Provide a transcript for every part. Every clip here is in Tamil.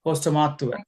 ஹோஸ்ட மாத்துவேன்.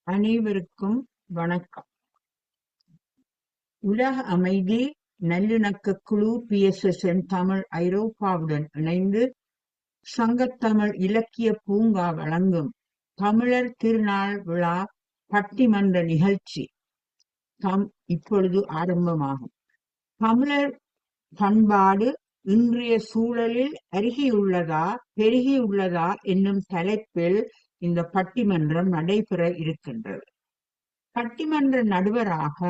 அனைவருக்கும் வணக்கம். உலக அமைதி நல்லிணக்க குழு PSSN தமிழ் ஐரோப்பாவுடன் இணைந்து சங்கத்தமிழ் இலக்கிய பூங்கா வழங்கும் தமிழர் திருநாள் விழா பட்டிமன்ற நிகழ்ச்சி இப்பொழுது ஆரம்பமாகும். தமிழர் பண்பாடு இன்றைய சூழலில் அருகியுள்ளதா பெருகியுள்ளதா என்னும் தலைப்பில் இந்த பட்டிமன்றம் நடைபெற இருக்கின்றது. பட்டிமன்ற நடுவராக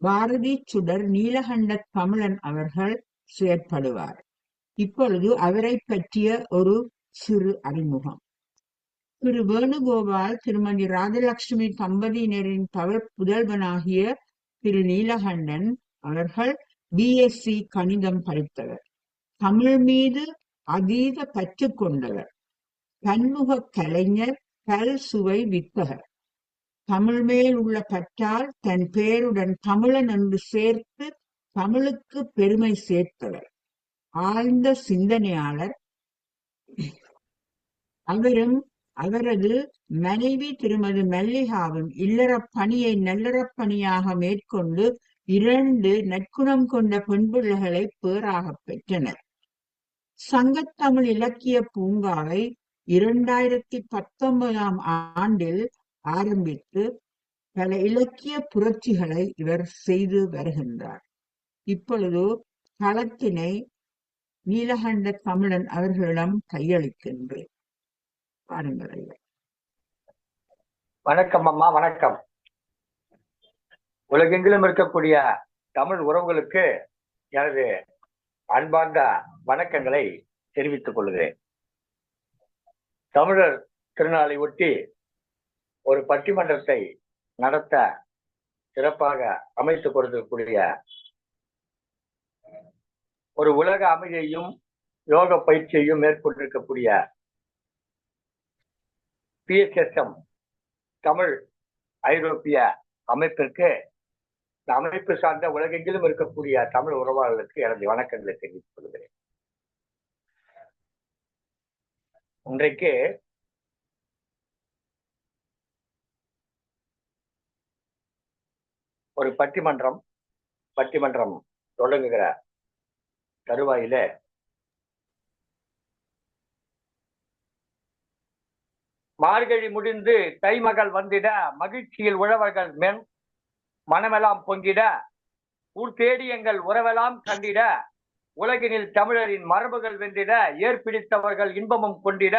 பாரதி சுடர் நீலகண்ட தமிழன் அவர்கள் செயற்படுவார். இப்பொழுது அவரை பற்றிய ஒரு சிறு அறிமுகம். திரு வேணுகோபால் திருமதி ராஜலட்சுமி தம்பதியினரின் புதல்வனாகிய திரு நீலகண்டன் அவர்கள் BSc கணிதம் படித்தவர். தமிழ் மீது அதீத பற்று கொண்டவர். பன்முக கலைஞர், பல் சுவை வித்தகர். தமிழ் மேல் உள்ள பற்றால் தன் பெயருடன் தமிழன் என்று சேர்த்து தமிழுக்கு பெருமை சேர்த்தவர். ஆழ்ந்த சிந்தனையாளர். அவரது மனைவி திருமதி மல்லிகாவும் இல்லறப் பணியை நல்லறப் பணியாக மேற்கொண்டு 2 நற்குணம் கொண்ட பெண் பிள்ளைகளை பேறாகப் பெற்றனர். சங்கத்தமிழ் இலக்கிய பூங்காவை 2019ஆம் ஆண்டில் ஆரம்பித்து பல இலக்கிய புரட்சிகளை இவர் செய்து வருகின்றார். இப்பொழுது களத்தினை நீலகண்ட தமிழன் அவர்களிடம் கையளிக்கின்றேன். பாருங்கள். வணக்கம் அம்மா, வணக்கம். உலகெங்கிலும் இருக்கக்கூடிய தமிழ் உறவுகளுக்கு எனது அன்பார்ந்த வணக்கங்களை தெரிவித்துக் கொள்கிறேன். தமிழர் திருநாளை ஒட்டி ஒரு பட்டிமன்றத்தை நடத்த சிறப்பாக அமைத்துக் கொடுக்கக்கூடிய ஒரு உலக அமைதியையும் யோக பயிற்சியையும் மேற்கொண்டிருக்கக்கூடிய PSSM தமிழ் ஐரோப்பிய அமைப்பிற்கு இந்த அமைப்பு சார்ந்த உலகெங்கிலும் இருக்கக்கூடிய தமிழ் உறவாளர்களுக்கு எனது வணக்கங்களை தெரிவித்துக் கொள்கிறேன். இன்றைக்கு ஒரு பட்டிமன்றம் தொடங்குகிற தருவாயில மார்கழி முடிந்து தைமகள் வந்திட மகிழ்ச்சியில் உழவர்கள் மனமெல்லாம் பொங்கிட ஊர் தேடி எங்கள் உறவெல்லாம் கண்டிட உலகினில் தமிழரின் மரபுகள் வென்றிட ஏற்பிடித்தவர்கள் இன்பமும் கொண்டிட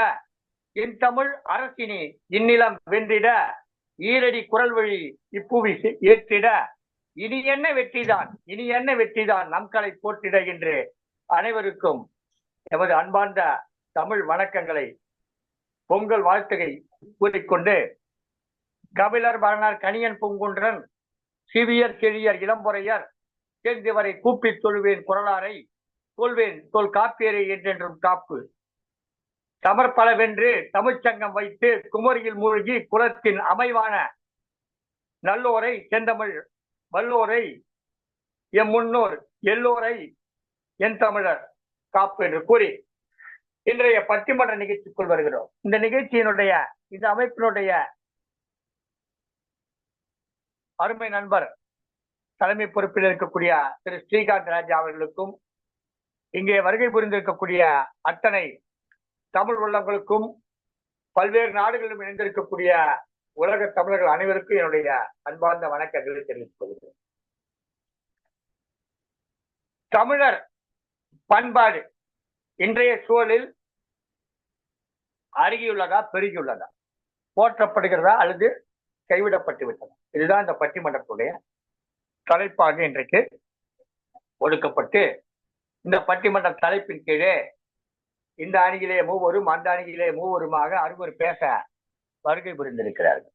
என் தமிழ் அரசினி இந்நிலம் வென்றிட ஈரடி குரல் வழி இப்புவி ஏற்றிட இனி என்ன வெற்றிதான் நம் கலை போற்றிட என்று அனைவருக்கும் எமது அன்பார்ந்த தமிழ் வணக்கங்களை பொங்கல் வாழ்த்துகை கூறிக்கொண்டு கபிலர் பரணர் கணியன் பூங்குன்றன் சிவியர் செழியர் இளம்பொறையர் சேர்ந்தவரை கூப்பி தொழுவேன் குரலாரை சொல்வேன் சொல் காப்பேரை என்றென்றும் காப்பு சமர்பலவென்று தமிழ்ச்சங்கம் வைத்து குமரியில் மூழ்கி குலத்தின் அமைவான நல்லோரை செந்தமிழ் வல்லோரை எம் முன்னோர் எல்லோரை என் தமிழர் காப்பு என்று கூறி இன்றைய பட்டிமன்ற நிகழ்ச்சிக்குள் வருகிறோம். இந்த நிகழ்ச்சியினுடைய இந்த அமைப்பினுடைய அருமை நண்பர் தலைமை பொறுப்பில் இருக்கக்கூடிய திரு ஸ்ரீகாந்த் ராஜா அவர்களுக்கும் இங்கே வருகை புரிந்திருக்கக்கூடிய அத்தனை தமிழ் உள்ளங்களுக்கும் பல்வேறு நாடுகளிலும் இணைந்திருக்கக்கூடிய உலக தமிழர்கள் அனைவருக்கும் என்னுடைய அன்பார்ந்த வணக்கங்களை தெரிவித்துக் கொள்கிறேன். தமிழர் பண்பாடு இன்றைய சூழலில் அருகியுள்ளதா பெருகியுள்ளதா, போற்றப்படுகிறதா அல்லது கைவிடப்பட்டு விட்டதா? இதுதான் இந்த பட்டிமன்றத்துடைய தலைப்பாக இன்றைக்கு ஒடுக்கப்பட்டு இந்த பட்டிமன்ற தலைப்பின் கீழே இந்த அணியிலே மூவரும் அந்த அணியிலே மூவருமாக அறுவர் பேச வருகை புரிந்திருக்கிறார்கள்.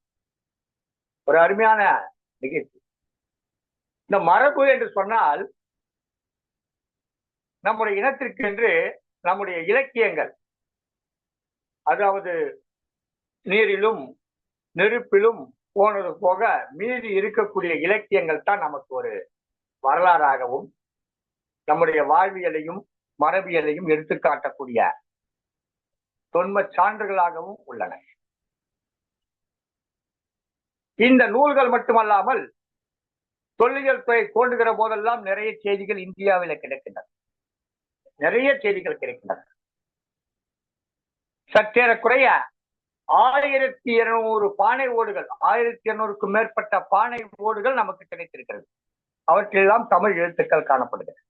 ஒரு அருமையான நிகழ்ச்சி. இந்த மரபு என்று சொன்னால் நம்முடைய இனத்திற்கென்று நம்முடைய இலக்கியங்கள், அதாவது நீரிலும் நெருப்பிலும் போனது போக மீறி இருக்கக்கூடிய இலக்கியங்கள் தான் நமக்கு ஒரு வரலாறாகவும் நம்முடைய வாழ்வியலையும் மரபியலையும் எடுத்துக்காட்டக்கூடிய தொன்ம சான்றுகளாகவும் உள்ளன. இந்த நூல்கள் மட்டுமல்லாமல் தொல்லியல் துறை தோன்றுகிற போதெல்லாம் நிறைய செய்திகள் இந்தியாவில கிடைக்கின்றன. நிறைய செய்திகள் கிடைக்கின்றன. சற்றேறக்குறைய 1200 பானை ஓடுகள், 1200க்கும் மேற்பட்ட பானை ஓடுகள் நமக்கு கிடைத்திருக்கிறது. அவற்றெல்லாம் தமிழ் எழுத்துக்கள் காணப்படுகிறது.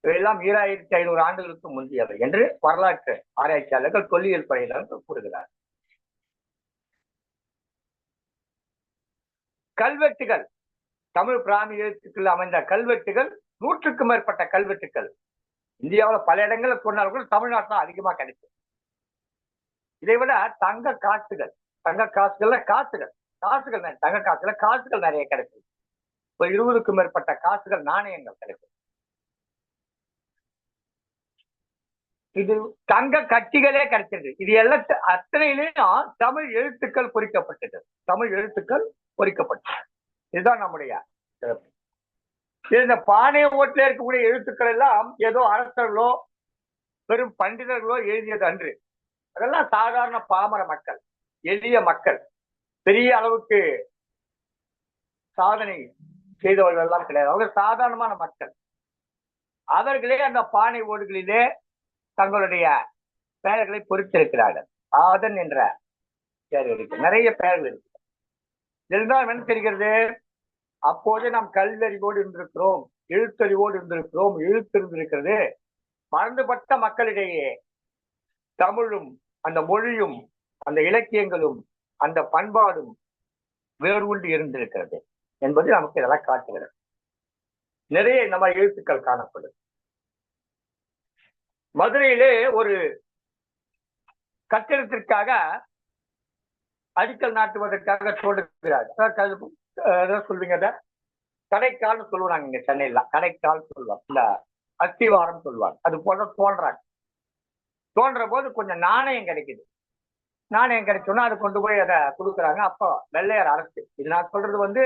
இவையெல்லாம் 2500 ஆண்டுகளுக்கு முந்தையவை என்று வரலாற்று ஆராய்ச்சியாளர்கள் தொல்லியல் துறையினர் கூறுகிறார். கல்வெட்டுகள், தமிழ் பிராமி எழுத்துக்கள் அமைந்த கல்வெட்டுகள் 100க்கும் மேற்பட்ட கல்வெட்டுகள் இந்தியாவில் பல இடங்கள்ல சொன்னாலும் கூட தமிழ்நாட்டில் அதிகமா கிடைக்கும். இதை விட தங்க காசுகள், தங்க காசுகள்ல காசுகள் தங்க காசுல காசுகள் நிறைய கிடைக்கும். இப்போ 20க்கும் மேற்பட்ட காசுகள், நாணயங்கள் கிடைக்கும். இது தங்க கட்டிகளே கிடைச்சது. இது எல்லாம் அத்தனையிலையும் தமிழ் எழுத்துக்கள் பொறிக்கப்பட்டது. தமிழ் எழுத்துக்கள் பொறிக்கப்பட்டது. இதுதான் நம்முடைய சிறப்பு. இந்த பானை ஓட்டில இருக்கக்கூடிய எழுத்துக்கள் எல்லாம் ஏதோ அரசர்களோ பெரும் பண்டிதர்களோ எழுதியது அன்று. அதெல்லாம் சாதாரண பாமர மக்கள், எளிய மக்கள், பெரிய அளவுக்கு சாதனை செய்தவர்கள் எல்லாம் கிடையாது. அவங்க சாதாரணமான மக்கள். அவர்களே அந்த பானை ஓடுகளிலே தங்களுடைய பெயர்களை பொறித்திருக்கிறார்கள். ஆதன் என்ற பெயர் இருக்கு, நிறைய பெயர்கள் இருக்கு. இதுதான் என்ன தெரிகிறது? அப்போதே நாம் கல்வறிவோடு இருந்திருக்கிறோம், எழுத்தறிவோடு இருந்திருக்கிறோம், எழுத்து இருந்திருக்கிறது. மறந்துபட்ட மக்களிடையே தமிழும் அந்த மொழியும் அந்த இலக்கியங்களும் அந்த பண்பாடும் வேறுண்டு இருந்திருக்கிறது என்பது நமக்கு இதெல்லாம் காட்டுகிறது. நிறைய நம்ம எழுத்துக்கள் காணப்படும். மதுரையிலே ஒரு கட்டிடத்திற்காக அடிக்கல் நாட்டுவதற்காக தோன்றுகிறார். சொல்வீங்க, கடைக்கால்னு சொல்லுவாங்க இங்க சென்னையில. கடைக்கால் சொல்லுவாங்க, இந்த அஸ்திவாரம் சொல்லுவாங்க. அது போல தோன்றாங்க. தோன்ற போது கொஞ்சம் நாணயம் கிடைக்குது. நாணயம் கிடைச்சோன்னா அதை கொண்டு போய் அதை கொடுக்குறாங்க. அப்போ வெள்ளையர் அரசு, இது நான் சொல்றது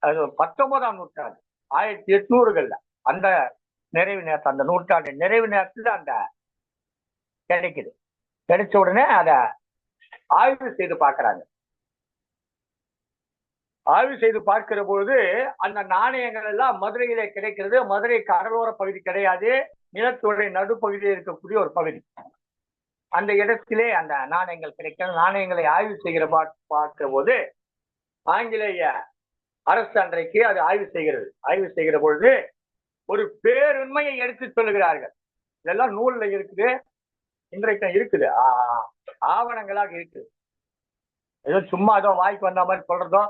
அது 19ஆம் நூற்றாண்டு, 1800கள்ல அந்த நிறைவு நேரத்தில், அந்த நூற்றாண்டு நிறைவு நேரத்தில் அந்த கிடைக்குது. கிடைச்ச உடனே அதை ஆய்வு செய்து பார்க்கிறாங்க. ஆய்வு செய்து பார்க்கிற பொழுது அந்த நாணயங்கள் எல்லாம் மதுரையிலே கிடைக்கிறது. மதுரை கடலோர பகுதி கிடையாது, நிலத்துடைய நடுப்பகுதியில் இருக்கக்கூடிய ஒரு பகுதி. அந்த இடத்திலே அந்த நாணயங்கள் கிடைக்கிறது. நாணயங்களை ஆய்வு செய்கிற பார்க்கிற போது ஆங்கிலேய அரசு அன்றைக்கு அது ஆய்வு செய்கிறது. ஆய்வு செய்கிற பொழுது ஒரு பேருண்மையை எடுத்து சொல்லுகிறார்கள். இதெல்லாம் நூல்ல இருக்குது, இன்றைக்கு இருக்குது, ஆவணங்களாக இருக்குது. ஏதோ சும்மா ஏதோ வாய்க்கு வந்த மாதிரி சொல்றதோ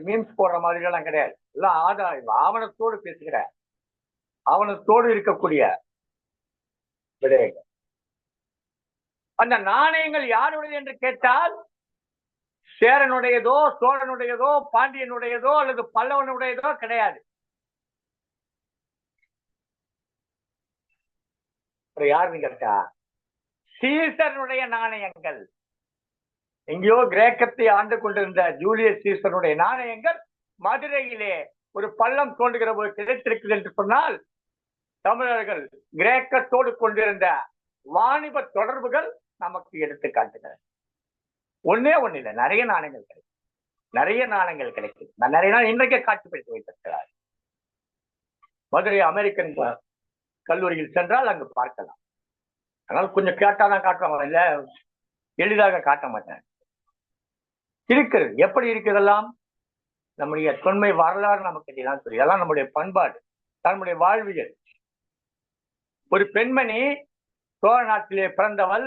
மீம்ஸ் போடுற மாதிரி எல்லாம் கிடையாது. எல்லாம் ஆவணத்தோடு பேசுகிற, ஆவணத்தோடு இருக்கக்கூடிய விடயங்கள். அந்த நாணயங்கள் யாருடையது என்று கேட்டால் சேரனுடையதோ, சோழனுடையதோ, பாண்டியனுடையதோ அல்லது பல்லவனுடையதோ கிடையாது. யாருன்னு கேட்டா சீசனுடைய நாணயங்கள். எங்கேயோ கிரேக்கத்தை ஆண்டு கொண்டிருந்த ஜூலியஸ் சீசனுடைய நாணயங்கள் மதுரையிலே ஒரு பள்ளம் தோன்றுகிற போது கிடைத்திருக்குது என்று சொன்னால் தமிழர்கள் கிரேக்கத்தோடு கொண்டிருந்த வாணிப தொடர்புகள் நமக்கு எடுத்து காட்டுகிறது. ஒன்னே ஒண்ணு இல்லை, நிறைய நாணயங்கள் கிடைக்கும். நிறைய நாணயங்கள் கிடைக்கும். நான் நிறைய நாள் இன்றைக்கே காட்சிப்படுத்தி வைத்திருக்கிறார். மதுரை அமெரிக்கன் கல்லூரியில் சென்றால் அங்கு பார்க்கலாம். அதனால கொஞ்சம் கேட்டாதான் காட்டுவாங்க, இல்ல எளிதாக காட்ட மாட்டேன். இருக்கிறது. எப்படி இருக்கிறதெல்லாம் நம்முடைய தொன்மை வரலாறு நமக்கு இதெல்லாம் தெரியும். இதெல்லாம் நம்முடைய பண்பாடு, நம்முடைய வாழ்வியல். ஒரு பெண்மணி சோழ நாட்டிலே பிறந்தவள்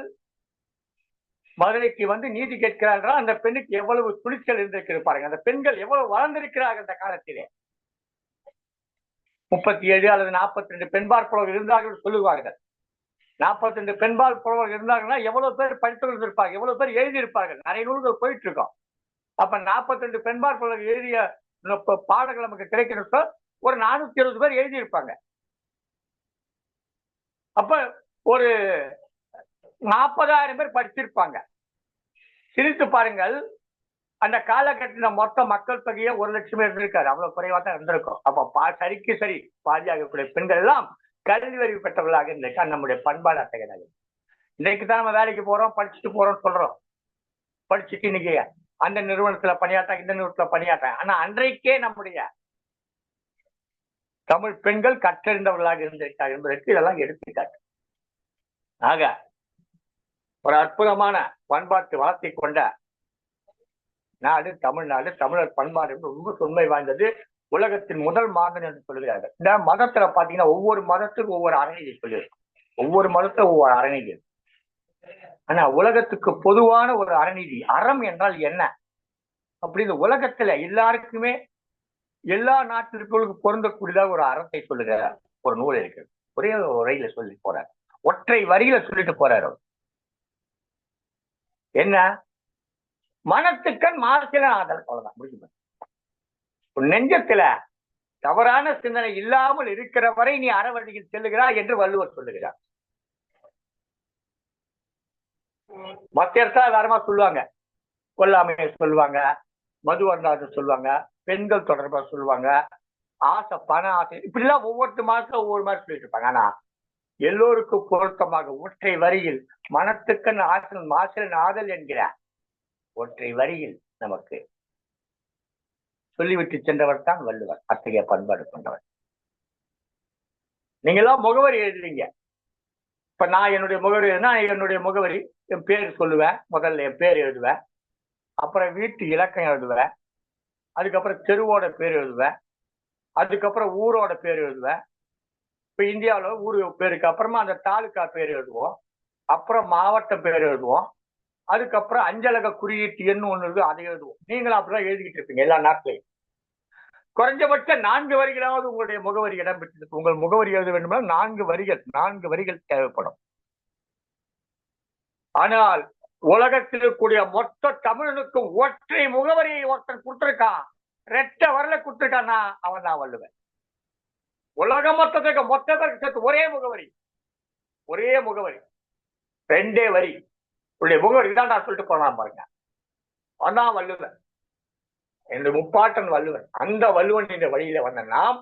மதுரைக்கு நீதி கேட்கிறார்கள். அந்த பெண்ணுக்கு எவ்வளவு துணிச்சல் இருந்திருக்கிறது பாருங்க. அந்த பெண்கள் எவ்வளவு வளர்ந்திருக்கிறார்கள் அந்த காலத்திலே. 37 அல்லது 42 பெண்பால் புலவர்கள் இருந்தார்கள் சொல்லுவார்கள். 42 பெண்பால் புலவர்கள் இருந்தாங்கன்னா எவ்வளவு பேர் படித்தவர்கள் இருப்பார்கள், எவ்வளவு பேர் எழுதியிருப்பார்கள். நிறைய நூல்கள் போயிட்டு இருக்கோம். அப்ப 42 பெண்பால் புலவர்கள் எழுதிய பாடங்கள் நமக்கு கிடைக்கிறப்ப ஒரு 420 பேர் எழுதியிருப்பாங்க. அப்ப ஒரு 40,000 பேர் படிச்சிருப்பாங்க. சிரித்து பாருங்கள், அந்த காலகட்டத்தில் மொத்த மக்கள் தொகையை 1,00,000 பேர் இருந்திருக்காரு. அவ்வளவு குறைவா தான் இருந்திருக்கும். அப்ப சரிக்கு சரி பாதியாகக்கூடிய பெண்கள் எல்லாம் கல்வி அறிவு பெற்றவர்களாக இருந்திருக்கா. நம்முடைய பண்பாடு அத்தகையதாக. இன்னைக்கு தான் நம்ம வேலைக்கு போறோம், படிச்சுட்டு போறோம் சொல்றோம். படிச்சுட்டு இன்னைக்கு அந்த நிறுவனத்துல பணியாற்ற, இந்த நிறுவனத்துல பணியாற்ற. ஆனா அன்றைக்கே நம்முடைய தமிழ் பெண்கள் கற்றறிந்தவர்களாக இருந்திருக்கார் என்பதற்கு இதெல்லாம் எடுத்துக்காட்டு. ஆக ஒரு அற்புதமான பண்பாட்டு வளர்த்தி கொண்ட நாடு தமிழ்நாடு. தமிழர் பண்பாடு ரொம்ப தொன்மை வாய்ந்தது. உலகத்தின் முதல் மாதம் என்று சொல்கிறார்கள். இந்த மதத்துல பாத்தீங்கன்னா ஒவ்வொரு மதத்துக்கும் ஒவ்வொரு அறநீதி சொல்லியிருக்கு. ஒவ்வொரு மதத்துல ஒவ்வொரு அறநீதி. ஆனா உலகத்துக்கு பொதுவான ஒரு அறநீதி, அறம் என்றால் என்ன அப்படின்னு உலகத்துல எல்லாருக்குமே எல்லா நாட்டிற்குள்ளுக்கு பொருந்தக்கூடியதாக ஒரு அறத்தை சொல்லுகிற ஒரு நூல் இருக்கு. ஒரே உரையில சொல்லி போறார், ஒற்றை வரியில சொல்லிட்டு போறாரு. என்ன? மனத்துக்கண் மாசில ஆதல். அவ்வளவுதான், முடிஞ்சு. நெஞ்சத்துல தவறான சிந்தனை இல்லாமல் இருக்கிற வரை நீ அறவழியில் செல்லுகிறாய் என்று வள்ளுவர் சொல்லுகிறார். மற்ற இடத்துல வேறமா சொல்லுவாங்க, கொல்லாமையை சொல்லுவாங்க, மது அருந்தாது சொல்லுவாங்க, பெண்கள் தொடர்பா சொல்லுவாங்க, ஆசை, பண ஆசை, இப்படிலாம் ஒவ்வொரு மாசத்துல ஒவ்வொரு மாதிரி சொல்லிட்டு இருப்பாங்க. ஆனா எல்லோருக்கும் பொருத்தமாக ஒற்றை வரியில் மனத்துக்கண் ஆசல் மாசல் ஆதல் என்கிற ஒற்றை வரியில் நமக்கு சொல்லிவிட்டு சென்றவர் தான் வள்ளுவர். அத்தகைய பண்பாடு கொண்டவர். நீங்க எல்லாம் முகவரி எழுதுறீங்க. இப்ப நான் என்னுடைய முகவரி எழுதுனா என்னுடைய முகவரி, என் பேர் சொல்லுவேன். முதல்ல என் பேர் எழுதுவேன், அப்புறம் வீட்டு இலக்கம் எழுதுவேன், அதுக்கப்புறம் தெருவோட பேர் எழுதுவேன், அதுக்கப்புறம் ஊரோட பேர் எழுதுவேன். இப்ப இந்தியாவில் ஊர் பேருக்கு அப்புறமா அந்த தாலுக்கா பேர் எழுதுவோம், அப்புறம் மாவட்ட பேர் எழுதுவோம், அதுக்கப்புறம் அஞ்சலக குறியீட்டு எண் ஒண்ணு இருக்கு, அதை எழுதுவோம். நீங்களும் அப்படிதான் எழுதிக்கிட்டு இருப்பீங்க எல்லா நாட்களையும். குறைஞ்சபட்ச 4 வரிகளாவது உங்களுடைய முகவரி இடம் பெற்று, உங்கள் முகவரி எழுத வேண்டுமென்றால் 4 வரிகள் தேவைப்படும். ஆனால் உலகத்தில் இருக்கக்கூடிய மொத்த தமிழனுக்கும் ஒற்றை முகவரியை ஒருத்தன் கொடுத்திருக்கான், ரெட்ட வரல கொடுத்திருக்கான்னா அவன் தான் வள்ளுவன். உலக மொத்தத்துக்கு சேர்த்து ஒரே முகவரி, ஒரே முகவரி, 2 வரி உடைய முகவரி தான் நான் சொல்லிட்டு போனான் பாருங்க. அதான் வள்ளுவன், என்னுடைய முப்பாட்டன் வள்ளுவன். அந்த வள்ளுவன் என்ற வழியில வந்த நாம்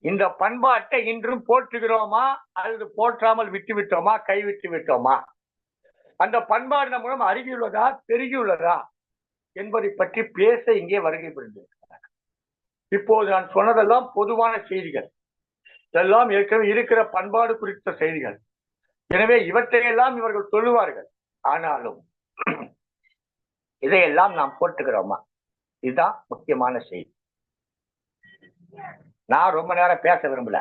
இந்த பண்பாட்டை இன்றும் போற்றுகிறோமா அல்லது போற்றாமல் விட்டு விட்டோமா, கைவிட்டு விட்டோமா? அந்த பண்பாடு நம் மூலம் அருகியுள்ளதா, பெருகியுள்ளதா என்பதை பற்றி பேச இங்கே வருகை புரிந்திருக்கிறார். இப்போது நான் சொன்னதெல்லாம் பொதுவான செய்திகள், இதெல்லாம் ஏற்கனவே இருக்கிற பண்பாடு குறித்த செய்திகள். எனவே இவற்றையெல்லாம் இவர்கள் சொல்லுவார்கள். ஆனாலும் இதையெல்லாம் நாம் போட்டுக்கிறோமா? இதுதான் முக்கியமான செய்தி. நான் ரொம்ப நேரம் பேச விரும்பல.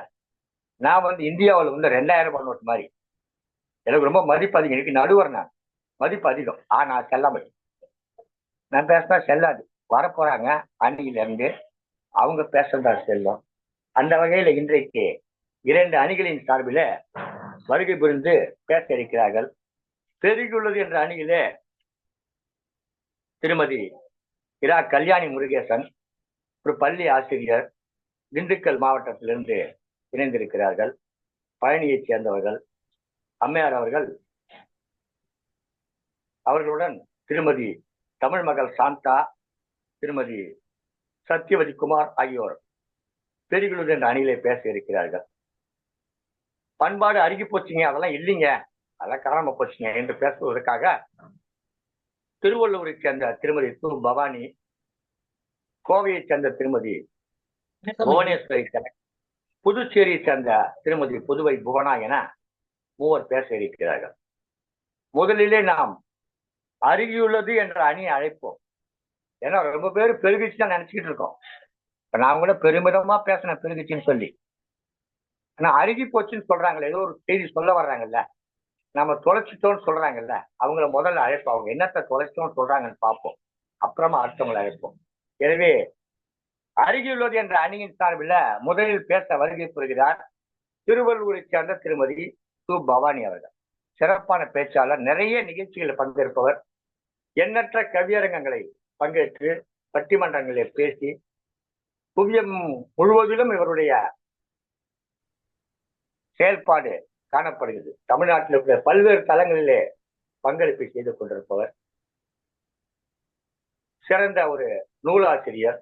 நான் இந்தியாவில் 2000 நோட்டு மாதிரி எனக்கு ரொம்ப மதிப்பு அதிகம். எனக்கு நடுவர், நான் மதிப்பு அதிகம். ஆனா செல்லாமல் நான் பேசினா செல்லாது. வரப்போறாங்க அணியில இருந்து, அவங்க பேசுறதா செல்லும். அந்த வகையில இன்றைக்கு 2 அணிகளின் சார்பில வருகை புரிந்து பேச இருக்கிறார்கள். பெருகியுள்ளது என்ற அணியிலே திருமதி இரா கல்யாணி முருகேசன், ஒரு பள்ளி ஆசிரியர், திண்டுக்கல் மாவட்டத்திலிருந்து இணைந்திருக்கிறார்கள். பழனியைச் சேர்ந்தவர்கள். அம்மையார் அவர்கள், அவர்களுடன் திருமதி தமிழ் மகள் சாந்தா, திருமதி சத்யவதி குமார் ஆகியோர் பெருகியுள்ளது என்ற அணியிலே பேச இருக்கிறார்கள். பண்பாடு அருகி போச்சுங்க, அதெல்லாம் இல்லைங்க, அதெல்லாம் காணாம போச்சுங்க என்று பேசுவதற்காக திருவள்ளூரை சேர்ந்த திருமதி து பவானி, கோவையை சேர்ந்த திருமதி புவனேஸ்வரி, புதுச்சேரியை சேர்ந்த திருமதி புதுவை புவனா என 3 பேச இருக்கிறார்கள். முதலிலே நாம் அருகியுள்ளது என்ற அணியை அழைப்போம். ஏன்னா ரொம்ப பேர் பெருகிச்சு தான் நினைச்சுக்கிட்டு இருக்கோம். இப்ப நான் கூட பெருமிதமா பேசின பெருகிச்சுன்னு சொல்லி, ஆனா அருகி போச்சுன்னு சொல்றாங்கல்ல, ஏதோ ஒரு செய்தி சொல்ல வர்றாங்கல்ல, நம்ம தொலைச்சிட்டோம்னு சொல்றாங்கல்ல, அவங்கள முதல்ல அழைப்போம். அவங்க என்னத்தை தொலைச்சிட்டோம்னு சொல்றாங்கன்னு பார்ப்போம், அப்புறமா அடுத்தவங்களை அழைப்போம். எனவே அருகியுள்ளது என்ற அணியின் சார்பில் முதலில் பேச வருகை புரிகிறார் திருவள்ளூரை சேர்ந்த திருமதி து பவானி அவர்கள். சிறப்பான பேச்சாளர், நிறைய நிகழ்ச்சிகளில் பங்கேற்பவர், எண்ணற்ற கவியரங்கங்களை பங்கேற்று பட்டிமன்றங்களில் பேசி புவியம் முழுவதிலும் இவருடைய செயல்பாடு காணப்படுகிறது. தமிழ்நாட்டில் இருக்கிற பல்வேறு தளங்களிலே பங்களிப்பை செய்து கொண்டிருப்பவர், சிறந்த ஒரு நூலாசிரியர்.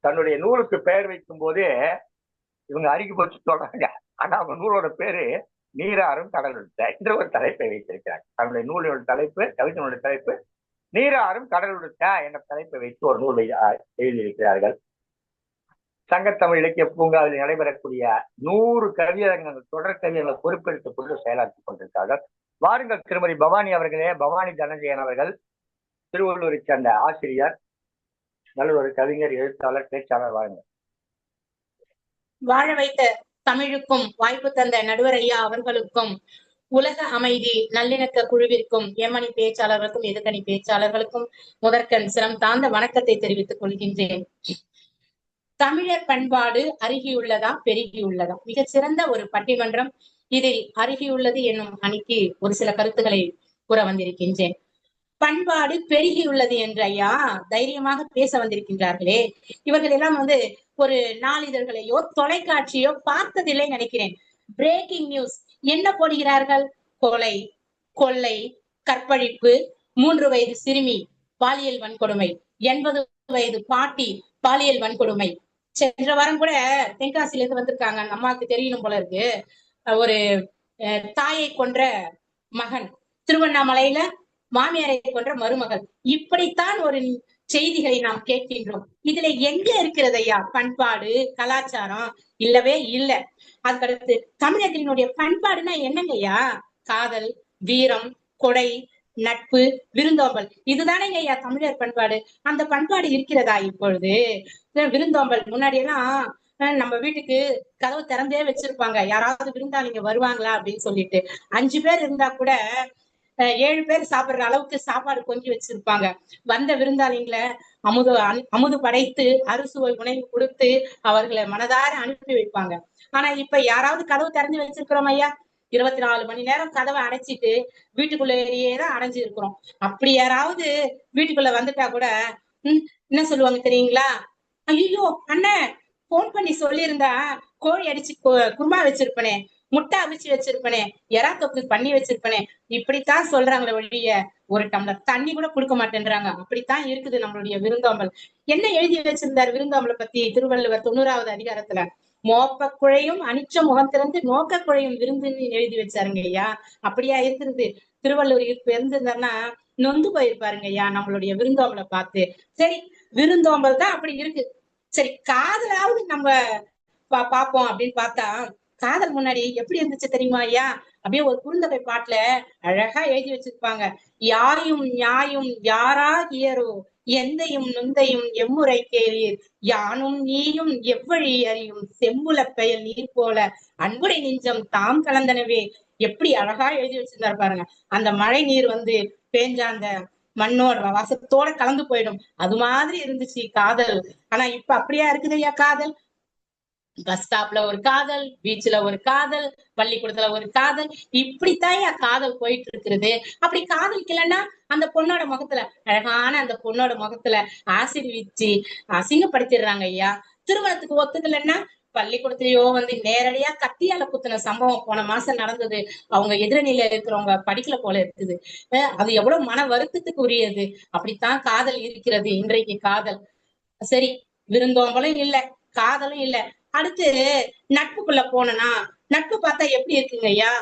தன்னுடைய நூலுக்கு பெயர் வைக்கும் போதே இவங்க அருகி போச்சு சொல்றாங்க, ஆனா அவங்க நூலோட பேரு நீராறும் கடல் என்ற ஒரு தலைப்பை வைத்திருக்கிறார். தன்னுடைய நூலோட தலைப்பு, கவிதையினுடைய தலைப்பு நீராறும் கடலுடுத்த என்ற தலைப்பை வைத்து ஒரு நூலை எழுதியிருக்கிறார்கள். சங்கத்தமிழ் இலக்கிய பூங்காவில் நடைபெறக்கூடிய 100 கவியரங்கங்கள், தொடர் கவியரங்களை பொறுப்பெடுத்துக் கொண்டு செயலாற்றிக் கொண்டிருக்கிறார்கள். வாருங்கள் திருமதி பவானி அவர்களே. பவானி தனஞ்சயன் அவர்கள் திருவள்ளூரை சேர்ந்த ஆசிரியர், நல்ல ஒரு கவிஞர், எழுத்தாளர், பேச்சாளர். வாருங்கள். வாழ வைத்த தமிழுக்கும் வாய்ப்பு தந்த நடுவர் ஐயா அவர்களுக்கும், உலக அமைதி நல்லிணக்க குழுவிற்கும், எமணி பேச்சாளர்களுக்கும், எதிர்கணி பேச்சாளர்களுக்கும் முதற்கண் சிரம் தாழ்ந்த வணக்கத்தை தெரிவித்துக் கொள்கின்றேன். தமிழர் பண்பாடு அருகியுள்ளதா பெருகியுள்ளதா? மிகச் சிறந்த ஒரு பட்டிமன்றம். இதில் அருகியுள்ளது என்னும் அணிக்கு ஒரு சில கருத்துக்களை கூற வந்திருக்கின்றேன். பண்பாடு பெருகியுள்ளது என்று ஐயா தைரியமாக பேச வந்திருக்கின்றார்களே, இவர்கள் எல்லாம் ஒரு நாளிதழ்களையோ தொலைக்காட்சியோ பார்த்ததில்லை நினைக்கிறேன். பிரேக்கிங் நியூஸ் என்ன போடுகிறார்கள்? கொலை, கொள்ளை, கற்பழிப்பு, 3 வயது சிறுமி பாலியல் வன்கொடுமை, 80 வயது பாட்டி பாலியல் வன்கொடுமை. சென்ற வாரம் கூட தென்காசியில இருந்து வந்திருக்காங்க, அம்மாவுக்கு தெரியணும் போல இருக்கு. ஒரு தாயை கொன்ற மகன், திருவண்ணாமலையில மாமியாரை கொன்ற மருமகள். இப்படித்தான் ஒரு செய்திகளை நாம் கேட்கின்றோம். இதுல எங்க இருக்கிறது ஐயா பண்பாடு, கலாச்சாரம்? இல்லவே இல்லை. அதுக்கடுத்து தமிழர்களினுடைய பண்பாடுனா என்னங்க ஐயா? காதல், வீரம், கொடை, நட்பு, விருந்தோம்பல், இதுதானேங்க ஐயா தமிழர் பண்பாடு. அந்த பண்பாடு இருக்கிறதா இப்பொழுது? விருந்தோம்பல் முன்னாடி எல்லாம் நம்ம வீட்டுக்கு கதவு திறந்தே வச்சிருப்பாங்க, யாராவது விருந்தாளிங்க வருவாங்களா அப்படின்னு சொல்லிட்டு. 5 பேர் இருந்தா கூட 7 பேர் சாப்பிடுற அளவுக்கு சாப்பாடு கொஞ்சி வச்சிருப்பாங்க. வந்த விருந்தாளிங்களை அமுது படைத்து அறுசுவை உணவு கொடுத்து அவர்களை மனதார அனுப்பி வைப்பாங்க. ஆனா இப்ப யாராவது கதவு திறந்து வச்சிருக்கிறோம் ஐயா? 24 மணி நேரம் கதவை அடைச்சிட்டு வீட்டுக்குள்ளேயே தான் அடைஞ்சு இருக்கிறோம். அப்படி யாராவது வீட்டுக்குள்ள வந்துட்டா கூட என்ன சொல்லுவாங்க தெரியுங்களா? ஐயோ அண்ணன் போன் பண்ணி சொல்லியிருந்தா கோழி அடிச்சு குருமா வச்சிருப்பனே, முட்டை அவிச்சு வச்சிருப்பனே, எறா தொக்கு பண்ணி வச்சிருப்பனே. இப்படித்தான் சொல்றாங்களே ஒழிய ஒரு டம்ளர் தண்ணி கூட கொடுக்க மாட்டேன்றாங்க. அப்படித்தான் இருக்குது நம்மளுடைய விருந்தோம்பல். என்ன எழுதி வச்சிருந்தார் விருந்தோம்பலை பத்தி திருவள்ளுவர் 90வது அதிகாரத்துல? மோப்ப குழையும் அனிச்ச முகம் திறந்து நோக்க குழையும் விருந்துன்னு எழுதி வச்சாருங்க ஐயா. அப்படியா இருக்கிறது? திருவள்ளுவர் இருந்திருந்தாருன்னா நொந்து போயிருப்பாருங்க ஐயா நம்மளுடைய விருந்தோம்பலை பார்த்து. சரி, விருந்தோம்பல் தான் அப்படி இருக்கு. சரி, காதலாவது நம்ம பாப்போம் அப்படின்னு பார்த்தா, காதல் முன்னாடி எப்படி இருந்துச்சு தெரியுமா ஐயா? அப்படியே ஒரு குறுந்தொகை பாட்டுல அழகா எழுதி வச்சிருப்பாங்க. யாயும் நியாயும் யாரா இயரோ, எந்தையும் நுந்தையும் எம்முறை கேளீர், யானும் நீயும் எவ்வழி அறியும், செம்புல பெயல் நீர் போல அன்புடை நெஞ்சம் தாம் கலந்தனவே. எப்படி அழகா எழுதி வச்சிருந்தாரு பாருங்க. அந்த மழை நீர் பேஞ்ச அந்த மண்ணோட வாசத்தோட கலந்து போயிடும். அது மாதிரி இருந்துச்சு காதல். ஆனா இப்ப அப்படியா இருக்குது ஐயா காதல்? பஸ் ஸ்டாப்ல ஒரு காதல், பீச்ல ஒரு காதல், பள்ளிக்கூடத்துல ஒரு காதல், இப்படித்தான் காதல் போயிட்டு இருக்கிறது. அப்படி காதலிக்கலன்னா அந்த பொண்ணோட முகத்துல, அழகான அந்த பொண்ணோட முகத்துல ஆசிட் வச்சு அசிங்கப்படுத்திடுறாங்க ஐயா. திருமணத்துக்கு ஒத்துக்கலன்னா பள்ளிக்கூடத்திலயோ நேரடியா கத்தியால குத்துன சம்பவம் போன மாசம் நடந்தது. அவங்க எதிரணியில இருக்கிறவங்க படிக்கல போல இருக்குது. அது எவ்வளவு மன வருத்தத்துக்கு உரியது. அப்படித்தான் காதல் இருக்கிறது இன்றைக்கு காதல். சரி, விருந்தோம்பலும் இல்ல, காதலும் இல்ல. அடுத்து நட்புக்குள்ள போனா, நட்பு பார்த்தா எப்படி இருக்குங்க ஐயா?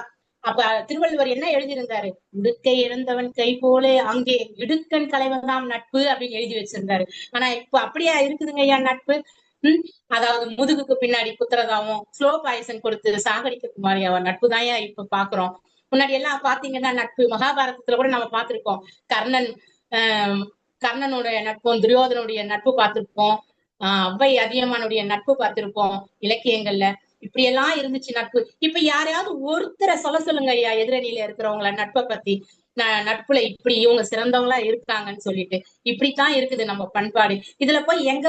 அப்ப திருவள்ளுவர் என்ன எழுதியிருந்தாரு? உடுக்கை இழந்தவன் கை போலே அங்கே இடுக்கன் கலைவதாம் நட்பு அப்படின்னு எழுதி வச்சிருந்தாரு. ஆனா இப்ப அப்படியா இருக்குதுங்க ஐயா நட்பு? அதாவது முதுகுக்கு பின்னாடி குத்துறதாவும், ஸ்லோ பாய்சன் கொடுத்து சாகடிக்க மாதிரியாவ நட்பு தான் இப்ப பாக்குறோம். முன்னாடி எல்லாம் பாத்தீங்கன்னா நட்பு மகாபாரதத்துல கூட நம்ம பார்த்திருக்கோம். கர்ணனுடைய நட்பும் துரியோதனுடைய நட்பு பார்த்திருப்போம். அவ்வை அதியமானுடைய நட்பு பார்த்திருப்போம் இலக்கியங்கள்ல. இப்படி எல்லாம் இருந்துச்சு நட்பு. இப்ப யாரையாவது ஒருத்தரை சொல்லுங்க ஐயா எதிரணியில இருக்கிறவங்கள நட்பை பத்தி. நட்புல இப்படி இவங்க சிறந்தவங்களா இருக்காங்கன்னு சொல்லிட்டு. இப்படித்தான் இருக்குது நம்ம பண்பாடு. இதுல போய் எங்க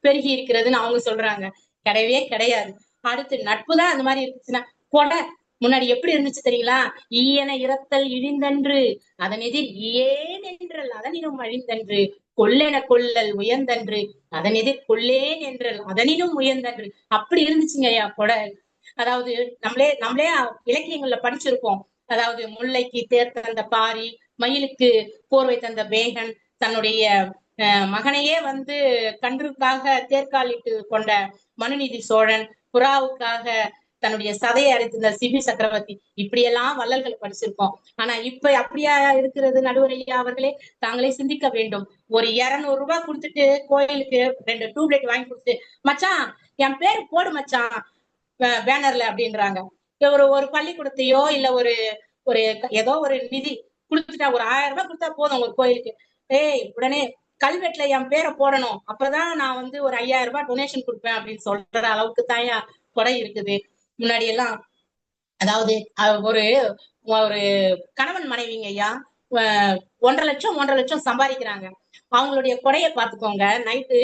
பெருகி இருக்கிறதுன்னு அவங்க சொல்றாங்க. கிடையவே கிடையாது. அடுத்து நட்புதான் அந்த மாதிரி இருந்துச்சுன்னா கொடை முன்னாடி எப்படி இருந்துச்சு தெரியுங்களா? ஈயன இரத்தல் இழிந்தன்று அதன் எதிர் ஏன் என்றல் அதனினும் அழிந்தன்று, கொல்லென கொள்ளல் உயர்ந்தன்று அதன் எதிர் கொல்லேன் என்றல் அதனினும் உயர்ந்தன்று. அப்படி இருந்துச்சுங்க ஐயா கொடை. அதாவது நம்மளே இலக்கியங்கள்ல படிச்சிருப்போம். அதாவது முல்லைக்கு தேர் தந்த பாரி, மயிலுக்கு போர்வை தந்த பேகன், தன்னுடைய மகனையே கன்றுக்காக தேர்காலிட்டு கொண்ட மனுநீதி சோழன், புறாவுக்காக தன்னுடைய சதையை அடைத்திருந்த சிபி சக்கரவர்த்தி, இப்படியெல்லாம் வள்ளல்கள் படிச்சிருக்கோம். ஆனா இப்ப அப்படியா இருக்கிறது? நடுவரையா அவர்களே, தாங்களே சிந்திக்க வேண்டும். ஒரு 200 ரூபாய் கொடுத்துட்டு கோயிலுக்கு 2 டியூப்லைட் வாங்கி கொடுத்து, மச்சான் என் பேரு போடு மச்சான் பேனர்ல அப்படின்றாங்க. ஒரு பள்ளிக்கூடத்தையோ இல்ல ஒரு ஒரு ஏதோ ஒரு நிதி கொடுத்துட்டா, ஒரு 1000 ரூபாய் கொடுத்தா போதும் ஒரு கோயிலுக்கு. உடனே கல்வெட்டுல என் பேரை போடணும், அப்பதான் நான் வந்து ஒரு 5000 ரூபாய் டொனேஷன் கொடுப்பேன் அப்படின்னு சொல்ற அளவுக்கு தாயா கொடை இருக்குது. முன்னாடி எல்லாம் அதாவது ஒரு ஒரு கணவன் மனைவிங்க ஐயா 1.5 லட்சம் சம்பாதிக்கிறாங்க. அவங்களுடைய கொடைய பாத்துக்கோங்க. நைட்டு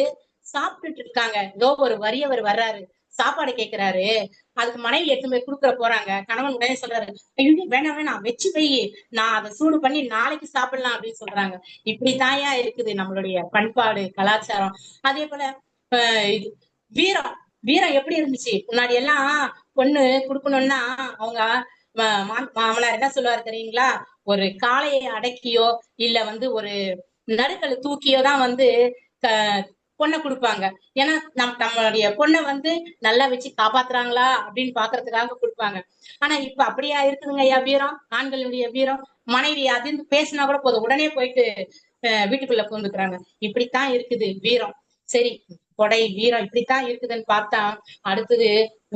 சாப்பிட்டுட்டு இருக்காங்க, ஏதோ ஒரு வறியவர் வர்றாரு, சாப்பாடு கேட்கிறாரு. அதுக்கு மனைவி எடுத்து போய் கொடுக்குற போறாங்க. கணவன் உடனே சொல்றாரு, ஐயோ வேணாம் வச்சு வை, நான் அதை சூடு பண்ணி நாளைக்கு சாப்பிடலாம் அப்படின்னு சொல்றாங்க. இப்படித்தாயா இருக்குது நம்மளுடைய பண்பாடு கலாச்சாரம். அதே போல வீரம் வீரம் எப்படி இருந்துச்சு முன்னாடி எல்லாம்? பொண்ணு குடுக்கணும்னா அவங்க மாமனார் என்ன சொல்லுவாரு தெரியுங்களா? ஒரு காளையை அடக்கியோ இல்ல வந்து ஒரு நடுக்களை தூக்கியோ தான் வந்து பொண்ணை கொடுப்பாங்க. ஏன்னா நம்மளுடைய பொண்ணை வந்து நல்லா வச்சு காப்பாத்துறாங்களா அப்படின்னு பாக்குறதுக்காக கொடுப்பாங்க. ஆனா இப்ப அப்படியா இருக்குதுங்க ஐயா வீரம்? ஆண்களுடைய வீரம். மனைவி அதிர்ந்து பேசினா கூட போதும், உடனே போயிட்டு வீட்டுக்குள்ள பூந்துக்கிறாங்க. இப்படித்தான் இருக்குது வீரம். சரி, கொடை வீரம் இப்படித்தான் இருக்குதுன்னு பார்த்தா, அடுத்தது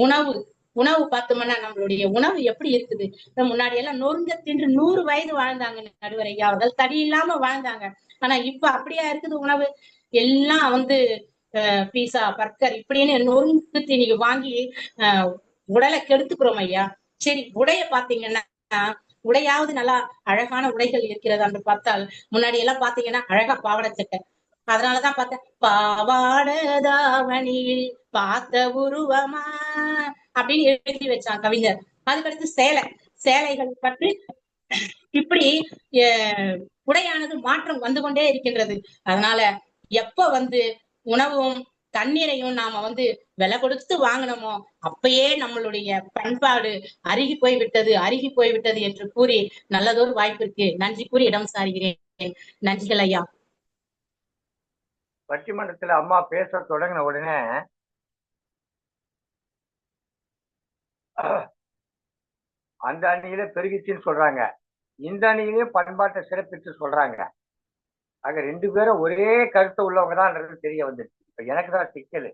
உணவு. உணவு பார்த்தோம்னா நம்மளுடைய உணவு எப்படி இருக்குது? முன்னாடி எல்லாம் நொறுங்க தின்று 100 வயது வாழ்ந்தாங்க நடுவர் ஐயா அவர்கள், தடி இல்லாம வாழ்ந்தாங்க. ஆனா இப்ப அப்படியா இருக்குது உணவு? எல்லாம் வந்து பீஸா பர்கர் இப்படின்னு நொறுங்கு தீனிக்கு வாங்கி உடலை கெடுத்துக்கிறோம் ஐயா. சரி, உடைய பாத்தீங்கன்னா உடையாவது நல்லா அழகான உடைகள் இருக்கிறது என்று பார்த்தால், முன்னாடி எல்லாம் பாத்தீங்கன்னா அழகா பாவாடை சட்டை. அதனாலதான் பார்த்தேன், பாவாடதாவணியில் பார்த்த உருவமா அப்படின்னு எழுதி வச்சான் கவிஞர். அதுக்கடுத்து சேலைகள் பற்றி இப்படி உடையானது மாற்றம் வந்து கொண்டே இருக்கின்றது. அதனால எப்ப வந்து உணவும் தண்ணீரையும் நாம வந்து விலை கொடுத்து வாங்கினோமோ அப்பயே நம்மளுடைய பண்பாடு அருகி போய்விட்டது என்று கூறி நல்லதொரு வாய்ப்பிற்கு நன்றி கூறி இடம் சாருகிறேன். நன்றிகள் ஐயா. பட்டிமன்றத்துல அம்மா பேச தொடங்கின உடனே அந்த அணியில பெருகிச்சுன்னு சொல்றாங்க, இந்த அணியிலேயும் பண்பாட்டை சிறப்பித்து சொல்றாங்க. ஆக 2 பேரும் ஒரே கருத்து உள்ளவங்க தான் தெரிய வந்துருச்சு. இப்ப எனக்கு தான் சிக்கல்.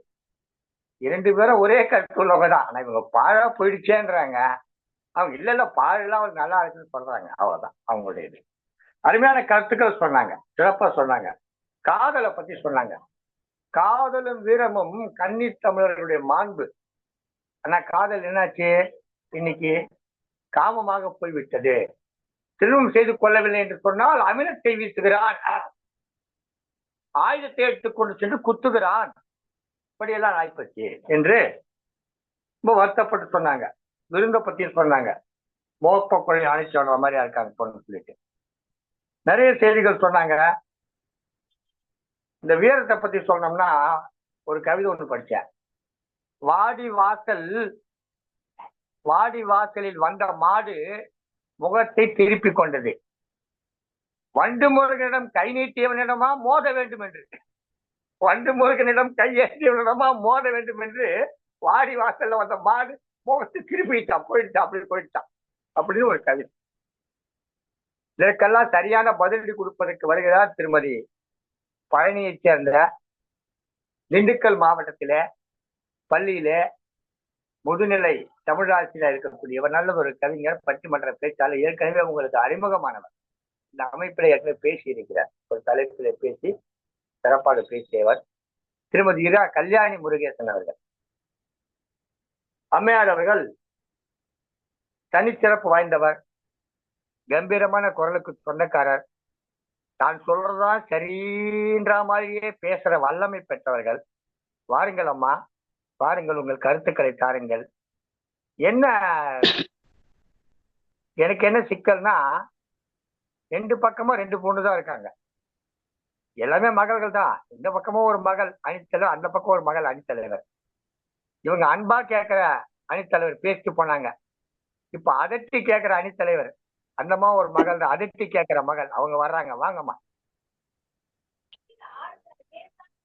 2 பேரும் ஒரே கருத்து உள்ளவங்க தான். ஆனா இவங்க பாழா போயிடுச்சேன்றாங்க. அவங்க இல்ல பாழெல்லாம் அவங்க நல்லா இருக்குன்னு சொல்றாங்க. அவ்வளவுதான் அவங்களுடைய இது. அருமையான கருத்துக்கள் சொன்னாங்க, சிறப்பா சொன்னாங்க. காதலை பத்தி சொன்னாங்க. காதலும் வீரமும் கன்னி தமிழர்களுடைய மாண்பு. ஆனா காதல் என்னாச்சு? இன்னைக்கு காமமாக போய்விட்டது. திருமணம் செய்து கொள்ளவில்லை என்று சொன்னால் அமிலத்தை வீசுகிறான், ஆயுதத்தை எடுத்துக்கொண்டு சென்று குத்துகிறான், இப்படியெல்லாம் ஆயிப்போச்சு என்று ரொம்ப வருத்தப்பட்டு சொன்னாங்க. விருந்த பத்தி சொன்னாங்க, மோப்ப கொலை அணைச்சு சொல்ற மாதிரியா இருக்காங்க பொண்ணு சொல்லிட்டு நிறைய செய்திகள் சொன்னாங்க. இந்த வீரத்தை பத்தி சொன்னோம்னா ஒரு கவிதை ஒண்ணு படிச்சேன். வாடி வாசலில் வந்த மாடு முகத்தை திருப்பி கொண்டது, வண்டு முருகனிடம் கை நீட்டியவனிடமா மோத வேண்டும் என்று, வண்டு முருகனிடம் கையேற்றியவனிடமா மோத வேண்டும் என்று வாடி வாசல்ல வந்த மாடு முகத்தை திருப்பிட்டான், போயிட்டான் அப்படின்னு ஒரு கவிதை. இதற்கெல்லாம் சரியான பதிலடி கொடுப்பதற்கு வருகிறார் திருமதி பழனியைச் சேர்ந்த திண்டுக்கல் மாவட்டத்தில பள்ளியில முதுநிலை தமிழாசிரியர் இருக்கக்கூடியவர், நல்ல ஒரு கவிஞர், பட்டிமன்ற பேச்சாளர், ஏற்கனவே உங்களுக்கு அறிமுகமானவர். இந்த அமைப்பில ஏற்கனவே பேசி இருக்கிறார். ஒரு தலைப்பில பேசி சிறப்பாக பேசியவர் திருமதி இரா கல்யாணி முருகேசன் அவர்கள். அம்மையார் அவர்கள் தனிச்சிறப்பு வாய்ந்தவர், கம்பீரமான குரலுக்கு சொந்தக்காரர், தான் சொல்றதுதான் சரின்ற மாதிரியே பேசுற வல்லமை பெற்றவர்கள். வாருங்கள் அம்மா, வாருங்கள், உங்கள் கருத்துக்களை தாருங்கள். எனக்கு என்ன சிக்கல்னா, 2 பக்கமும் 2 பொண்ணு தான் இருக்காங்க. எல்லாமே மகள்கள் தான். இந்த பக்கமும் ஒரு மகள் அணித்தலைவர், அந்த பக்கம் ஒரு மகள் அணித்தலைவர். இவங்க அன்பா கேட்கிற அணித்தலைவர் பேசிட்டு போனாங்க. இப்ப அதட்டி கேட்கிற அணித்தலைவர் அந்தமா ஒரு மகள் தான், அதிர்ச்சி கேட்கிற மகள் அவங்க வர்றாங்க. வாங்கம்மா.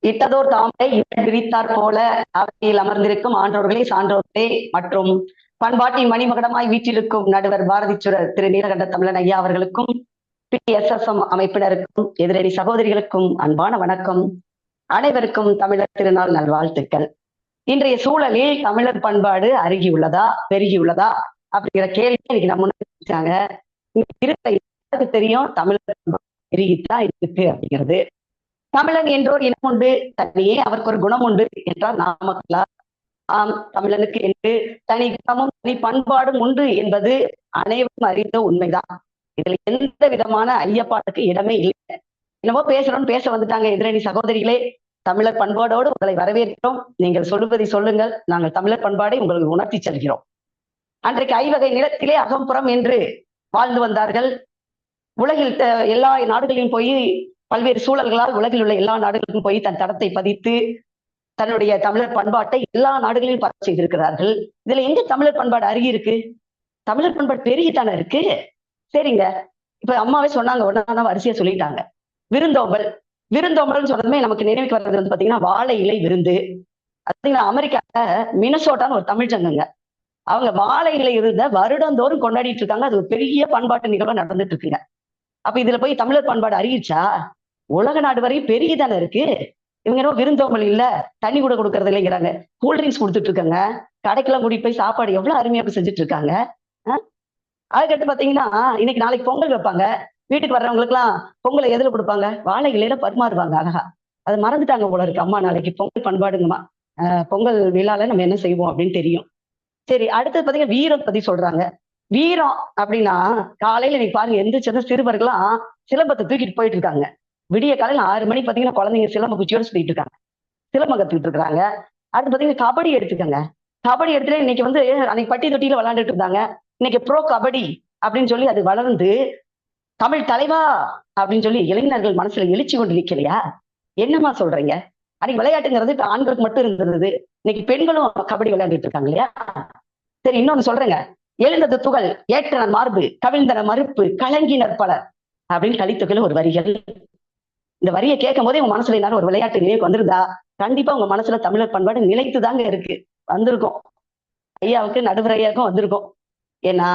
இட்டதோர் தாமரை விரித்தாற் போல அவையில் அமர்ந்திருக்கும் ஆன்றோர்களே, சான்றோர்களே மற்றும் பண்பாட்டின் மணிமகடமாய் வீற்றிருக்கும் நடுவர் பாரதிச்சுரர் திரு நீலகண்ட தமிழன் ஐயா அவர்களுக்கும் PSSM அமைப்பினருக்கும் எதிரணி சகோதரிகளுக்கும் அன்பான வணக்கம். அனைவருக்கும் தமிழர் திருநாள் நல்வாழ்த்துக்கள். இன்றைய சூழலில் தமிழர் பண்பாடு அருகியுள்ளதா பெருகியுள்ளதா அப்படிங்கிற கேள்வி இன்னைக்கு நம்ம முன்னாடி இருக்கிற தெரியும். தமிழர் பண்பாடு பெருகித்தான் இருக்கு அப்படிங்கிறது. தமிழன் என்றோர் இனம் உண்டு, தனியே அவருக்கு ஒரு குணம் உண்டு என்றால் நாமக்கலா? ஆம், தமிழனுக்கு என்று தனி குணமும் தனி பண்பாடும் உண்டு என்பது அனைவரும் அறிந்த உண்மைதான். இதுல எந்த விதமான ஐயப்பாட்டுக்கு இடமே இல்லை. என்னமோ பேசுறோம்னு பேச வந்துட்டாங்க எதிரணி சகோதரிகளே. தமிழர் பண்பாடோடு உங்களை வரவேற்கிறோம். நீங்கள் சொல்லுவதை சொல்லுங்கள், நாங்கள் தமிழர் பண்பாடை உங்களுக்கு உணர்த்தி செல்கிறோம். அன்றைக்கு ஐவகை நிலத்திலே அகம்புறம் என்று வாழ்ந்து வந்தார்கள். உலகில் எல்லா நாடுகளிலும் போய் பல்வேறு சூழல்களால் உலகில் உள்ள எல்லா நாடுகளுக்கும் போய் தன் தடத்தை பதித்து தன்னுடைய தமிழர் பண்பாட்டை எல்லா நாடுகளிலும் பரவ செய்திருக்கிறார்கள். இதுல எங்க தமிழர் பண்பாடு அருகி இருக்கு? தமிழர் பண்பாடு பெருகித்தானே இருக்கு. சரிங்க, இப்ப அம்மாவே சொன்னாங்க, ஒன்னா வரிசையா சொல்லிட்டாங்க. விருந்தோம்பல் விருந்தோம்பல்னு சொன்னதுமே நமக்கு நினைவுக்கு வர்றது வந்து பாத்தீங்கன்னா வாழை இலை விருந்து. பாத்தீங்கன்னா அமெரிக்கால மினசோட்டான்னு ஒரு தமிழ் சங்கங்க, அவங்க வாழை இலை விருந்த வருடந்தோறும் கொண்டாடிட்டு இருக்காங்க. அது ஒரு பெரிய பண்பாட்டு நிகழ்வா நடந்துட்டு இருக்குங்க. அப்ப இதுல போய் தமிழர் பண்பாடு அறிவிச்சா உலக நாடு வரையும் பெருகிதானே இருக்கு. இவங்க என்ன விருந்தோம்பல் இல்ல, தண்ணி கூட கொடுக்கறது இல்லைங்கிறாங்க, கூல்ட்ரிங்க்ஸ் கொடுத்துட்டு இருக்காங்க, கடைக்கெல்லாம் கூட்டிட்டு போய் சாப்பாடு எவ்வளவு அருமையாக செஞ்சுட்டு இருக்காங்க. அதுக்கடுத்து பாத்தீங்கன்னா இன்னைக்கு நாளைக்கு பொங்கல் வைப்பாங்க. வீட்டுக்கு வர்றவங்களுக்கு எல்லாம் பொங்கலை எதுல கொடுப்பாங்க? வாழை இலையில பரிமாறுவாங்க. அழகா அதை மறந்துட்டாங்க போல இருக்கு. அம்மா நாளைக்கு பொங்கல் பண்பாடுங்கம்மா, பொங்கல் விழால நம்ம என்ன செய்வோம் அப்படின்னு தெரியும். சரி, அடுத்தது பாத்தீங்கன்னா வீரம் பத்தி சொல்றாங்க. வீரம் அப்படின்னா காலையில நீங்க பாருங்க, எந்திரிச்சதும் சிறுவர்கள்லாம் சிலம்பத்தை தூக்கிட்டு போயிட்டு இருக்காங்க. விடிய காலையில 6 மணிக்கு பாத்தீங்கன்னா குழந்தைங்க சிலம்ப குச்சியோட சுத்திட்டு இருக்காங்க, சிலம்பம் கத்துக்கிட்டு இருக்காங்க. அடுத்து பாத்தீங்கன்னா கபடி எடுத்துக்கங்க. கபடி எடுத்துல இன்னைக்கு வந்து அன்னைக்கு பட்டி தொட்டியில விளையாண்டுட்டு இருந்தாங்க, இன்னைக்கு ப்ரோ கபடி அப்படின்னு சொல்லி அது வளர்ந்து தமிழ் தலைவா அப்படின்னு சொல்லி இளைஞர்கள் மனசுல எழுச்சி கொண்டு நிக்கலையா? என்னமா சொல்றீங்க? அன்னைக்கு விளையாட்டுங்கிறது இப்ப ஆண்களுக்கு மட்டும் இருந்தது, இன்னைக்கு பெண்களும் கபடி விளையாண்டுட்டு இருக்காங்க இல்லையா? சரி, இன்னொன்னு சொல்றேங்க. எழுந்தது துகள், ஏற்றன மார்பு, கவிழ்ந்தன மறுப்பு, கலங்கினர் பலர் அப்படின்னு கலித்தொகையில ஒரு வரிகள். இந்த வரியை கேட்கும் போதே உங்க மனசுல எல்லாரும் ஒரு விளையாட்டு நினைவுக்கு வந்திருந்தா கண்டிப்பா உங்க மனசுல தமிழர் பண்பாடு நிலைத்துதாங்க இருக்கு. வந்திருக்கும், ஐயாவுக்கு நடுவர் ஐயாவுக்கும் வந்திருக்கும். ஏன்னா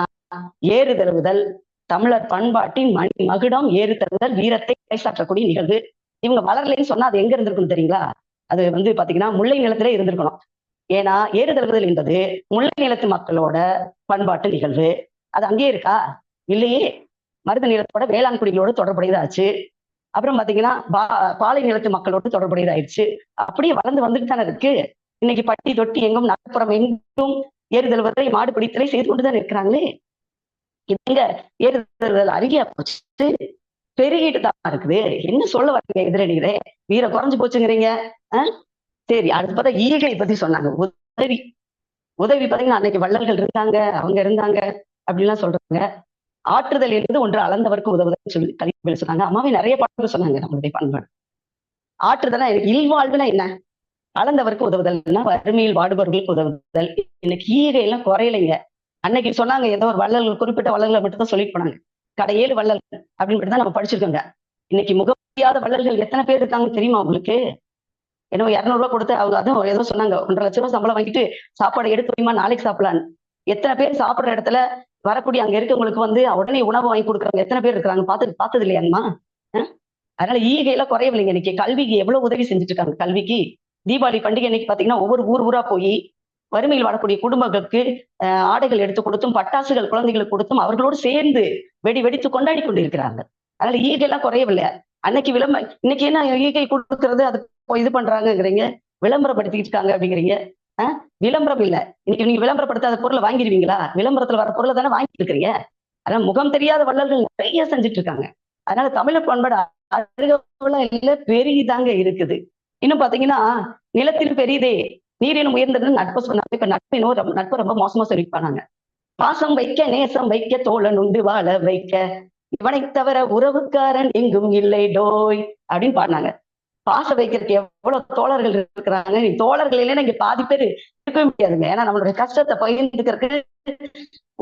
ஏறு தழுவுதல் தமிழர் பண்பாட்டின் மகுடம். ஏறு தழுவுதல் வீரத்தை பறைசாற்றக்கூடிய நிகழ்வு. இவங்க வளரலைன்னு சொன்னா அது எங்க இருந்திருக்கும் தெரியுங்களா? அது வந்து பாத்தீங்கன்னா முல்லை நிலத்திலே இருந்திருக்கணும். ஏன்னா ஏறு தழுவுதல் என்பது முல்லை நிலத்து மக்களோட பண்பாட்டு நிகழ்வு. அது அங்கேயே இருக்கா? இல்லையே. மருத நிலத்தோட வேளாண்குடிகளோட தொடர்புடையதாச்சு. அப்புறம் பாத்தீங்கன்னா பாலை நிலத்து மக்களோடு தொடர்புடையதாயிடுச்சு. அப்படியே வளர்ந்து வந்துட்டு தானே இருக்கு. இன்னைக்கு பட்டி தொட்டி எங்கும் நகர்ப்புறம் எங்கும் ஏறுதழுவதை மாடு பிடித்தலை செய்து கொண்டுதான் இருக்கிறாங்களே. எங்க ஏறுதழுவல் அருகியா போச்சு, பெருகிட்டு தான் இருக்குது. என்ன சொல்ல வரீங்க எதிரணிகளே? வீர குறைஞ்சு போச்சுங்கிறீங்க. சரி, அடுத்து பார்த்தா ஈகை பத்தி சொன்னாங்க. உதவி உதவி பாத்தீங்கன்னா அன்னைக்கு வள்ளல்கள் இருந்தாங்க, அவங்க இருந்தாங்க அப்படின்லாம் சொல்றாங்க. ஆற்றுதல் என்பது ஒன்று அளந்தவருக்கு உதவுதல் சொல்லி கல்வி சொன்னாங்க. அம்மாவே நிறைய பாடல்கள் சொன்னாங்க நம்மளுடைய பண்பாடு. ஆற்றுதல்னா இல்வாழ்வுனா என்ன? அளந்தவருக்கு உதவுதல்னா வறுமையில் வாடுபவர்களுக்கு உதவுதல். இன்னைக்கு ஈகை எல்லாம் குறையலைங்க. அன்னைக்கு சொன்னாங்க ஏதோ ஒரு வள்ளல்கள், குறிப்பிட்ட வள்ளல்களை மட்டும் தான் சொல்லிட்டு போனாங்க. கடை 7 வள்ளல்கள் அப்படின்னு தான் நம்ம படிச்சிருக்கோங்க. இன்னைக்கு முக முடியாத வள்ளல்கள் எத்தனை பேர் இருக்காங்க தெரியுமா உங்களுக்கு? ஏன்னா 200 ரூபாய் கொடுத்து அவங்க அதுவும் ஏதோ சொன்னாங்க, 1.5 லட்சம் ரூபாய் சம்பளம் வாங்கிட்டு சாப்பாடு எடுத்து வைமா நாளைக்கு சாப்பிடலான்னு. எத்தனை பேர் சாப்பிடுற இடத்துல வரக்கூடிய அங்க இருக்கவங்களுக்கு வந்து உடனே உணவு வாங்கி கொடுக்குறவங்க எத்தனை பேர் இருக்கிறாங்க? பார்த்தது இல்லையாங்கம்மா? அதனால ஈகையில குறையவில்லைங்க. இன்னைக்கு கல்விக்கு எவ்வளவு உதவி செஞ்சுட்டு இருக்காங்க. கல்விக்கு தீபாவளி பண்டிகை இன்னைக்கு பாத்தீங்கன்னா ஒவ்வொரு ஊரா போய் வறுமையில் வாழக்கூடிய குடும்பங்களுக்கு ஆடைகள் எடுத்து கொடுத்தும் பட்டாசுகள் குழந்தைகளுக்கு கொடுத்தும் அவர்களோடு சேர்ந்து வெடித்து கொண்டாடி கொண்டிருக்கிறாங்க. அதனால ஈகை எல்லாம் குறையவில்லை. அன்னைக்கு இன்னைக்கு என்ன ஈகை கொடுக்கறது, அது இது பண்றாங்கிறீங்க, விளம்பரப்படுத்திட்டு இருக்காங்க அப்படிங்கிறீங்க. விளம்பரம் இல்ல. இன்னைக்கு நீங்க விளம்பரப்படுத்தாத பொருளை வாங்கிடுவீங்களா? விளம்பரத்துல வர பொருளை தானே வாங்கிட்டு இருக்கிறீங்க. அதனால முகம் தெரியாத வள்ளல்கள் நிறைய செஞ்சுட்டு இருக்காங்க. அதனால தமிழர் பண்பாடு இல்ல பெரியதாங்க இருக்குது. இன்னும் பாத்தீங்கன்னா நிலத்தில் பெரியதே நீரினும் உயர்ந்தது நட்பு சொன்னாங்க. இப்ப நட்பு ரொம்ப மோசமா சொல்லிப்பானாங்க. பாசம் வைக்க நேசம் வைக்க தோழன் உண்டு வாழ வைக்க இவனை தவிர உறவுக்காரன் எங்கும் இல்லை டோய் அப்படின்னு பாடினாங்க. பாசம் வைக்கிறதுக்கு எவ்வளவு தோழர்கள் இருக்கிறாங்க. நீ தோழர்கள் இல்லைன்னா இங்க பாதி பேர் இருக்கவே முடியாதுங்க. ஏன்னா நம்மளுடைய கஷ்டத்தை பகிர்ந்துக்கிறதுக்கு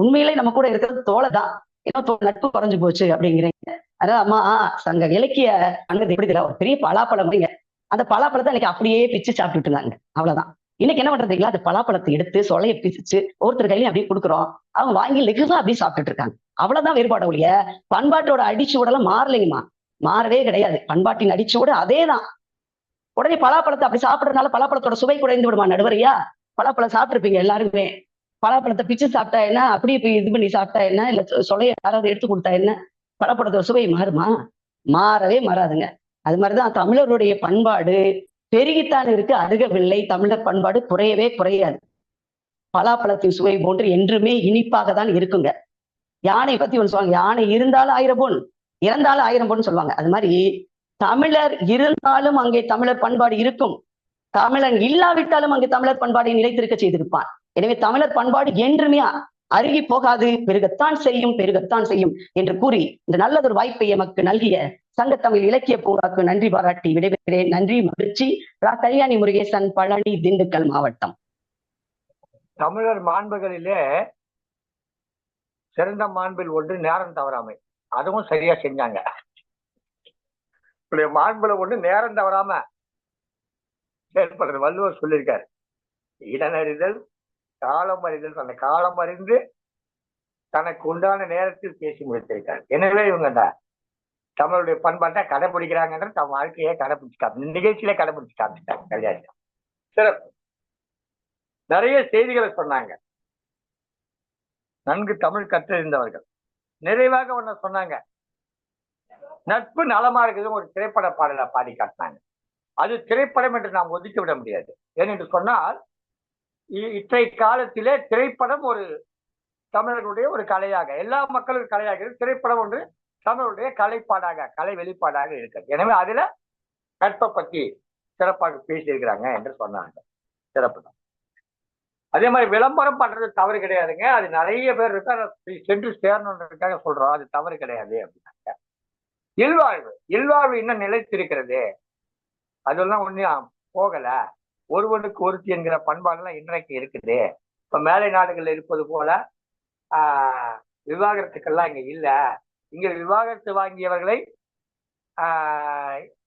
உண்மையிலே நம்ம கூட இருக்கிறது தோழர் தான். ஏன்னா நட்பு குறைஞ்சு போச்சு அப்படிங்கிறீங்க. அதான் அம்மா சங்க இலக்கிய அண்ணது எப்படி தெரியல, ஒரு பெரிய பலாப்பழம் வைங்க, அந்த பலாப்பழத்தை இன்னைக்கு அப்படியே பிச்சு சாப்பிட்டுட்டு இருந்தாங்க. அவ்வளவுதான். இன்னைக்கு என்ன பண்றீங்களா, அது பலாப்பழத்தை எடுத்து சொலைய பிரிச்சு ஒருத்தர் கையிலையும் அப்படியே கொடுக்குறோம். அவங்க வாங்கி லெகுவா அப்படியே சாப்பிட்டுட்டு இருக்காங்க. அவ்வளவுதான் வேறுபாடு ஒழிய பண்பாட்டோட அடிச்சுவடெல்லாம் மாறலைங்கம்மா, மாறவே கிடையாது. பண்பாட்டின் அடிச்சுவடு அதேதான். உடனே பலாப்பழத்தை அப்படி சாப்பிடுறதுனால பலாப்பழத்தோட சுவை குறைந்து விடுமா நடுவரையா? பலாப்பழம் சாப்பிட்டுருப்பீங்க எல்லாருமே. பலாப்பழத்தை பிச்சு சாப்பிட்டா என்ன, அப்படியே போய் இது பண்ணி சாப்பிட்டா என்ன, இல்ல சொலைய யாராவது எடுத்து கொடுத்தா என்ன, பலாப்பழத்தோட சுவை மாறுமா? மாறவே மாறாதுங்க. அது மாதிரிதான் தமிழருடைய பண்பாடு பெருகித்தான் இருக்கு, அருகவில்லை. தமிழர் பண்பாடு குறையவே குறையாது. பலாப்பழத்தின் சுவை போன்று என்றுமே இனிப்பாக தான் இருக்குங்க. யானை பத்தி ஒன்று சொல்லுவாங்க, யானை இருந்தாலும் 1000 பொன், இறந்தாலும் 1000 பொன் சொல்லுவாங்க. அது மாதிரி தமிழர் இருந்தாலும் அங்கே தமிழர் பண்பாடு இருக்கும், தமிழன் இல்லாவிட்டாலும் அங்கே தமிழர் பண்பாடை நிலைத்திருக்க செய்திருப்பான். எனவே தமிழர் பண்பாடு என்றுமே அருகி போகாது, பெருகத்தான் செய்யும், பெருகத்தான் செய்யும் என்று கூறி இந்த நல்லதொரு வாய்ப்பை எமக்கு நல்கிய சங்கத்தமிழ் இலக்கிய பூங்காக்கு நன்றி பாராட்டி விடைபெறுகிறேன். நன்றி, மகிழ்ச்சி. கல்யாணி முருகேசன், பழனி, திண்டுக்கல் மாவட்டம். தமிழர் மாண்புகளிலே சிறந்த மாண்பில் ஒன்று நேரம் தவறாமை. அதுவும் சரியா செஞ்சாங்க. மாண்புல ஒன்று நேரம் தவறாம செயல்படுறது. வள்ளுவர் சொல்லியிருக்காரு, இடனறிதல் காலம் அறிதல். அந்த காலம் அறிந்து தனக்கு உண்டான நேரத்தில் பேசி முடித்திருக்காரு. எனவே இவங்க தமிழுடைய பண்பாட்டை கடைபிடிக்கிறாங்கன்ற தம் வாழ்க்கையை கடைபிடிச்சிட்டாங்க, நிகழ்ச்சியில கடைபிடிச்சிட்டாங்க. கல்யாணி சிறப்பு. நிறைய செய்திகளை சொன்னாங்க. நன்கு தமிழ் கற்றறிந்தவர்கள். நிறைவாக ஒண்ணு சொன்னாங்க, நட்பு நலமா இருக்குது ஒரு திரைப்பட பாடலை பாடி காட்டினாங்க. அது திரைப்படம் என்று நாம் ஒதுக்கி விட முடியாது. ஏனென்று சொன்னால் இன்றைய காலத்திலே திரைப்படம் ஒரு தமிழர்களுடைய ஒரு கலையாக, எல்லா மக்களுக்கும் கலையாக, திரைப்படம் ஒன்று தமிழுடைய கலைப்பாடாக, கலை வெளிப்பாடாக இருக்கிறது. எனவே அதுல நட்பை பத்தி சிறப்பாக பேசியிருக்கிறாங்க என்று சொன்னாங்க. சிறப்பு தான். அதே மாதிரி விளம்பரம் பண்றது தவறு கிடையாதுங்க. அது நிறைய பேர் இருக்கா, சென்று சேரணுன்றதுக்காக சொல்றோம், அது தவறு கிடையாது அப்படின்னாங்க. இல்வாழ்வு, இல்வாழ்வு இன்னும் நிலைத்திருக்கிறது, அதெல்லாம் ஒன்னும் போகல. ஒருவனுக்கு ஒருத்தி என்கிற பண்பாடுலாம் இன்றைக்கு இருக்குது. இப்ப மேலை நாடுகள்ல இருப்பது போல விவாகரத்துக்கெல்லாம் இங்க இல்ல. இங்க விவாகரத்து வாங்கியவர்களை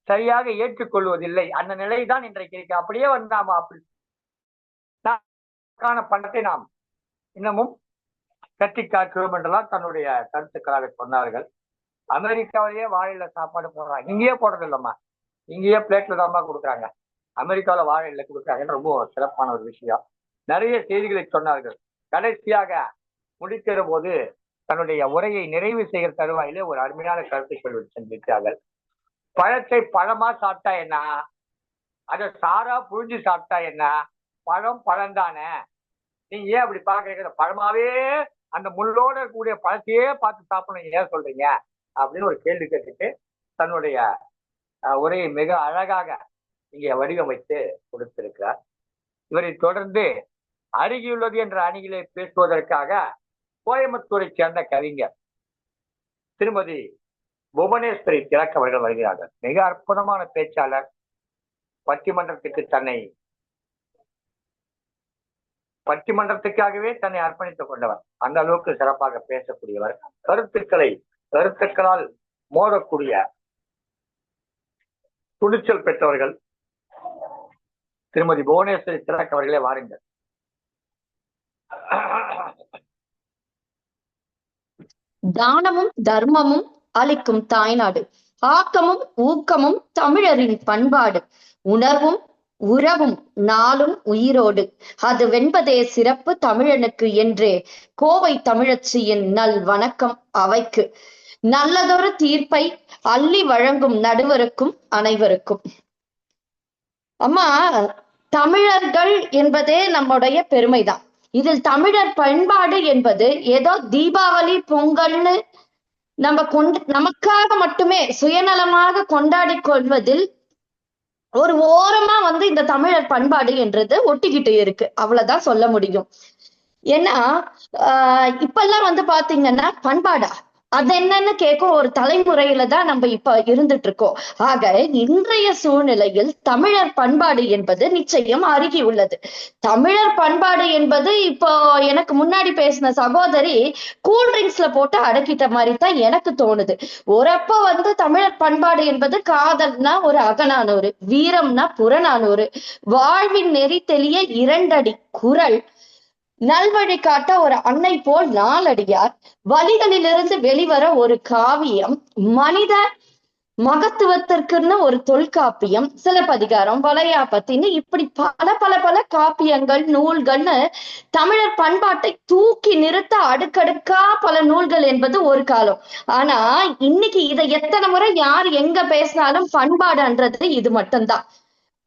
சரியாக ஏற்றுக்கொள்வதில்லை. அந்த நிலைதான் இன்றைக்கு இருக்கு. அப்படியே வந்து நாம அப்படி பணத்தை நாம் இன்னமும் கட்டி காக்கிறோம் என்றெல்லாம் தன்னுடைய கருத்துக்களாக சொன்னார்கள். அமெரிக்காவிலேயே வாழையில சாப்பாடு போடுறாங்க, இங்கேயே போடுறது இல்லம்மா, இங்கேயே பிளேட்ல தான்மா கொடுக்குறாங்க, அமெரிக்காவில வாழையில கொடுக்குறாங்கன்னு ரொம்ப சிறப்பான ஒரு விஷயம். நிறைய செய்திகளை சொன்னார்கள். கடைசியாக முடிக்கிற போது தன்னுடைய உரையை நிறைவு செய்கிற தருவாயிலே ஒரு அருமையான கருத்தை சொல்லி சென்றிருக்கிறார்கள். பழத்தை பழமா சாப்பிட்டா என்ன, அதை சாரா புழிஞ்சு சாப்பிட்டா என்ன, பழம் பழம்தானே, நீங்க ஏன் அப்படி பாக்குறீங்க, பழமாவே அந்த முள்ளோட இருக்கக்கூடிய பழத்தையே பார்த்து சாப்பிடணும் ஏன் சொல்றீங்க அப்படின்னு ஒரு கேள்வி கேட்டுட்டு தன்னுடைய உரையை மிக அழகாக இங்கே வடிவமைத்து கொடுத்திருக்கிறார். இவரை தொடர்ந்து அருகியுள்ளது என்ற அணியிலே பேசுவதற்காக கோயம்புத்தூரை சேர்ந்த கவிஞர் திருமதி புவனேஸ்வரி திலக் அவர்கள் வருகிறார்கள். மிக அற்புதமான பேச்சாளர், பட்டிமன்றத்துக்காகவே தன்னை அர்ப்பணித்துக் கொண்டவர், அந்த அளவுக்கு சிறப்பாக பேசக்கூடியவர், கருத்துக்களால் மோதக்கூடிய துணிச்சல் பெற்றவர்கள். திருமதி புவனேஸ்வரி திலக் அவர்களே வாருங்கள். தானமும் தர்மமும் அளிக்கும் தாய்நாடு, ஆக்கமும் ஊக்கமும் தமிழரின் பண்பாடு, உணர்வும் உறவும் நாளும் உயிரோடு, அது வென்பதே சிறப்பு தமிழனுக்கு என்றே கோவை தமிழச்சியின் நல் வணக்கம் அவைக்கு. நல்லதொரு தீர்ப்பை அள்ளி வழங்கும் நடுவருக்கும் அனைவருக்கும். அம்மா, தமிழர்கள் என்பதே நம்முடைய பெருமைதான். இதில் தமிழர் பண்பாடு என்பது ஏதோ தீபாவளி பொங்கல்னு நமக்காக மட்டுமே சுயநலமாக கொண்டாடி கொள்வதில் ஒரு ஓரமா இந்த தமிழர் பண்பாடு என்றது ஒட்டிக்கிட்டு இருக்கு, அவ்வளவுதான் சொல்ல முடியும். ஏன்னா இப்பெல்லாம் பாத்தீங்கன்னா பண்பாடா, அது என்னன்னு கேட்கும் ஒரு தலைமுறையில தான் நம்ம இப்ப இருந்துட்டு இருக்கோம். ஆக இன்றைய சூழ்நிலையில் தமிழர் பண்பாடு என்பது நிச்சயம் அருகி உள்ளது. தமிழர் பண்பாடு என்பது இப்போ எனக்கு முன்னாடி பேசின சகோதரி கூல்ட்ரிங்க்ஸ்ல போட்டு அடக்கிட்ட மாதிரி தான் எனக்கு தோணுது. ஒரப்ப வந்து தமிழர் பண்பாடு என்பது காதல்னா ஒரு அகநானூறு, வீரம்னா புறநானூறு, வாழ்வின் நெறி தெளிய 2 அடி குறள், நல்வழி காட்ட ஒரு அன்னை போல் நாலடியார், வழிகளிலிருந்து வெளிவர ஒரு காவியம், மனித மகத்துவத்திற்குன்னு ஒரு தொல்காப்பியம், சிலப்பதிகாரம், வளையாபத்தின்னு இப்படி பல பல பல காப்பியங்கள் நூல்கள்னு தமிழர் பண்பாட்டை தூக்கி நிறுத்த அடுக்கடுக்கா பல நூல்கள் என்பது ஒரு காலம். ஆனா இன்னைக்கு இதை எத்தனை முறை யார் எங்க பேசினாலும் பண்பாடுன்றது இது மட்டும்தான்.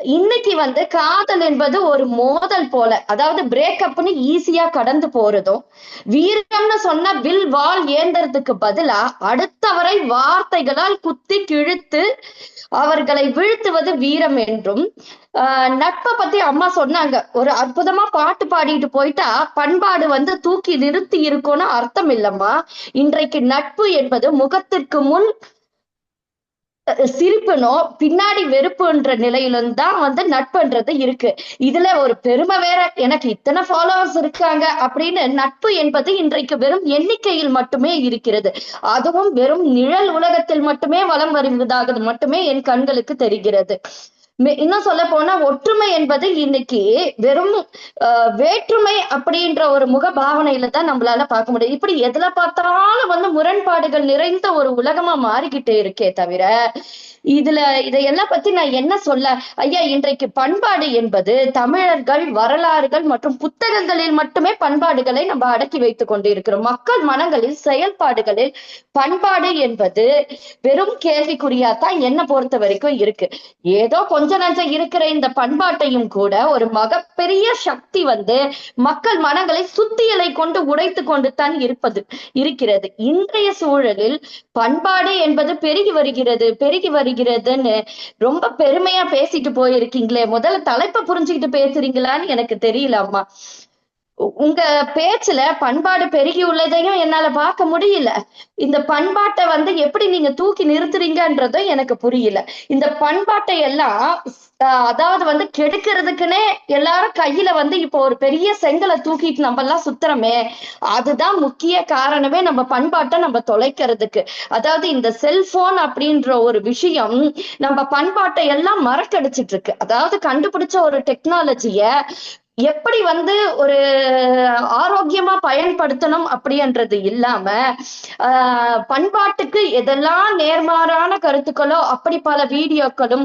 இன்னைக்கு வந்து காதல் என்பது ஒரு மோதல் போல, அதாவது பிரேக்கப்னு ஈஸியா கடந்து போறதும், வீரம்னு சொன்ன வில் வாள் ஏந்தறதுக்கு பதிலா அடுத்தவரை வார்த்தைகளால் குத்தி கிழித்து அவர்களை வீழ்த்துவது வீரம் என்றும், நட்பை பத்தி அம்மா சொன்னாங்க. ஒரு அற்புதமா பாட்டு பாடிட்டு போயிட்டா பண்பாடு வந்து தூக்கி நிறுத்தி இருக்கும்னு அர்த்தம் இல்லம்மா. இன்றைக்கு நட்பு என்பது முகத்திற்கு முன் சிரிப்புனோ பின்னாடி வெறுப்புன்ற நிலையிலும் தான் வந்து நட்புன்றது இருக்கு. இதுல ஒரு பெருமை வேற, எனக்கு இத்தனை ஃபாலோவர்ஸ் இருக்காங்க அப்படின்னு. நட்பு என்பது இன்றைக்கு வெறும் எண்ணிக்கையில் மட்டுமே இருக்கிறது. அதுவும் வெறும் நிழல் உலகத்தில் மட்டுமே வலம் வருவதாக மட்டுமே என் கண்களுக்கு தெரிகிறது. இன்னும் சொல்ல போனா ஒற்றுமை என்பது இன்னைக்கு வெறும் வேற்றுமை அப்படின்ற ஒரு முக பாவனையில தான் நம்மளால பார்க்க முடியும். இப்படி எதுல பார்த்தாலும் வந்து முரண்பாடுகள் நிறைந்த ஒரு உலகமா மாறிக்கிட்டே இருக்கே தவிர இதையெல்லாம் பத்தி நான் என்ன சொல்ல. ஐயா, இன்றைக்கு பண்பாடு என்பது தமிழர்கள் வரலாறுகள் மற்றும் புத்தகங்களில் மட்டுமே பண்பாடுகளை நம்ம அடக்கி வைத்துக் கொண்டு இருக்கிறோம். மக்கள் மனங்களில் செயல்பாடுகளில் பண்பாடு என்பது வெறும் கேள்விக்குறியாத்தான் என்ன பொறுத்த வரைக்கும் இருக்கு. ஏதோ கொஞ்ச நஞ்சம் இருக்கிற இந்த பண்பாட்டையும் கூட ஒரு மிகப்பெரிய சக்தி வந்து மக்கள் மனங்களை சுத்தியலை கொண்டு உடைத்து கொண்டு தான் இருக்கிறது. இன்றைய சூழலில் பண்பாடு என்பது பெருகி வருகிறதுன்னு ரொம்ப பெருமையா பேசிட்டு போயிருக்கீங்களே, முதல்ல தலைப்பை புரிஞ்சுக்கிட்டு பேசுறீங்களான்னு எனக்கு தெரியல அம்மா. உங்க பேச்சுல பண்பாடு பெருகி உள்ளதையும் என்னால பார்க்க முடியல. இந்த பண்பாட்டை வந்து எப்படி நீங்க தூக்கி நிறுத்துறீங்கன்றதும் எனக்கு புரியல. இந்த பண்பாட்டை எல்லாம் அதாவது வந்து கெடுக்கிறதுக்குன்னே எல்லாரும் கையில வந்து இப்போ ஒரு பெரிய செங்கலை தூக்கிட்டு நம்ம எல்லாம் சுத்துறமே, அதுதான் முக்கிய காரணமே நம்ம பண்பாட்டை நம்ம தொலைக்கிறதுக்கு. அதாவது இந்த செல்போன் அப்படின்ற ஒரு விஷயம் நம்ம பண்பாட்டை எல்லாம் மறக்கடிச்சிட்டு இருக்கு. அதாவது கண்டுபிடிச்ச ஒரு டெக்னாலஜிய எப்படி வந்து ஒரு ஆரோக்கியமா பயன்படுத்தணும் அப்படின்றது இல்லாம பண்பாட்டுக்கு எதெல்லாம் நேர்மாறான கருத்துக்களோ அப்படி பல வீடியோக்களும்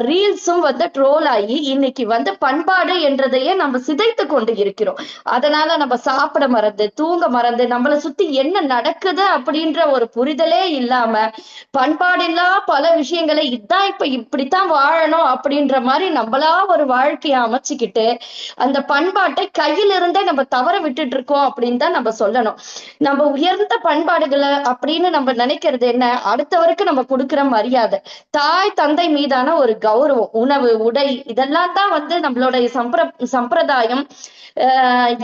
ரீல்ஸும் வந்து ட்ரோல் ஆகி இன்னைக்கு வந்து பண்பாடு என்றதையே நம்ம சிதைத்து கொண்டு இருக்கிறோம். அதனால நம்ம சாப்பிட மறந்து தூங்க மறந்து நம்மளை சுத்தி என்ன நடக்குது அப்படின்ற ஒரு புரிதலே இல்லாம பண்பாடில்லா பல விஷயங்களை இதான் இப்ப இப்படித்தான் வாழணும் அப்படின்ற மாதிரி நம்மளா ஒரு வாழ்க்கையை அமைச்சுக்கிட்டு அந்த பண்பாட்டை கையிலிருந்தே நம்ம தவற விட்டுட்டு இருக்கோம் அப்படின்னு தான் நம்ம சொல்லணும். நம்ம உயர்ந்த பண்பாடுகளை அப்படின்னு நம்ம நினைக்கிறது என்ன, அடுத்தவருக்கு நம்ம கொடுக்கிற மரியாதை, தாய் தந்தை மீதான ஒரு கௌரவம், உணவு உடை, இதெல்லாம் தான் வந்து நம்மளுடைய சம்பிரதாயம்.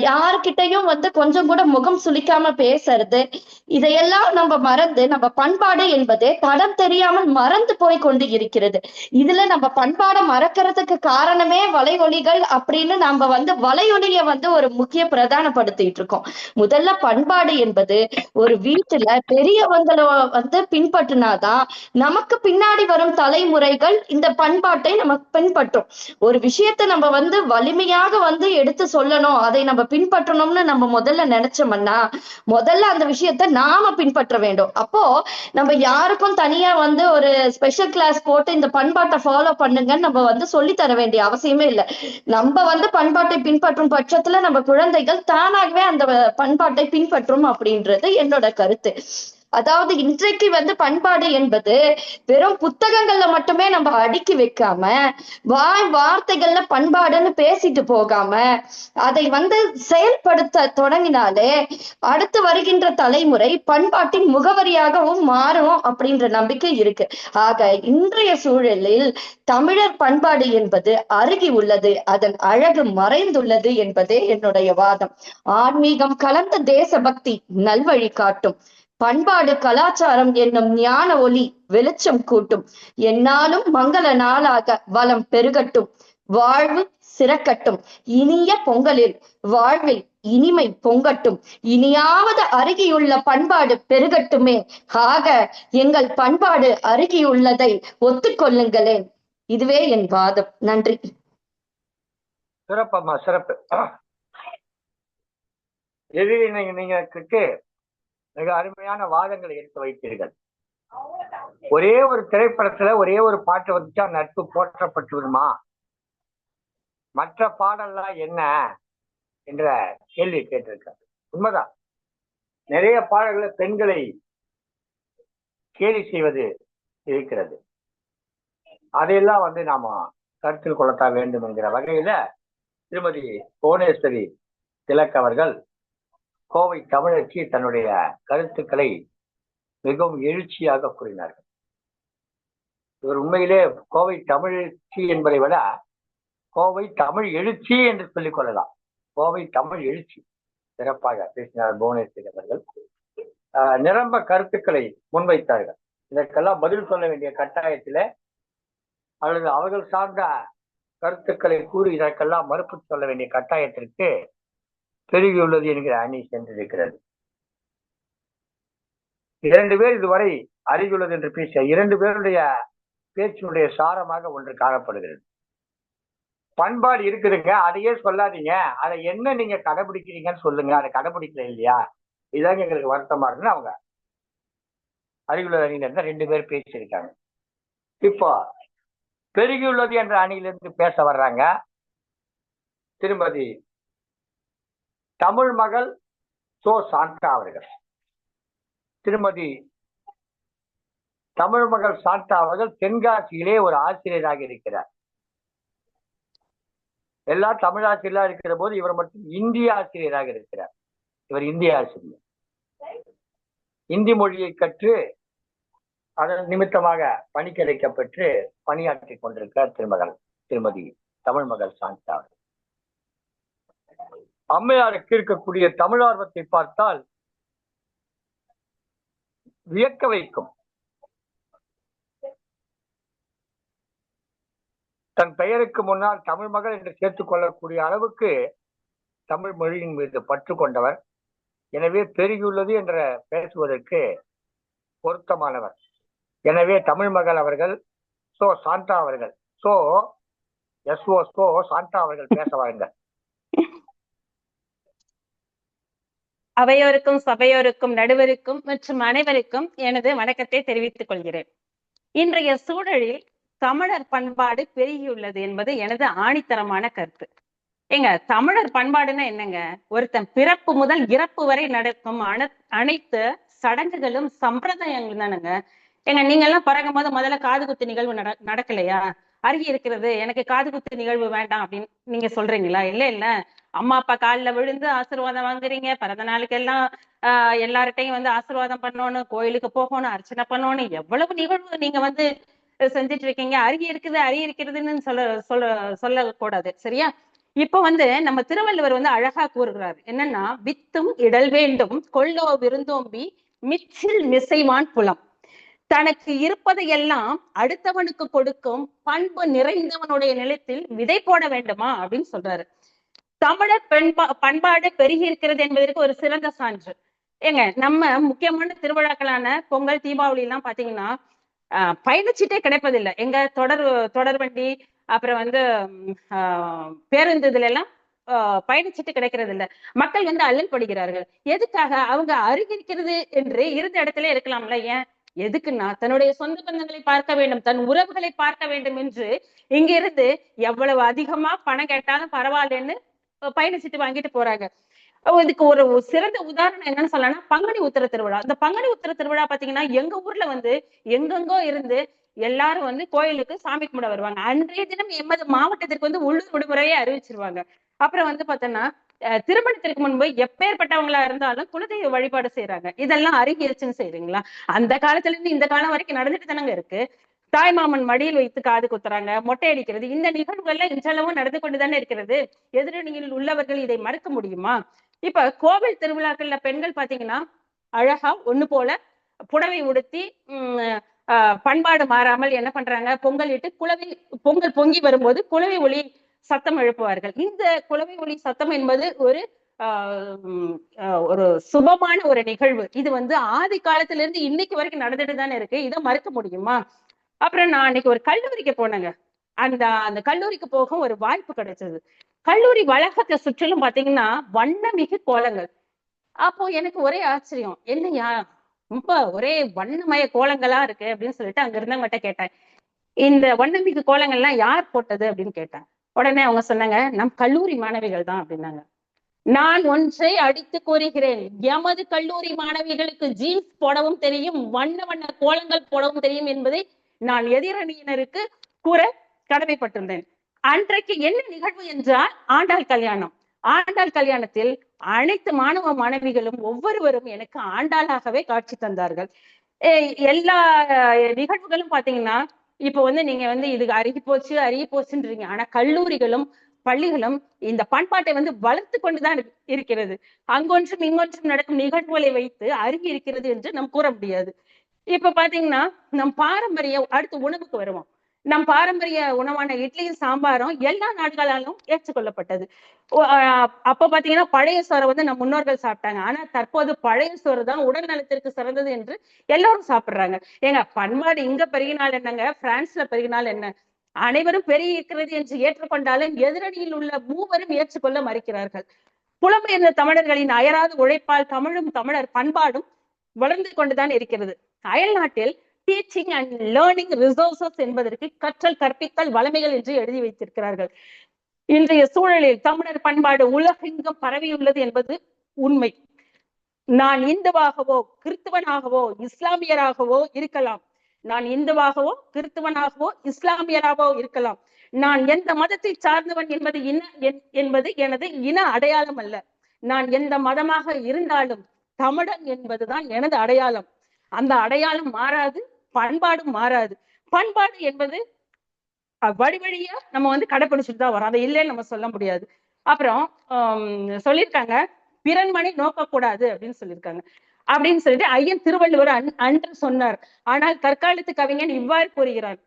யாருக்கிட்டையும் வந்து கொஞ்சம் கூட முகம் சுளிக்காம பேசுறது, இதையெல்லாம் நம்ம மறந்து நம்ம பண்பாடு என்பதே தடம் தெரியாமல் மறந்து போய் கொண்டு இருக்கிறது. இதுல நம்ம பண்பாடை மறக்கிறதுக்கு காரணமே வலையொலிகள் அப்படின்னு நம்ம வந்து வலையொலிய வந்து ஒரு முக்கிய பிரதானப்படுத்திட்டு இருக்கோம். முதல்ல பண்பாடு என்பது ஒரு வீட்டுல பெரியவங்கள வந்து பின்பற்றினாதான் நமக்கு பின்னாடி வரும் தலைமுறைகள் இந்த பண்பாட்டை நமக்கு பின்பற்றும். ஒரு விஷயத்தை நம்ம வந்து வலிமையாக வந்து எடுத்து சொல்லணும், அதை நம்ம பின்பற்றணும்னு நம்ம முதல்ல நினைச்சோம்னா முதல்ல அந்த விஷயத்த நாம பின்பற்ற வேண்டும். அப்போ நம்ம யாருக்கும் தனியா வந்து ஒரு ஸ்பெஷல் கிளாஸ் போட்டு இந்த பண்பாட்டை ஃபாலோ பண்ணுங்கன்னு நம்ம வந்து சொல்லி தர வேண்டிய அவசியமே இல்லை. நம்ம வந்து பண்பாட்டை பின்பற்றும் பட்சத்துல நம்ம குழந்தைகள் தானாகவே அந்த பண்பாட்டை பின்பற்றும் அப்படின்றது என்னோட கருத்து. அதாவது இன்றைக்கு வந்து பண்பாடு என்பது வெறும் புத்தகங்கள்ல மட்டுமே நம்ம அடுக்கி வைக்காம வார்த்தைகள்ல பண்பாடுன்னு பேசிட்டு போகாம அதை வந்து செயல்படுத்த தொடங்கினாலே அடுத்து வருகின்ற தலைமுறை பண்பாட்டின் முகவரியாகவும் மாறும் அப்படின்ற நம்பிக்கை இருக்கு. ஆக இன்றைய சூழலில் தமிழர் பண்பாடு என்பது அருகி உள்ளது, அதன் அழகு மறைந்துள்ளது என்பதே என்னுடைய வாதம். ஆன்மீகம் கலந்த தேசபக்தி நல்வழி காட்டும். பண்பாடு கலாச்சாரம் என்னும் ஞான ஒளி வெளிச்சம் கூட்டும். எந்நாளும் மங்கள நாளாக வளம் பெருகட்டும். வாழ்வு சிறக்கட்டும். இனிய பொங்கலில் வாழ்வில் இனிமை பொங்கட்டும். இனியாவது அருகியுள்ள பண்பாடு பெருகட்டுமே. ஆக எங்கள் பண்பாடு அருகியுள்ளதை ஒத்துக்கொள்ளுங்களேன். இதுவே என் வாதம். நன்றி. சிறப்பம்மா, சிறப்பு. எதிரி நீங்க மிக அருமையான வாதங்களை எடுத்து வைத்தீர்கள். ஒரே ஒரு திரைப்படத்துல ஒரே ஒரு பாட்டு வந்துச்சா நட்பு போற்றப்பட்டு விடுமா, மற்ற பாடல்லாம் என்ன என்ற கேள்வி கேட்டிருக்காரு. உண்மைதான், நிறைய பாடல்கள் பெண்களை கேலி செய்வது இருக்கிறது. அதையெல்லாம் நாம கருத்தில் கொள்ளத்தான் வேண்டும் என்கிற வகையில திருமதி புவனேஸ்வரி திலக் அவர்கள் கோவை தமிழச்சி தன்னுடைய கருத்துக்களை மிகவும் எழுச்சியாக கூறினார்கள். இவர் உண்மையிலே கோவை தமிழச்சி என்பதை விட கோவை தமிழ் எழுச்சி என்று சொல்லிக் கொள்ளலாம். கோவை தமிழ் எழுச்சி சிறப்பாக பேசினார் புவனேஸ்வரி அவர்கள். நிரம்ப கருத்துக்களை முன்வைத்தார்கள். இதற்கெல்லாம் பதில் சொல்ல வேண்டிய கட்டாயத்தில அல்லது அவர்கள் சார்ந்த கருத்துக்களை கூறி இதற்கெல்லாம் மறுப்பு சொல்ல வேண்டிய கட்டாயத்திற்கு பெருகியுள்ளது என்கிற அணி சென்றிருக்கிறது. 2 பேர் இதுவரை அறிவுள்ளது என்று பேசிய 2 பேருடைய பேச்சினுடைய சாரமாக ஒன்று காணப்படுகிறது. பண்பாடு இருக்குதுங்க, அதையே சொல்லாதீங்க, அதை என்ன நீங்க கடைபிடிக்கிறீங்கன்னு சொல்லுங்க, அதை கடைபிடிக்கல இல்லையா, இதாங்க எங்களுக்கு வருத்தமா இருக்குன்னு அவங்க அறிவுள்ள அணியில இருந்தா 2 பேர் பேசியிருக்காங்க. இப்போ பெருகியுள்ளது என்ற அணியிலிருந்து பேச வர்றாங்க திருமதி தமிழ் மகள் சோ சாந்தா அவர்கள். திருமதி தமிழ் மகள் சாந்தா அவர்கள் தென்காசியிலே ஒரு ஆசிரியராக இருக்கிறார். எல்லா தமிழாசிரியராக இருக்கிற போது இவர் மட்டும் இந்திய ஆசிரியராக இருக்கிறார். இவர் இந்திய ஆசிரியர். இந்தி மொழியை கற்று அதன் நிமித்தமாக பணி கிடைக்கப்பெற்று பணியாற்றி கொண்டிருக்கிறார் திருமதி தமிழ் மகள் சாந்தா அவர்கள். அம்மையாருக்கு இருக்கக்கூடிய தமிழார்வத்தை பார்த்தால் வியக்க வைக்கும். தன் பெயருக்கு முன்னால் தமிழ் மகள் என்று சேர்த்துக் கொள்ளக்கூடிய அளவுக்கு தமிழ் மொழியின் மீது பற்று கொண்டவர். எனவே பெருகியுள்ளது என்ற பேசுவதற்கு பொருத்தமானவர். எனவே தமிழ் மகள் அவர்கள் சோ சாந்தா அவர்கள் சோ சாந்தா அவர்கள் பேச வாருங்கள். அவையோருக்கும் சபையோருக்கும் நடுவருக்கும் மற்றும் அனைவருக்கும் எனது வணக்கத்தை தெரிவித்துக் கொள்கிறேன். இன்றைய சூழலில் தமிழர் பண்பாடு பெருகியுள்ளது என்பது எனது ஆணித்தரமான கருத்து. தமிழர் பண்பாடுன்னா என்னங்க? ஒருத்தன் பிறப்பு முதல் இறப்பு வரை நடக்கும் அனைத்து சடங்குகளும் சம்பிரதாயங்களும் தானுங்க. நீங்க எல்லாம் பிறகும் போது முதல்ல காது குத்து நிகழ்வு நடக்கலையா? அருகி இருக்கிறது, எனக்கு காது குத்து நிகழ்வு வேண்டாம் அப்படின்னு நீங்க சொல்றீங்களா? இல்ல அம்மா அப்பா காலில் விழுந்து ஆசீர்வாதம் வாங்குறீங்க. பிறந்த நாளுக்கு எல்லாம் எல்லார்ட்டையும் ஆசீர்வாதம் பண்ணணும், கோயிலுக்கு போகணும், அர்ச்சனை பண்ணணும், எவ்வளவு நிகழ்வு நீங்க செஞ்சுட்டு இருக்கீங்க. அருகி இருக்கிறதுன்னு சொல்லக்கூடாது, சரியா? இப்ப நம்ம திருவள்ளுவர் அழகா கூறுகிறார். என்னன்னா, வித்தும் இடல் வேண்டும் கொள்ளோ விருந்தோம்பி மிச்சில் மிசைவான் புலம். தனக்கு இருப்பதையெல்லாம் அடுத்தவனுக்கு கொடுக்கும் பண்பு நிறைந்தவனுடைய நிலத்தில் விதை போட வேண்டுமா அப்படின்னு சொல்றாரு. தமிழர் பண்பாடு பெருகி இருக்கிறது என்பதற்கு ஒரு சிறந்த சான்று. நம்ம முக்கியமான திருவிழாக்களான பொங்கல், தீபாவளி எல்லாம் பாத்தீங்கன்னா பயணச்சீட்டே கிடைப்பதில்லை. தொடர் வண்டி, அப்புறம் பேருந்து இதுல எல்லாம் பயணச்சீட்டு கிடைக்கிறது இல்லை. மக்கள் அல்லல் படுகிறார்கள். எதுக்காக? அவங்க அருகிருக்கிறது என்று இருந்த இடத்துல இருக்கலாம்ல. ஏன்? எதுக்குன்னா தன்னுடைய சொந்த பந்தங்களை பார்க்க வேண்டும், தன் உறவுகளை பார்க்க வேண்டும் என்று இங்கிருந்து எவ்வளவு அதிகமா பணம் கேட்டாலும் பரவாயில்லன்னு பயணச்சீட்டு வாங்கிட்டு போறாங்க. இதுக்கு ஒரு சிறந்த உதாரணம் என்னன்னு சொல்லலாம், பங்குனி உத்திர திருவிழா. இந்த பங்குனி உத்திர திருவிழா பாத்தீங்கன்னா எங்க ஊர்ல எங்கெங்கோ இருந்து எல்லாரும் கோயிலுக்கு சாமி கும்பிட வருவாங்க. அன்றைய தினம் எமது மாவட்டத்திற்கு உள்ளூர் விடுமுறையே அறிவிச்சிருவாங்க. அப்புறம் பார்த்தோன்னா திருமணத்திற்கு முன்பு எப்பேற்பட்டவங்களா இருந்தாலும் குலதெய்வ வழிபாடு செய்யறாங்க. இதெல்லாம் அருகிருச்சுன்னு செய்றீங்களா? அந்த காலத்துல இருந்து இந்த காலம் வரைக்கும் நடந்துட்டு தானங்க இருக்கு. தாய் மாமன் மடியில் வைத்து காது குத்துறாங்க, மொட்டை அடிக்கிறது, இந்த நிகழ்வுகள்ல இன்றளவும் நடந்து கொண்டுதானே இருக்கிறது. எதிரணியில் உள்ளவர்கள் இதை மறுக்க முடியுமா? இப்ப கோவில் திருவிழாக்கள்ல பெண்கள் பாத்தீங்கன்னா அழகா ஒண்ணு போல புடவை உடுத்தி பண்பாடு மாறாமல் என்ன பண்றாங்க, பொங்கல் இட்டு பொங்கல் பொங்கி வரும்போது குலவை ஒளி சத்தம் எழுப்புவார்கள். இந்த குலவை ஒளி சத்தம் என்பது ஒரு சுபமான ஒரு நிகழ்வு. இது வந்து ஆதி காலத்துல இருந்து இன்னைக்கு வரைக்கும் நடந்துட்டு தானே இருக்கு. இதை மறுக்க முடியுமா? அப்புறம் நான் அன்னைக்கு ஒரு கல்லூரிக்கு போனேங்க. அந்த கல்லூரிக்கு போக ஒரு வாய்ப்பு கிடைச்சது. கல்லூரி வளாகத்தை சுற்றிலும் பாத்தீங்கன்னா வண்ணமிகு கோலங்கள். அப்போ எனக்கு ஒரே ஆச்சரியம், என்னையா ரொம்ப ஒரே வண்ணமய கோலங்களா இருக்கு அப்படின்னு சொல்லிட்டு அங்க இருந்தவங்ககிட்ட கேட்டேன், இந்த வண்ணமிகு கோலங்கள்லாம் யார் போட்டது அப்படின்னு கேட்டேன். உடனே அவங்க சொன்னாங்க, நம் கல்லூரி மாணவிகள் தான் அப்படின்னாங்க. நான் ஒன்றை அடித்து கூறுகிறேன், எமது கல்லூரி மாணவிகளுக்கு ஜீன்ஸ் போடவும் தெரியும், வண்ண வண்ண கோலங்கள் போடவும் தெரியும் என்பதை நான் எதிரணியினருக்கு கூற கடமைப்பட்டிருந்தேன். அன்றைக்கு என்ன நிகழ்வு என்றால் ஆண்டாள் கல்யாணம். ஆண்டாள் கல்யாணத்தில் அனைத்து மாணவ மாணவிகளும் ஒவ்வொருவரும் எனக்கு ஆண்டாளாகவே காட்சி தந்தார்கள். எல்லா நிகழ்வுகளும் பாத்தீங்கன்னா இப்ப வந்து நீங்க வந்து இது அருகி போச்சுன்றீங்க. ஆனா கல்லூரிகளும் பள்ளிகளும் இந்த பண்பாட்டை வந்து வளர்த்து கொண்டுதான் இருக்கிறது. அங்கொன்றும் இங்கொன்றும் நடக்கும் நிகழ்வுகளை வைத்து அருகி இருக்கிறது என்று நாம் கூற முடியாது. இப்ப பாத்தீங்கன்னா நம் பாரம்பரிய அடுத்த உணவுக்கு வருவோம். நம் பாரம்பரிய உணவான இட்லியும் சாம்பாரும் எல்லா நாடுகளாலும் ஏற்றுக்கொள்ளப்பட்டது. அப்ப பாத்தீங்கன்னா பழைய சோறை வந்து நம் முன்னோர்கள் சாப்பிட்டாங்க. ஆனா தற்போது பழைய சோறு தான் உடல் நலத்திற்கு சிறந்தது என்று எல்லாரும் சாப்பிடுறாங்க. ஏங்க பண்பாடு இங்க பெருகினால் என்னங்க, பிரான்ஸ்ல பெருகினால் என்ன? அனைவரும் பெருகி இருக்கிறது என்று ஏற்றுக்கொண்டாலும் எதிரணியில் உள்ள மூவரும் ஏற்றுக்கொள்ள மறுக்கிறார்கள். புலம்பெயர்ந்த தமிழர்களின் அயராத உழைப்பால் தமிழர் பண்பாடும் வளர்ந்து கொண்டுதான் இருக்கிறது. அயல் நாட்டில் டீச்சிங் அண்ட் லேர்னிங் ரிசோர்சஸ் என்பதற்கு கற்றல் கற்பித்தல் வளமைகள் என்று எழுதி வைத்திருக்கிறார்கள். இன்றைய சூழலில் தமிழர் பண்பாடு உலகெங்கும் பரவியுள்ளது என்பது உண்மை. நான் இந்துவாகவோ கிறிஸ்துவனாகவோ இஸ்லாமியராகவோ இருக்கலாம். நான் இந்துவாகவோ கிறிஸ்துவனாகவோ இஸ்லாமியராகவோ இருக்கலாம். நான் எந்த மதத்தை சார்ந்தவன் என்பது எனது இன அடையாளம் அல்ல. நான் எந்த மதமாக இருந்தாலும் தமிழன் என்பதுதான் எனது அடையாளம். அந்த அடையாளம் மாறாது, பண்பாடும் மாறாது. பண்பாடு என்பது வழிவழியா நம்ம வந்து கடைபிடிச்சுட்டு தான் வரோம். அதை இல்லைன்னு நம்ம சொல்ல முடியாது. அப்புறம் சொல்லியிருக்காங்க, பிறன்மனை நோக்கக்கூடாது அப்படின்னு சொல்லியிருக்காங்க. அப்படின்னு சொல்லிட்டு ஐயன் திருவள்ளுவர் அன்று சொன்னார். ஆனால் தற்காலத்து கவிஞன் இவ்வாறு கூறுகிறார்,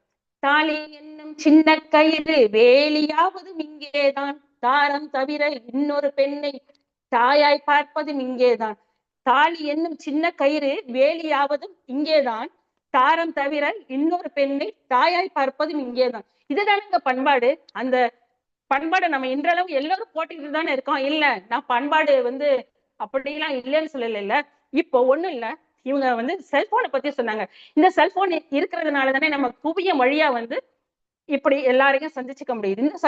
தாலி என்னும் சின்ன கயிறு வேலியாவதும் இங்கேதான், தாரம் தவிர இன்னொரு பெண்ணை தாயாய் பார்ப்பதும் இங்கேதான். தாலி என்னும் சின்ன கயிறு வேலியாவதும் இங்கேதான், தாரம் தவிர இன்னொரு பெண்ணை தாயாய் பார்ப்பதும் இங்கேதான். இதுதானங்க பண்பாடு. அந்த பண்பாடை நம்ம இன்றளவு எல்லாரும் போட்டுக்கிட்டு தானே இருக்கோம். இல்ல நான் பண்பாடு வந்து அப்படிலாம் இல்லைன்னு சொல்லல. இப்போ ஒண்ணும் இல்ல, இவங்க வந்து செல்போனை பத்தி சொன்னாங்க. இந்த செல்போன் இருக்கிறதுனால தானே நம்ம குவியம் வழியா வந்து இப்படி எல்லாரையும் சந்திச்சுக்க முடியுது. இந்த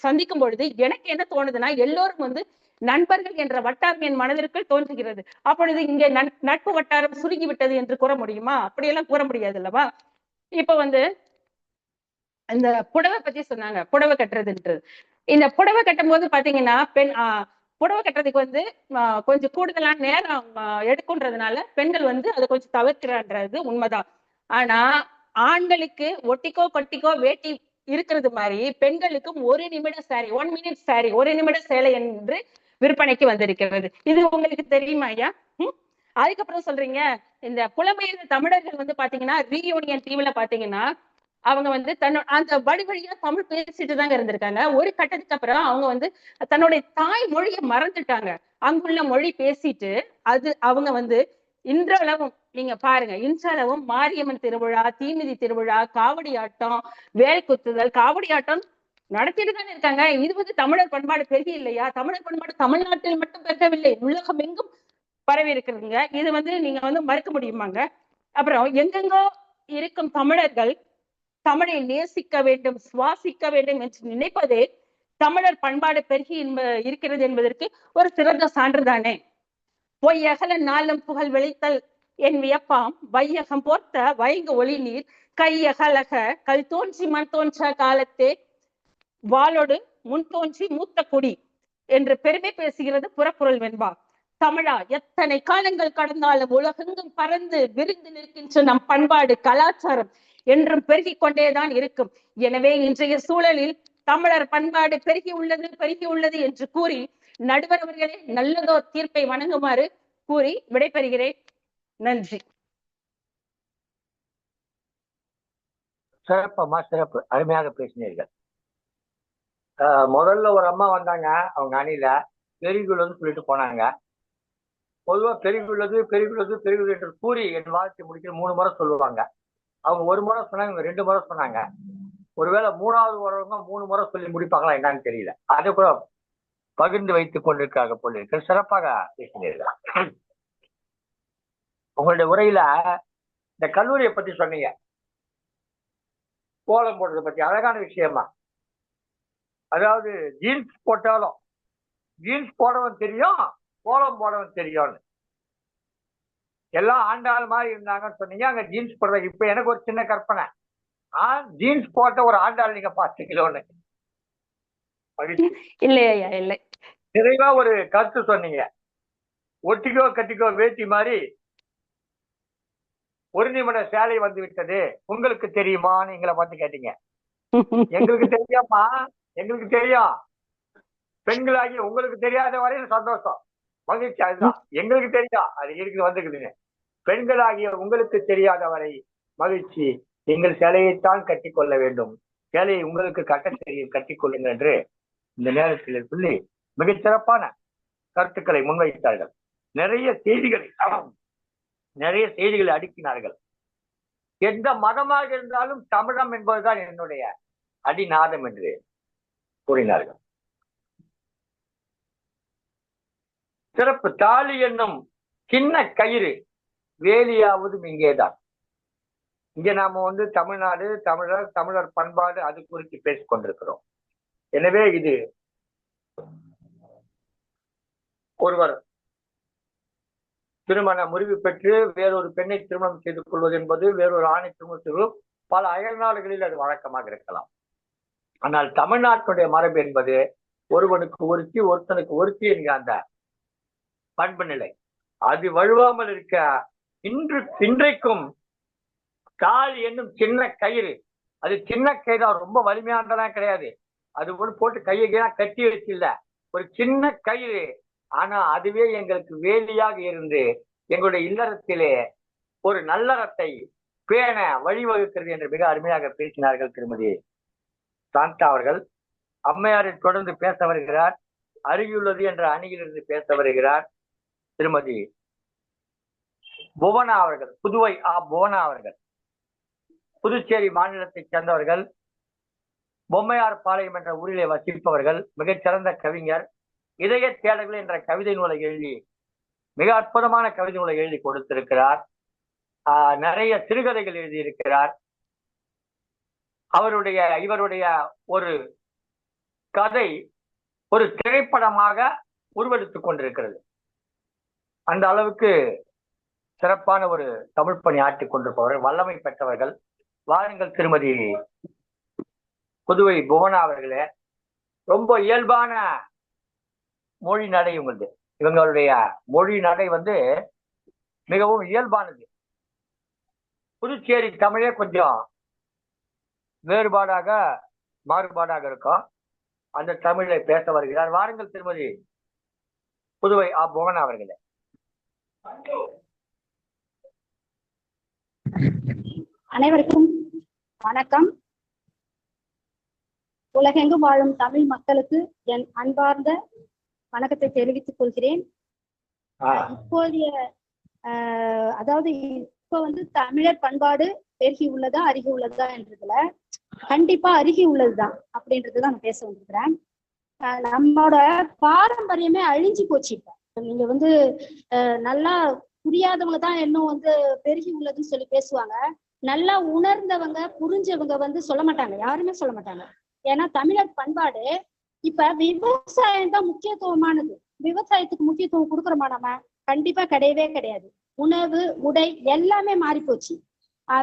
சந்திக்கும் பொழுது எனக்கு என்ன தோணுதுன்னா, எல்லோரும் வந்து நண்பர்கள் என்ற வட்டாரம் என் மனதிற்குள் தோன்றுகிறது. அப்பொழுது இங்கே நட்பு வட்டாரம் சுருங்கி விட்டது என்று கூற முடியுமா? அப்படியெல்லாம் கூற முடியாது அல்லவா? இப்ப வந்து இந்த புடவை பத்தி சொன்னாங்க, புடவை கட்டுறதுன்றது. இந்த புடவை கட்டும் போது பாத்தீங்கன்னா புடவை கட்டுறதுக்கு வந்து கொஞ்சம் கூடுதலான நேரம் எடுக்கும்ன்றதுனால பெண்கள் வந்து அதை கொஞ்சம் தவிர்க்கிறான்றது உண்மைதான். ஆனா ஆண்களுக்கு ஒட்டிக்கோ கொட்டிக்கோ வேட்டி இருக்கிறது மாதிரி பெண்களுக்கும் 1 நிமிட சாரி, 1 மினிட் சாரி, 1 நிமிட சேலை என்று விற்பனைக்கு வந்திருக்கிறது. இது உங்களுக்கு தெரியுமா ஐயா? அதுக்கப்புறம் சொல்றீங்க, இந்த புலம்பெயர்ந்த தமிழர்கள் வந்து பாத்தீங்கன்னா ரீயூனியன் டிவில பாத்தீங்கன்னா அவங்க வந்து அந்த வழியா தமிழ் பேசிட்டு தாங்க இருந்திருக்காங்க. ஒரு கட்டத்துக்கு அப்புறம் அவங்க வந்து தன்னுடைய தாய் மொழியை மறந்துட்டாங்க. அங்குள்ள மொழி பேசிட்டு அவங்க வந்து இன்றளவும் நீங்க பாருங்க, இன்றளவும் மாரியம்மன் திருவிழா, தீமிதி திருவிழா, காவடி ஆட்டம், வேல் குத்துதல், காவடி ஆட்டம் நடத்திட்டு தானே இருக்காங்க. இது வந்து தமிழர் பண்பாடு பெருகி இல்லையா? தமிழர் பண்பாடு தமிழ்நாட்டில் மட்டும் பெருகவில்லை, உலகம் எங்கும் பரவி இருக்கிறதுங்க. இது வந்து நீங்க வந்து மறுக்க முடியுமாங்க? அப்புறம் எங்கெங்கோ இருக்கும் தமிழர்கள் தமிழை நேசிக்க வேண்டும், சுவாசிக்க வேண்டும் என்று நினைப்பதே தமிழர் பண்பாடு பெருகி இருக்கிறது என்பதற்கு ஒரு சிறந்த சான்றுதானே. பொய்யகல நாளும் புகழ் வெளித்தல் என் வியப்பாம், வையகம் போர்த்த வயங்கு ஒளி நீர், கையகலக கல் தோன்றி மண் தோன்ற காலத்தே வாளோடு முன் தோன்றி மூத்த குடி என்று பெருமை பேசுகிறது புறக்குறள் வெண்பா. தமிழா, எத்தனை காலங்கள் கடந்தாலும் உலகெங்கும் பறந்து விரிந்து நிற்கின்ற நம் பண்பாடு கலாச்சாரம் என்றும் பெருகிக் கொண்டேதான் இருக்கும். எனவே இன்றைய சூழலில் தமிழர் பண்பாடு பெருகி உள்ளது என்று கூறி நடுவர் அவர்களே நல்லதோர் தீர்ப்பை வழங்குமாறு கூறி விடைபெறுகிறேன். நன்றி. சிறப்பம்மா, சிறப்பு. அருமையாக பேசினீர்கள். முதல்ல ஒரு அம்மா வந்தாங்க, அவங்க அணில பெருகுள்ளதுன்னு சொல்லிட்டு போனாங்க. பொதுவா பெருகுள்ளது பெருகுள்ளது பெருகுள்ளது என்று கூறி என் வாழ்க்கை முடிக்கிற 3 முறை சொல்லுவாங்க. அவங்க 1 முறை சொன்னாங்க, 2 முறை சொன்னாங்க. ஒருவேளை 3வது வரவங்க 3 முறை சொல்லி முடிப்பாங்களா என்னன்னு தெரியல. அதை கூட பகிர்ந்து வைத்துக் கொண்டிருக்காங்க போல இருக்கு. சிறப்பாக பேசினீர்கள். உங்களுடைய உரையில இந்த கல்லூரியை பத்தி சொன்னீங்க, கோலம் போடுறதை பத்தி. அழகான விஷயமா. அதாவது ஜீன்ஸ் போட்டாலும் ஜீன்ஸ் போடவும் தெரியும், கோலம் போடவும் தெரியும்னு. எல்லாம் ஆண்டாள் மாதிரி இருந்தாங்கன்னு சொன்னீங்க. அங்க ஜீன்ஸ் போடுறது. இப்ப எனக்கு ஒரு சின்ன கற்பனை, ஜீன்ஸ் போட்ட ஒரு ஆண்டாள் நீங்க பாத்துக்கலோன்னு. இல்லையா? இல்லை. நிறைவா ஒரு கருத்து சொன்னீங்க. ஒட்டிக்கோ கட்டிக்கோ வேட்டி மாதிரி ஒரு நிமிட சேலை வந்து விட்டது, உங்களுக்கு தெரியுமான்னு எங்களை பார்த்து கேட்டீங்க. எங்களுக்கு தெரியாமா, எங்களுக்கு தெரியும். பெண்களாகி உங்களுக்கு தெரியாத வரையும் சந்தோஷம், மகிழ்ச்சி. அதுதான் எங்களுக்கு தெரியும், அது இருக்குது வந்துக்குதுங்க. பெண்களாகிய உங்களுக்கு தெரியாத வரை மகிழ்ச்சி. எங்கள் சேலையைத்தான் கட்டிக்கொள்ள வேண்டும், சேலையை உங்களுக்கு கட்ட தெரியும், கட்டிக்கொள்ளுங்கள் என்று இந்த நேரத்தில் சொல்லி மிகச் சிறப்பான கருத்துக்களை முன்வைத்தார்கள். நிறைய செய்திகளை அடுக்கினார்கள். எந்த மதமாக இருந்தாலும் தமிழம் என்பதுதான் என்னுடைய அடிநாதம் என்று கூறினார்கள். சிறப்பு. தாலி என்னும் சின்ன கயிறு வேலியாவதும் இங்கேதான். இங்க நாம தமிழ்நாடு, தமிழர் பண்பாடு அது குறித்து பேசிக் கொண்டிருக்கிறோம். எனவே இது ஒருவர் திருமண முறிவு பெற்று வேறொரு பெண்ணை திருமணம் செய்து கொள்வது என்பது, வேறொரு ஆணை திருமணம் செய்வது பல அயல் நாடுகளில் அது வழக்கமாக இருக்கலாம். ஆனால் தமிழ்நாட்டுடைய மரபு என்பது ஒருவனுக்கு ஒருத்தி ஒருத்தனுக்கு ஒருத்தி என்கிற அந்த பண்பு நிலை அது வழுவாமல் இருக்க இன்றைக்கும் தாலி என்னும் சின்ன கயிறு, அது சின்ன கயிறு, ரொம்ப வலிமையானதெல்லாம் கிடையாது. அது போட்டு கையை கட்டி வச்சு இல்ல, ஒரு சின்ன கயிறு. ஆனா அதுவே எங்களுக்கு வேலியாக இருந்து எங்களுடைய இல்லறத்திலே ஒரு நல்லறத்தை பேண வழிவகுக்கிறது என்று மிக அருமையாக பேசினார்கள் திருமதி சாந்தா அவர்கள். அம்மையாரை தொடர்ந்து பேச வருகிறார். அருகியுள்ளது என்ற அணியிலிருந்து பேச வருகிறார் திருமதி புவனா அவர்கள். புதுவை புவனா அவர்கள் புதுச்சேரி மாநிலத்தைச் சேர்ந்தவர்கள். பொம்மையார் பாளையம் என்ற ஊரிலே வசிப்பவர்கள். மிகச்சிறந்த கவிஞர். இதய தேடல்கள் என்ற கவிதை நூலை எழுதி, மிக அற்புதமான கவிதை நூலை எழுதி கொடுத்திருக்கிறார். நிறைய சிறுகதைகள் எழுதியிருக்கிறார். இவருடைய ஒரு கதை ஒரு திரைப்படமாக உருவெடுத்துக் கொண்டிருக்கிறது. அந்த அளவுக்கு சிறப்பான ஒரு தமிழ் பணி ஆற்றிக் கொண்டிருப்பவர்கள், வல்லமை பெற்றவர்கள். வாருங்கள் திருமதி புதுவை புவனா அவர்களே. ரொம்ப இயல்பான மொழி நடை உங்களது. இவங்களுடைய மொழி நடை மிகவும் இயல்பானது. புதுச்சேரி தமிழே கொஞ்சம் மாறுபாடாக இருக்கும். அந்த தமிழை பேச வருகிறார். வாருங்கள் திருமதி புதுவை புவனா அவர்களே. அனைவருக்கும் வணக்கம். உலகெங்கும் வாழும் தமிழ் மக்களுக்கு என் அன்பார்ந்த வணக்கத்தை தெரிவித்துக் கொள்கிறேன். இப்போதைய அதாவது இப்ப தமிழர் பண்பாடு பெருகி உள்ளதா அருகி உள்ளதா என்றதுல கண்டிப்பா அருகி உள்ளதுதான் அப்படின்றதுதான் நான் பேச வந்திருக்கிறேன். நம்மளோட பாரம்பரியமே அழிஞ்சு போச்சு. இப்ப நீங்க நல்லா புரியாதவங்க தான் இன்னும் பெருகி உள்ளதுன்னு சொல்லி பேசுவாங்க. நல்லா உணர்ந்தவங்க புரிஞ்சவங்க சொல்ல மாட்டாங்க, யாருமே சொல்ல மாட்டாங்க. ஏன்னா தமிழர் பண்பாடு இப்ப விவசாயம் தான் முக்கியத்துவமானது. விவசாயத்துக்கு முக்கியத்துவம் கொடுக்குறோமா நம்ம? கண்டிப்பா கிடையவே கிடையாது. உணவு, உடை எல்லாமே மாறி போச்சு.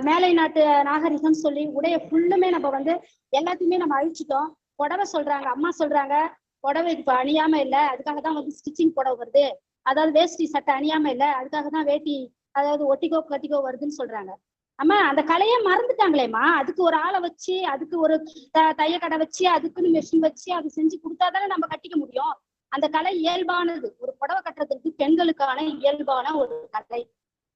மேலை நாட்டு நாகரிகம் சொல்லி உடைய ஃபுல்லுமே நம்ம எல்லாத்தையுமே நம்ம அழிச்சிட்டோம். புடவை சொல்றாங்க, அம்மா சொல்றாங்க புடவை இப்ப அணியாம இல்லை, அதுக்காக தான் ஸ்டிச்சிங் புடவை வருது. அதாவது வேஷ்டி சட்டை அணியாம இல்லை, அதுக்காக தான் வேட்டி அதாவது ஒட்டிக்கோ கட்டிக்கோ வருதுன்னு சொல்றாங்க. அம்மா அந்த கலையே மறந்துட்டாங்களேம்மா. அதுக்கு ஒரு ஆளை வச்சு, அதுக்கு ஒரு தைய கடை வச்சு, அதுக்குன்னு மெஷின் வச்சு அது செஞ்சு கொடுத்தாதானே நம்ம கட்டிக்க முடியும். அந்த கலை இயல்பானது. ஒரு புடவை கட்டுறதுக்கு பெண்களுக்கான இயல்பான ஒரு கலை.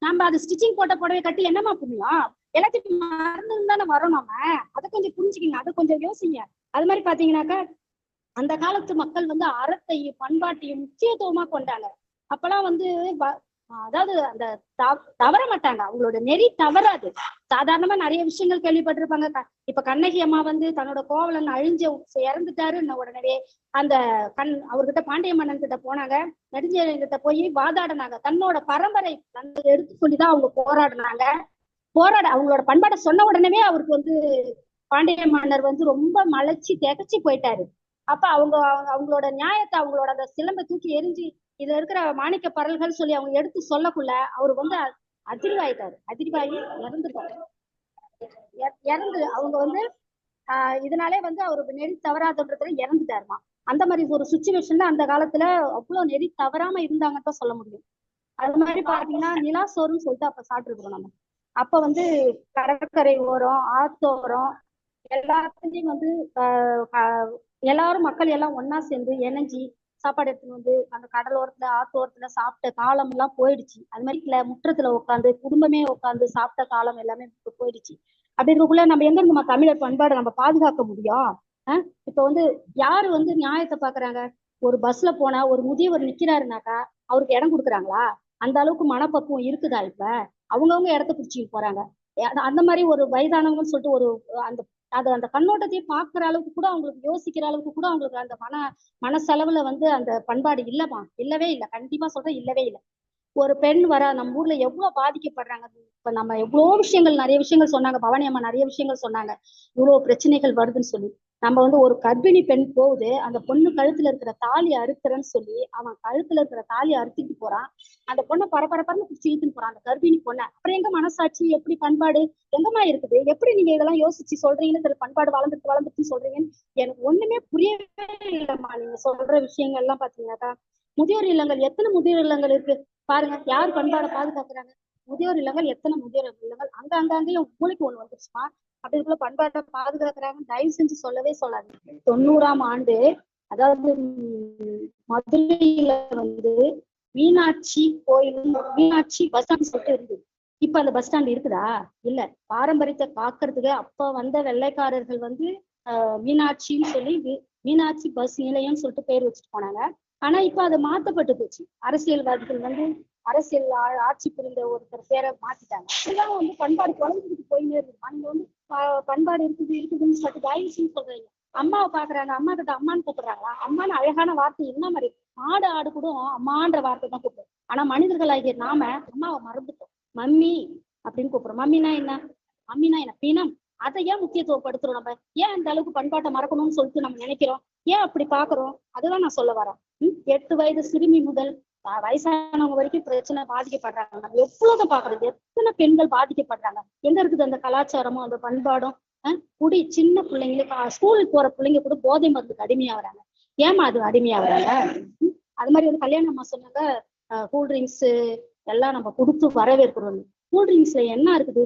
நம்ம அது ஸ்டிச்சிங் போட்ட புடவை கட்டி என்னமா புரியும்? எல்லாத்தையும் மறந்து தானே வரோம் நம்ம. அதை கொஞ்சம் புரிஞ்சுக்கிங்க, அதை கொஞ்சம் யோசிங்க. அது மாதிரி பாத்தீங்கன்னாக்கா அந்த காலத்து மக்கள் வந்து அறத்தையும் பண்பாட்டையும் முக்கியத்துவமா கொண்டாங்க. அப்பெல்லாம் வந்து அதாவது அந்த தவற மாட்டாங்க, அவங்களோட நெறி தவறாது. சாதாரணமா நிறைய விஷயங்கள் கேள்விப்பட்டிருப்பாங்க. இப்ப கண்ணகி அம்மா வந்து தன்னோட கோவலன் அழிஞ்ச இறந்துட்டாருன்ன உடனே அந்த அவர்கிட்ட பாண்டிய மன்னன் கிட்ட போனாங்க. நெடுஞ்செழியன் கிட்ட போய் வாதாடினாங்க. தன்னோட பரம்பரை எடுத்து சொல்லிதான் அவங்க போராடினாங்க. அவங்களோட பண்பாடை சொன்ன உடனே அவருக்கு வந்து பாண்டிய மன்னர் வந்து ரொம்ப மலைச்சு திகச்சு போயிட்டாரு. அப்ப அவங்களோட நியாயத்தை, அவங்களோட அந்த சிலம்பை தூக்கி எரிஞ்சு இதுல இருக்கிற மாணிக்க பரல்கள் சொல்லி அவங்க எடுத்து சொல்லக்குள்ள அவரு வந்து அதிர்வாயிட்டாரு. அதிர்வாயி இறந்து அவங்க வந்து இதனாலே வந்து அவரு நெறி தவறாதன்றதுல இறந்துட்டாருமா. அந்த மாதிரி ஒரு சுச்சுவேஷன்ல அந்த காலத்துல அவ்வளவு நெறி தவறாம இருந்தாங்கன்னு தான் சொல்ல முடியும். அது மாதிரி பாத்தீங்கன்னா நிலாசோறுன்னு சொல்லிட்டு அப்ப சாப்பிட்டுருக்கோம் நம்ம. அப்ப வந்து கடற்கரை ஓரம், ஆத்தோரம் எல்லாத்துலயும் வந்து எல்லாரும் மக்கள் எல்லாம் ஒன்னா சேர்ந்து இணைஞ்சி சாப்பாடு எடுத்துன்னு வந்து அந்த கடலோரத்துல ஆத்தோரத்துல சாப்பிட்ட காலம் எல்லாம் போயிடுச்சு. அது மாதிரி முற்றத்துல உட்காந்து குடும்பமே உட்காந்து சாப்பிட்ட காலம் எல்லாமே போயிடுச்சு. அப்படி இருக்கக்குள்ள நம்ம எங்க நம்ம தமிழர் பண்பாடை நம்ம பாதுகாக்க முடியும்? இப்ப வந்து யாரு வந்து நியாயத்தை பாக்குறாங்க? ஒரு பஸ்ல போனா ஒரு முதியவர் நிக்கிறாருனாக்கா அவருக்கு இடம் கொடுக்குறாங்களா? அந்த அளவுக்கு மனப்பக்குவம் இருக்குதா? இப்ப அவங்கவுங்க இடத்த பிடிச்சிட்டு போறாங்க. அந்த மாதிரி ஒரு வயதானவங்கன்னு சொல்லிட்டு ஒரு அந்த கண்ணோட்டத்தையே பாக்குற அளவுக்கு கூட அவங்களுக்கு, யோசிக்கிற அளவுக்கு கூட அவங்களுக்கு அந்த மனசளவுல வந்து அந்த பண்பாடு இல்லமா, இல்லவே இல்லை. கண்டிப்பா சொல்றேன், இல்லவே இல்லை. ஒரு பெண் நம்ம ஊர்ல எவ்வளவு பாதிக்கப்படுறாங்க. இப்ப நம்ம எவ்வளவு விஷயங்கள், நிறைய விஷயங்கள் சொன்னாங்க. பவானி அம்மா நிறைய விஷயங்கள் சொன்னாங்க, இவ்வளவு பிரச்சனைகள் வருதுன்னு சொல்லி. நம்ம வந்து ஒரு கர்ப்பிணி பெண் போகுது, அந்த பொண்ணு கழுத்துல இருக்கிற தாலி அறுக்கிறேன்னு சொல்லி அவன் கழுத்துல இருக்கிற தாலி அறுத்துட்டு போறான். அந்த பொண்ணை பரபரப்பன்னு பிடிச்சி இழுத்துன்னு போறான், அந்த கர்ப்பிணி பொண்ணை. அப்புறம் எங்க மனசாட்சி, எப்படி பண்பாடு எங்கம்மா இருக்குது? எப்படி நீங்க இதெல்லாம் யோசிச்சு சொல்றீங்கன்னு, பண்பாடு வளர்ந்துட்டு சொல்றீங்கன்னு எனக்கு ஒண்ணுமே புரியவே இல்லைம்மா. நீங்க சொல்ற விஷயங்கள் எல்லாம் பாத்தீங்கன்னாக்கா, முதியோர் இல்லங்கள், எத்தனை முதியோர் இல்லங்கள் இருக்கு பாருங்க. யார் பண்பாடை பாதுகாக்கிறாங்க? முதியோர் இல்லங்கள், எத்தனை முதியோர் இல்லங்கள் அங்கேயும் மூளைக்கு ஒண்ணு வந்துருச்சுமா. அப்படி இருக்குள்ள பண்பாட்டை பாதுகாக்கிறாங்க? தயவு செஞ்சு சொல்லவே சொல்லாது. 90ஆம் ஆண்டு அதாவது மதுரையில வந்து மீனாட்சி கோயில், மீனாட்சி பஸ் ஸ்டாண்ட் சொல்லிட்டு இருந்தது. இப்ப அந்த பஸ் ஸ்டாண்ட் இருக்குதா? இல்ல. பாரம்பரியத்தை காக்குறதுக்கு அப்ப வந்த வெள்ளைக்காரர்கள் வந்து மீனாட்சின்னு சொல்லி மீனாட்சி பஸ் நிலையம்னு சொல்லிட்டு பேர் வச்சுட்டு போனாங்க. ஆனா இப்ப அது மாத்தப்பட்டு போச்சு. அரசியல்வாதிகள் வந்து அரசியல் ஆட்சி புரிந்த ஒருத்தர் பேரை மாத்திட்டாங்க. இதெல்லாம் வந்து பண்பாடு குழந்தைக்கு போயின்னே இருக்கு. நீங்க வந்து பண்பாடு இருக்குதுன்னு சொல்லிட்டு தயவுன்னு சொல்றீங்க. அம்மாவை பாக்குறாங்க, அம்மா கிட்ட அம்மான்னு கூப்பிடுறாங்களா? அம்மான்னு அழகான வார்த்தை என்ன மாதிரி. ஆடு கூட அம்மான்ற வார்த்தை தான் கூப்பிடும். ஆனா மனிதர்கள் ஆகிய நாம அம்மாவை மறந்துட்டோம். மம்மி அப்படின்னு கூப்பிடுறோம். மம்மினா என்ன பிணம். அதை ஏன் முக்கியத்துவப்படுத்துறோம்? நம்ம ஏன் அந்த அளவுக்கு பண்பாட்டை மறக்கணும்னு சொல்லிட்டு நம்ம நினைக்கிறோம்? ஏன் அப்படி பாக்குறோம்? அதுதான் நான் சொல்ல வரேன். 8 வயது சிறுமி முதல் வயசானவங்க வரைக்கும் பிரச்சனை பாதிக்கப்படுறாங்க. நம்ம எவ்வளவுதான் பாக்குறது, எத்தனை பெண்கள் பாதிக்கப்படுறாங்க. எங்க இருக்குது அந்த கலாச்சாரமும் அந்த பண்பாடும்? சின்ன பிள்ளைங்களுக்கு, ஸ்கூலுக்கு போற பிள்ளைங்க கூட போதை மருந்துக்கு அடிமையாகிறாங்க. ஏமா அது அடிமையாகிறாங்க? அது மாதிரி வந்து கல்யாணம் அம்மா சொன்னாங்க, கூல்ட்ரிங்க்ஸ் எல்லாம் நம்ம கொடுத்து வரவேற்கிறோம். கூல்ட்ரிங்க்ஸ்ல என்ன இருக்குது?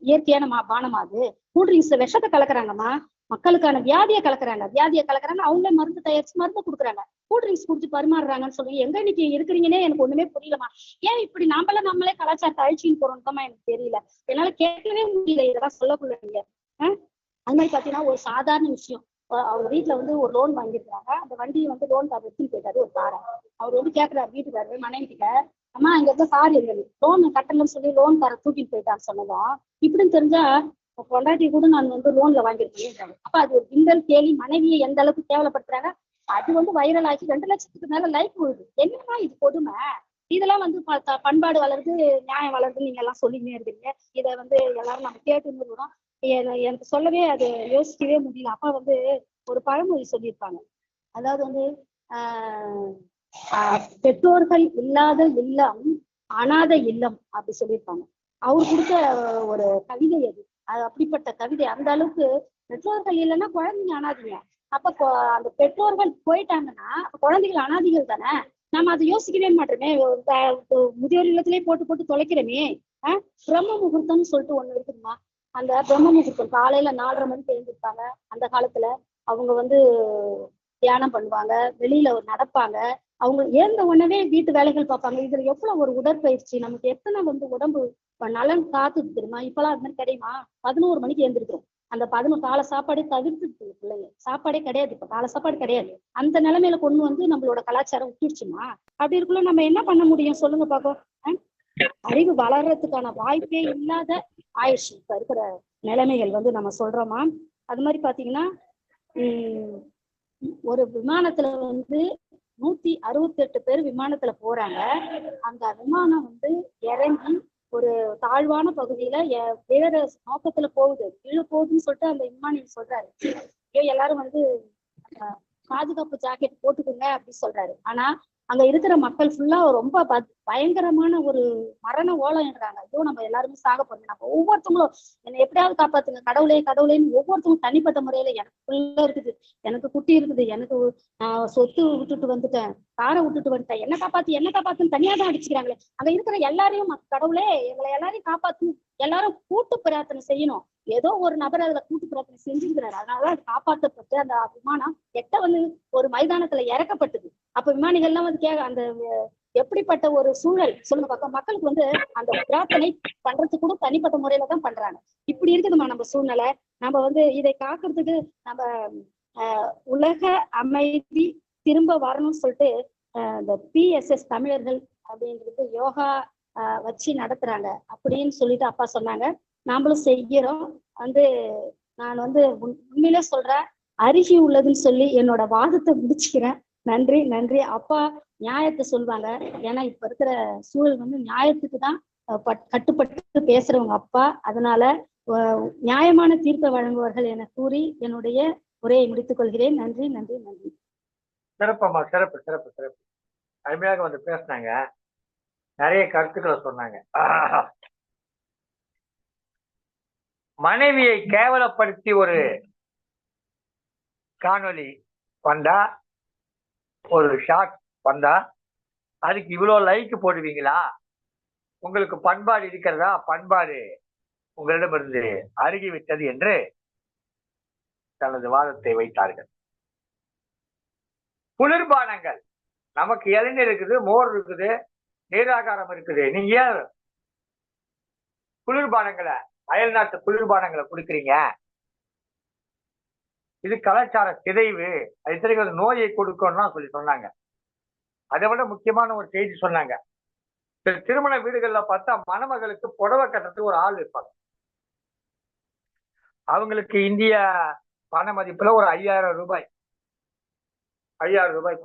இயற்கையான பானமா அது? கூல்ட்ரிங்க்ஸ்ல விஷத்தை கலக்குறாங்கம்மா. மக்களுக்கான வியாதியை கலக்குறாங்க. அவங்களே மருந்து தயாரிச்சு மருந்து கொடுக்குறாங்க. கூல்ட்ரிங்க்ஸ் குடிச்சு பரிமாறுறாங்கன்னு சொல்லி எங்க இன்னைக்கு இருக்கிறீங்கன்னே எனக்கு ஒண்ணுமே புரியலமா. ஏன் இப்படி நம்மளே கலாச்சாரத்தை அழிச்சின்னு போறோம்தான் எனக்கு தெரியல. என்னால கேட்கவே முடியல இதெல்லாம் சொல்லக்குள்ள. அது மாதிரி பாத்தீங்கன்னா ஒரு சாதாரண விஷயம், அவங்க வீட்டுல வந்து ஒரு லோன் வாங்கியிருக்காங்க. அந்த வண்டியை வந்து லோன் கார் எடுத்துன்னு போயிட்டாரு ஒரு காரை. அவர் வந்து கேட்கிறாரு வீட்டுக்காரு மனைவி கிட்ட, அம்மா இங்க இருக்க கார் எங்க லோன் கட்டலன்னு சொல்லி லோன் காரை தூக்கிட்டு போயிட்டான்னு சொன்னதும், இப்படின்னு தெரிஞ்சா பொண்டாட்டி கூட நான் வந்து லோன்ல வாங்கியிருக்கேன். அப்ப அது ஒரு கிண்டல் கேலி. மனைவியை எந்த அளவுக்கு கேவலப்படுத்துறாங்க. அது வந்து வைரல் ஆகி 2 லட்சத்துக்கு மேல லைக் விழுது. என்னன்னா இது கொடுமை. இதெல்லாம் வந்து பண்பாடு வளருது, நியாயம் வளருதுன்னு நீங்க எல்லாம் சொல்லிக்கிட்டே இருக்கீங்க. இதை வந்து எல்லாரும் நம்ம கேட்டுன்னு இருக்கோம். எனக்கு சொல்லவே அது யோசிக்கவே முடியல. அப்பா வந்து ஒரு பழமொழி சொல்லியிருப்பாங்க. அதாவது வந்து பெற்றோர்கள் இல்லாத இல்லம் அனாதை இல்லம் அப்படி சொல்லியிருப்பாங்க. அவர் கொடுத்த ஒரு கவிதை அது. அப்படிப்பட்ட கவிதை. அந்த அளவுக்கு பெற்றோர்கள் இல்லைன்னா குழந்தைங்க அனாதைங்க. அப்ப அந்த பெற்றோர்கள் போயிட்டாங்கன்னா குழந்தைகள் அனாதிகள் தானே. நம்ம அதை யோசிக்கவே மாட்டோமே. முதியோர் இல்லத்திலேயே போட்டு தொலைக்கிறோமே. பிரம்ம முகூர்த்தம்னு சொல்லிட்டு ஒண்ணு இருக்குதுமா. அந்த பிரம்ம முகூர்த்தம் காலையில 4:30 மணிக்கு எழுந்திருப்பாங்க. அந்த காலத்துல அவங்க வந்து தியானம் பண்ணுவாங்க, வெளியில நடப்பாங்க. அவங்க ஏந்த உடனே வீட்டு வேலைகள் பார்ப்பாங்க. இதுல எவ்வளவு ஒரு உடற்பயிற்சி, நமக்கு எத்தனை வந்து உடம்பு நலன் காத்துது தெரியுமா? இப்பெல்லாம் அது மாதிரி கிடையுமா? 11 மணிக்கு எழுந்திருக்கிறோம். அந்த 11 காலை சாப்பாடே தவிர்த்துட்டு பிள்ளைங்க. சாப்பாடே கிடையாது, இப்ப காலை சாப்பாடு கிடையாது. அந்த நிலைமையில கொண்டு வந்து நம்மளோட கலாச்சாரம் விட்டுருச்சுமா? அப்படி இருக்குள்ள நம்ம என்ன பண்ண முடியும் சொல்லுங்க பாப்போம். அறிவு வளர்றதுக்கான வாய்ப்பே இல்லாத ஆயிடுச்சு இப்ப இருக்கிற நிலைமைகள் வந்து நம்ம சொல்றோமா? அது மாதிரி பாத்தீங்கன்னா ஒரு விமானத்துல வந்து 168 பேர் விமானத்துல போறாங்க. அந்த விமானம் வந்து இறங்கி ஒரு தாழ்வான பகுதியில வேற நோக்கத்துல போகுது, கீழே போகுதுன்னு சொல்லிட்டு அந்த விமானி சொல்றாரு. எல்லாரும் வந்து பாதுகாப்பு ஜாக்கெட் போட்டுக்குங்க அப்படின்னு சொல்றாரு. ஆனா அங்க இருக்கிற மக்கள் ஃபுல்லா ரொம்ப பயங்கரமான ஒரு மரண ஓலம்ன்றாங்க. ஐயோ நம்ம எல்லாருமே சாக போறோம், நம்ம ஒவ்வொருத்தவங்களும் என்னை எப்படியாவது காப்பாத்துங்க கடவுளே கடவுளேன்னு ஒவ்வொருத்தவங்களும் தனிப்பட்ட முறையில எனக்கு பிள்ளை இருக்குது, எனக்கு குட்டி இருக்குது, எனக்கு சொத்து விட்டுட்டு வந்துட்டேன், காரை விட்டுட்டு வந்துட்டேன், என்ன காப்பாத்துன்னு தனியா தான் அடிச்சுக்கிறாங்களே. அங்க இருக்கிற எல்லாரையும் கடவுளே எங்களை எல்லாரையும் காப்பாத்து, எல்லாரும் கூட்டு பிரார்த்தனை செய்யணும். ஏதோ ஒரு நபர் அதுல கூட்டு பிரார்த்தனை செஞ்சிருக்கிறாரு, அதனாலதான் அது காப்பாற்றப்பட்டு அந்த விமானம் எட்ட வந்து ஒரு மைதானத்துல இறக்கப்பட்டது. அப்ப விமானிகள்லாம் வந்து அந்த எப்படிப்பட்ட ஒரு சூழல் சொல்லுங்க பார்க்க. மக்களுக்கு வந்து அந்த பிரார்த்தனை பண்றதுக்கு கூட தனிப்பட்ட முறையில தான் பண்றாங்க. இப்படி இருக்குதுமா நம்ம சூழ்நிலை. நம்ம வந்து இதை காக்குறதுக்கு நம்ம உலக அமைதி திரும்ப வரணும்னு சொல்லிட்டு இந்த PSS தமிழர்கள் அப்படின்றது யோகா வச்சு நடத்துறாங்க அப்படின்னு சொல்லிட்டு அப்பா சொன்னாங்க. நாமளும் செய்கிறோம். வந்து நான் வந்து உண்மையிலே சொல்றேன், அருகி உள்ளதுன்னு சொல்லி என்னோட வாதத்தை முடிச்சுக்கிறேன். நன்றி நன்றி. அப்பா நியாயத்தை சொல்லுவாங்க. ஏன்னா இப்ப இருக்கிற சூழல் வந்து நியாயத்துக்கு தான் கட்டுப்பட்டு பேசுறவங்க அப்பா. அதனால நியாயமான தீர்ப்பை வழங்குவார்கள் என கூறி என்னுடைய உரையை முடித்துக் கொள்கிறேன். நன்றி நன்றி நன்றி. சிறப்பம்மா, சிறப்பு சிறப்பு சிறப்பு. அருமையாக வந்து பேசினாங்க, நிறைய கருத்துக்களை சொன்னாங்க. மனைவியை கேவலப்படுத்தி ஒரு காணொலி வந்தா, ஒரு ஷாட் வந்தா, அதுக்கு இவ்வளவு லைக் போடுவீங்களா? உங்களுக்கு பண்பாடு இருக்கிறதா? பண்பாடு உங்களிடமிருந்து அருகிவிட்டது என்று தனது வாதத்தை வைத்தார்கள். குளிர்பானங்கள், நமக்கு இளநீர் இருக்குது, மோர் இருக்குது, நீராகாரம் இருக்குது, நீங்க ஏன் குளிர்பானங்களை, அயல் நாட்டு குளிர்பானங்களை குடுக்குறீங்க? இது கலாச்சார சிதைவு, அது நோயை கொடுக்கணும்னா சொல்லி சொன்னாங்க. அதை விட முக்கியமான ஒரு செய்தி சொன்னாங்க. திருமண வீடுகள்ல பார்த்தா மணமகளுக்கு புடவை கட்டுறதுக்கு ஒரு ஆள் இருப்பாங்க. அவங்களுக்கு இந்திய பண மதிப்புல ஒரு 5000 ரூபாய்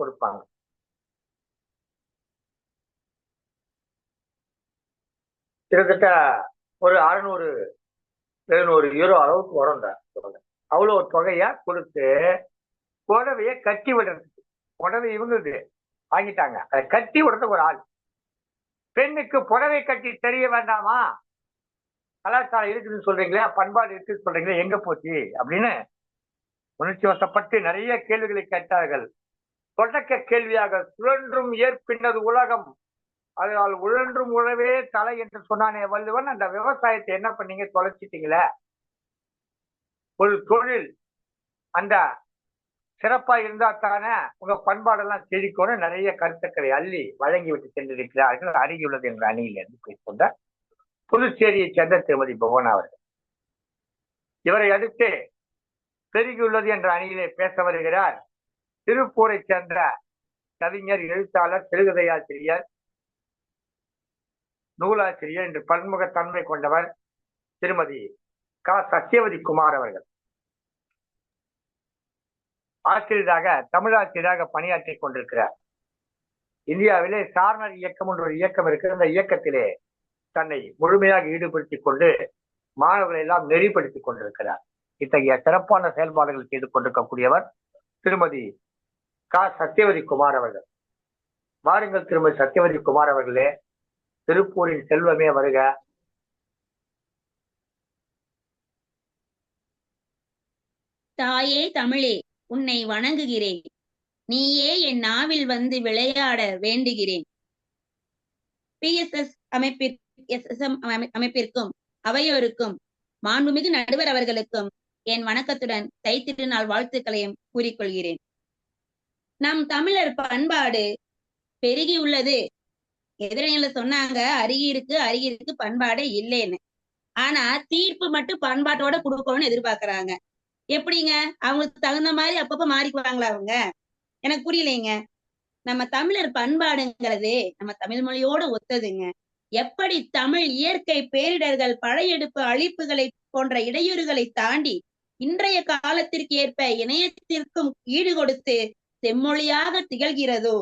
கொடுப்பாங்க. கிட்டத்தட்ட ஒரு 600-700 யூரோ அளவுக்கு வரும். அவ்வளவு தொகைய கொடுத்து புடவைய கட்டி விடுறதுக்கு, புடவை இவங்களுக்கு வாங்கிட்டாங்க, அதை கட்டி விடுறதுக்கு ஒரு ஆள். பெண்ணுக்கு புடவை கட்டி தெரிய வேண்டாமா? கலாச்சாரம் இருக்குதுன்னு சொல்றீங்களே, பண்பாடு இருக்குன்னு சொல்றீங்களே, எங்க போச்சு அப்படின்னு உணர்ச்சி வசப்பட்டு நிறைய கேள்விகளை கேட்டார்கள். தொடக்க கேள்வியாக சுழன்றும் ஏற்பின்னது உலகம், அதனால் உழன்றும் உழவே தலை என்று சொன்னானே வள்ளுவன். அந்த விவசாயத்தை என்ன பண்ணீங்க? தொலைச்சிட்டீங்களே. ஒரு தொழில் அந்த சிறப்பா இருந்தா தானே உங்க பண்பாடெல்லாம் செழிக்கணும். நிறைய கருத்துக்களை அள்ளி வழங்கிவிட்டு சென்றிருக்கிறார்கள். அருகியுள்ளது என்ற அணியிலிருந்து பேசிக்கொண்ட புதுச்சேரியை சேர்ந்த திருமதி பவனா அவர்கள். இவரை அடுத்து பெருகியுள்ளது என்ற அணியிலே பேச வருகிறார் திருப்பூரை சேர்ந்த கவிஞர், எழுத்தாளர், சிறுகதையாசிரியர், நூலாசிரியர் என்று பன்முகத்தன்மை கொண்டவர் திருமதி சத்தியவதி குமார் அவர்கள். ஆசிரியராக, தமிழாசிரியராக பணியாற்றிக் கொண்டிருக்கிறார். இந்தியாவிலே சாரணர் இயக்கம் என்ற ஒரு இயக்கம் இருக்கு. அந்த இயக்கத்திலே தன்னை முழுமையாக ஈடுபடுத்திக் கொண்டு மாணவர்களை எல்லாம் நெறிப்படுத்திக் கொண்டிருக்கிறார். இத்தகைய சிறப்பான செயல்பாடுகள் செய்து கொண்டிருக்கக்கூடியவர் திருமதி சத்தியவதி குமார் அவர்கள். வாருங்கள் திருமதி சத்தியவதி குமார் அவர்களே, திருப்பூரின் செல்வமே வருக. தாயே தமிழே, உன்னை வணங்குகிறேன். நீயே என் நாவில் வந்து விளையாட வேண்டுகிறேன். PSS அமைப்பிற்கும் அவையோருக்கும் மாண்புமிகு நடுவர் அவர்களுக்கும் என் வணக்கத்துடன் தைத்திருநாள் வாழ்த்துக்களையும் கூறிக்கொள்கிறேன். நம் தமிழர் பண்பாடு பெருகி உள்ளது. எதிரணியில சொன்னாங்க அருகி இருக்கு பண்பாடே இல்லைன்னு. ஆனா தீர்ப்பு மட்டும் பண்பாட்டோட கொடுக்கணும்னு எதிர்பார்க்கறாங்க. எப்படிங்க? அவங்களுக்கு தகுந்த மாதிரி அப்பப்ப மாறிக்குவாங்களா அவங்க? எனக்கு புரியலைங்க. நம்ம தமிழர் பண்பாடுங்கிறது நம்ம தமிழ் மொழியோட ஒத்ததுங்க. எப்படி தமிழ் இயற்கை பேரிடர்கள், படையெடுப்பு, அழிப்புகளை போன்ற இடையூறுகளை தாண்டி இன்றைய காலத்திற்கு ஏற்ப இணையத்திற்கும் ஈடு கொடுத்து செம்மொழியாக திகழ்கிறதோ,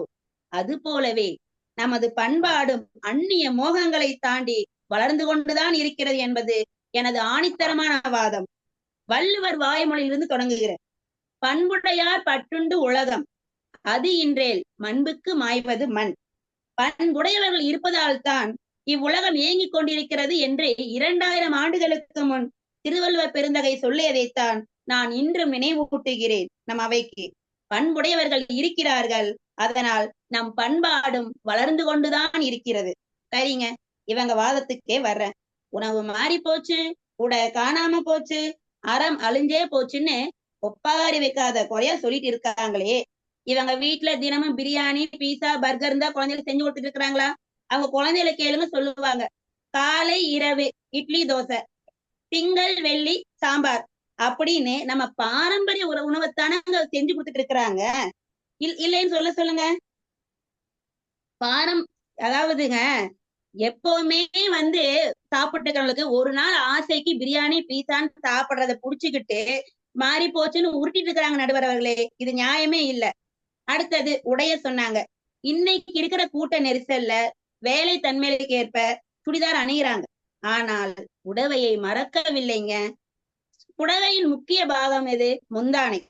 அது போலவே நமது பண்பாடும் அந்நிய மோகங்களை தாண்டி வளர்ந்து கொண்டுதான் இருக்கிறது என்பது எனது ஆணித்தரமான வாதம். வள்ளுவர் வாய்மொழியிலிருந்து தொடங்குகிறேன். பண்புடையார் பற்றுண்டு உலகம், அது இன்றேல் மண்புக்கு மாய்வது மண். பண்புடையவர்கள் இருப்பதால் தான் இவ்வுலகம் இயங்கிக் கொண்டிருக்கிறது என்று 2000 ஆண்டுகளுக்கு முன் திருவள்ளுவர் பெருந்தகை சொல்லியதைத்தான் நான் இன்றும் நினைவூட்டுகிறேன் நம் அவைக்கு. பண்புடையவர்கள் இருக்கிறார்கள், அதனால் நம் பண்பாடும் வளர்ந்து கொண்டுதான் இருக்கிறது. சரிங்க, இவங்க வாதத்துக்கே வர்றேன். உணவு மாறி போச்சு, உடை காணாம போச்சு, அறம் அழிஞ்சே போச்சுன்னு ஒப்பாரி வைக்காத குறையா சொல்லிட்டு இருக்காங்களே. இவங்க வீட்டுல தினமும் பிரியாணி, பீஸா, பர்கர் இருந்தா குழந்தைகளுக்கு செஞ்சு கொடுத்துட்டு இருக்கிறாங்களா? அவங்க குழந்தைகளை கேளுங்க, சொல்லுவாங்க. காலை இரவு இட்லி தோசை, திங்கள் வெள்ளி சாம்பார் அப்படின்னு நம்ம பாரம்பரிய உணவைத்தானே செஞ்சு கொடுத்துட்டு இருக்கிறாங்க. இல்லைன்னு சொல்லுங்க. அதாவதுங்க, எப்பவுமே சாப்பிட்டுக்கிறவங்களுக்கு ஒரு நாள் ஆசைக்கு பிரியாணி பீஸான்னு சாப்பிடுறத புடிச்சுக்கிட்டு மாறி போச்சுன்னு உருட்டிட்டு இருக்கிறாங்க நடுவர் அவர்களே. இது நியாயமே இல்லை. அடுத்தது உடைய சொன்னாங்க. இன்னைக்கு இருக்கிற கூட்ட நெரிசல்ல வேலை தன்மைக்கு ஏற்ப சுடிதார் அணிகிறாங்க. ஆனால் புடவையை மறக்கவில்லைங்க. புடவையின் முக்கிய பாகம் எது? முந்தானை.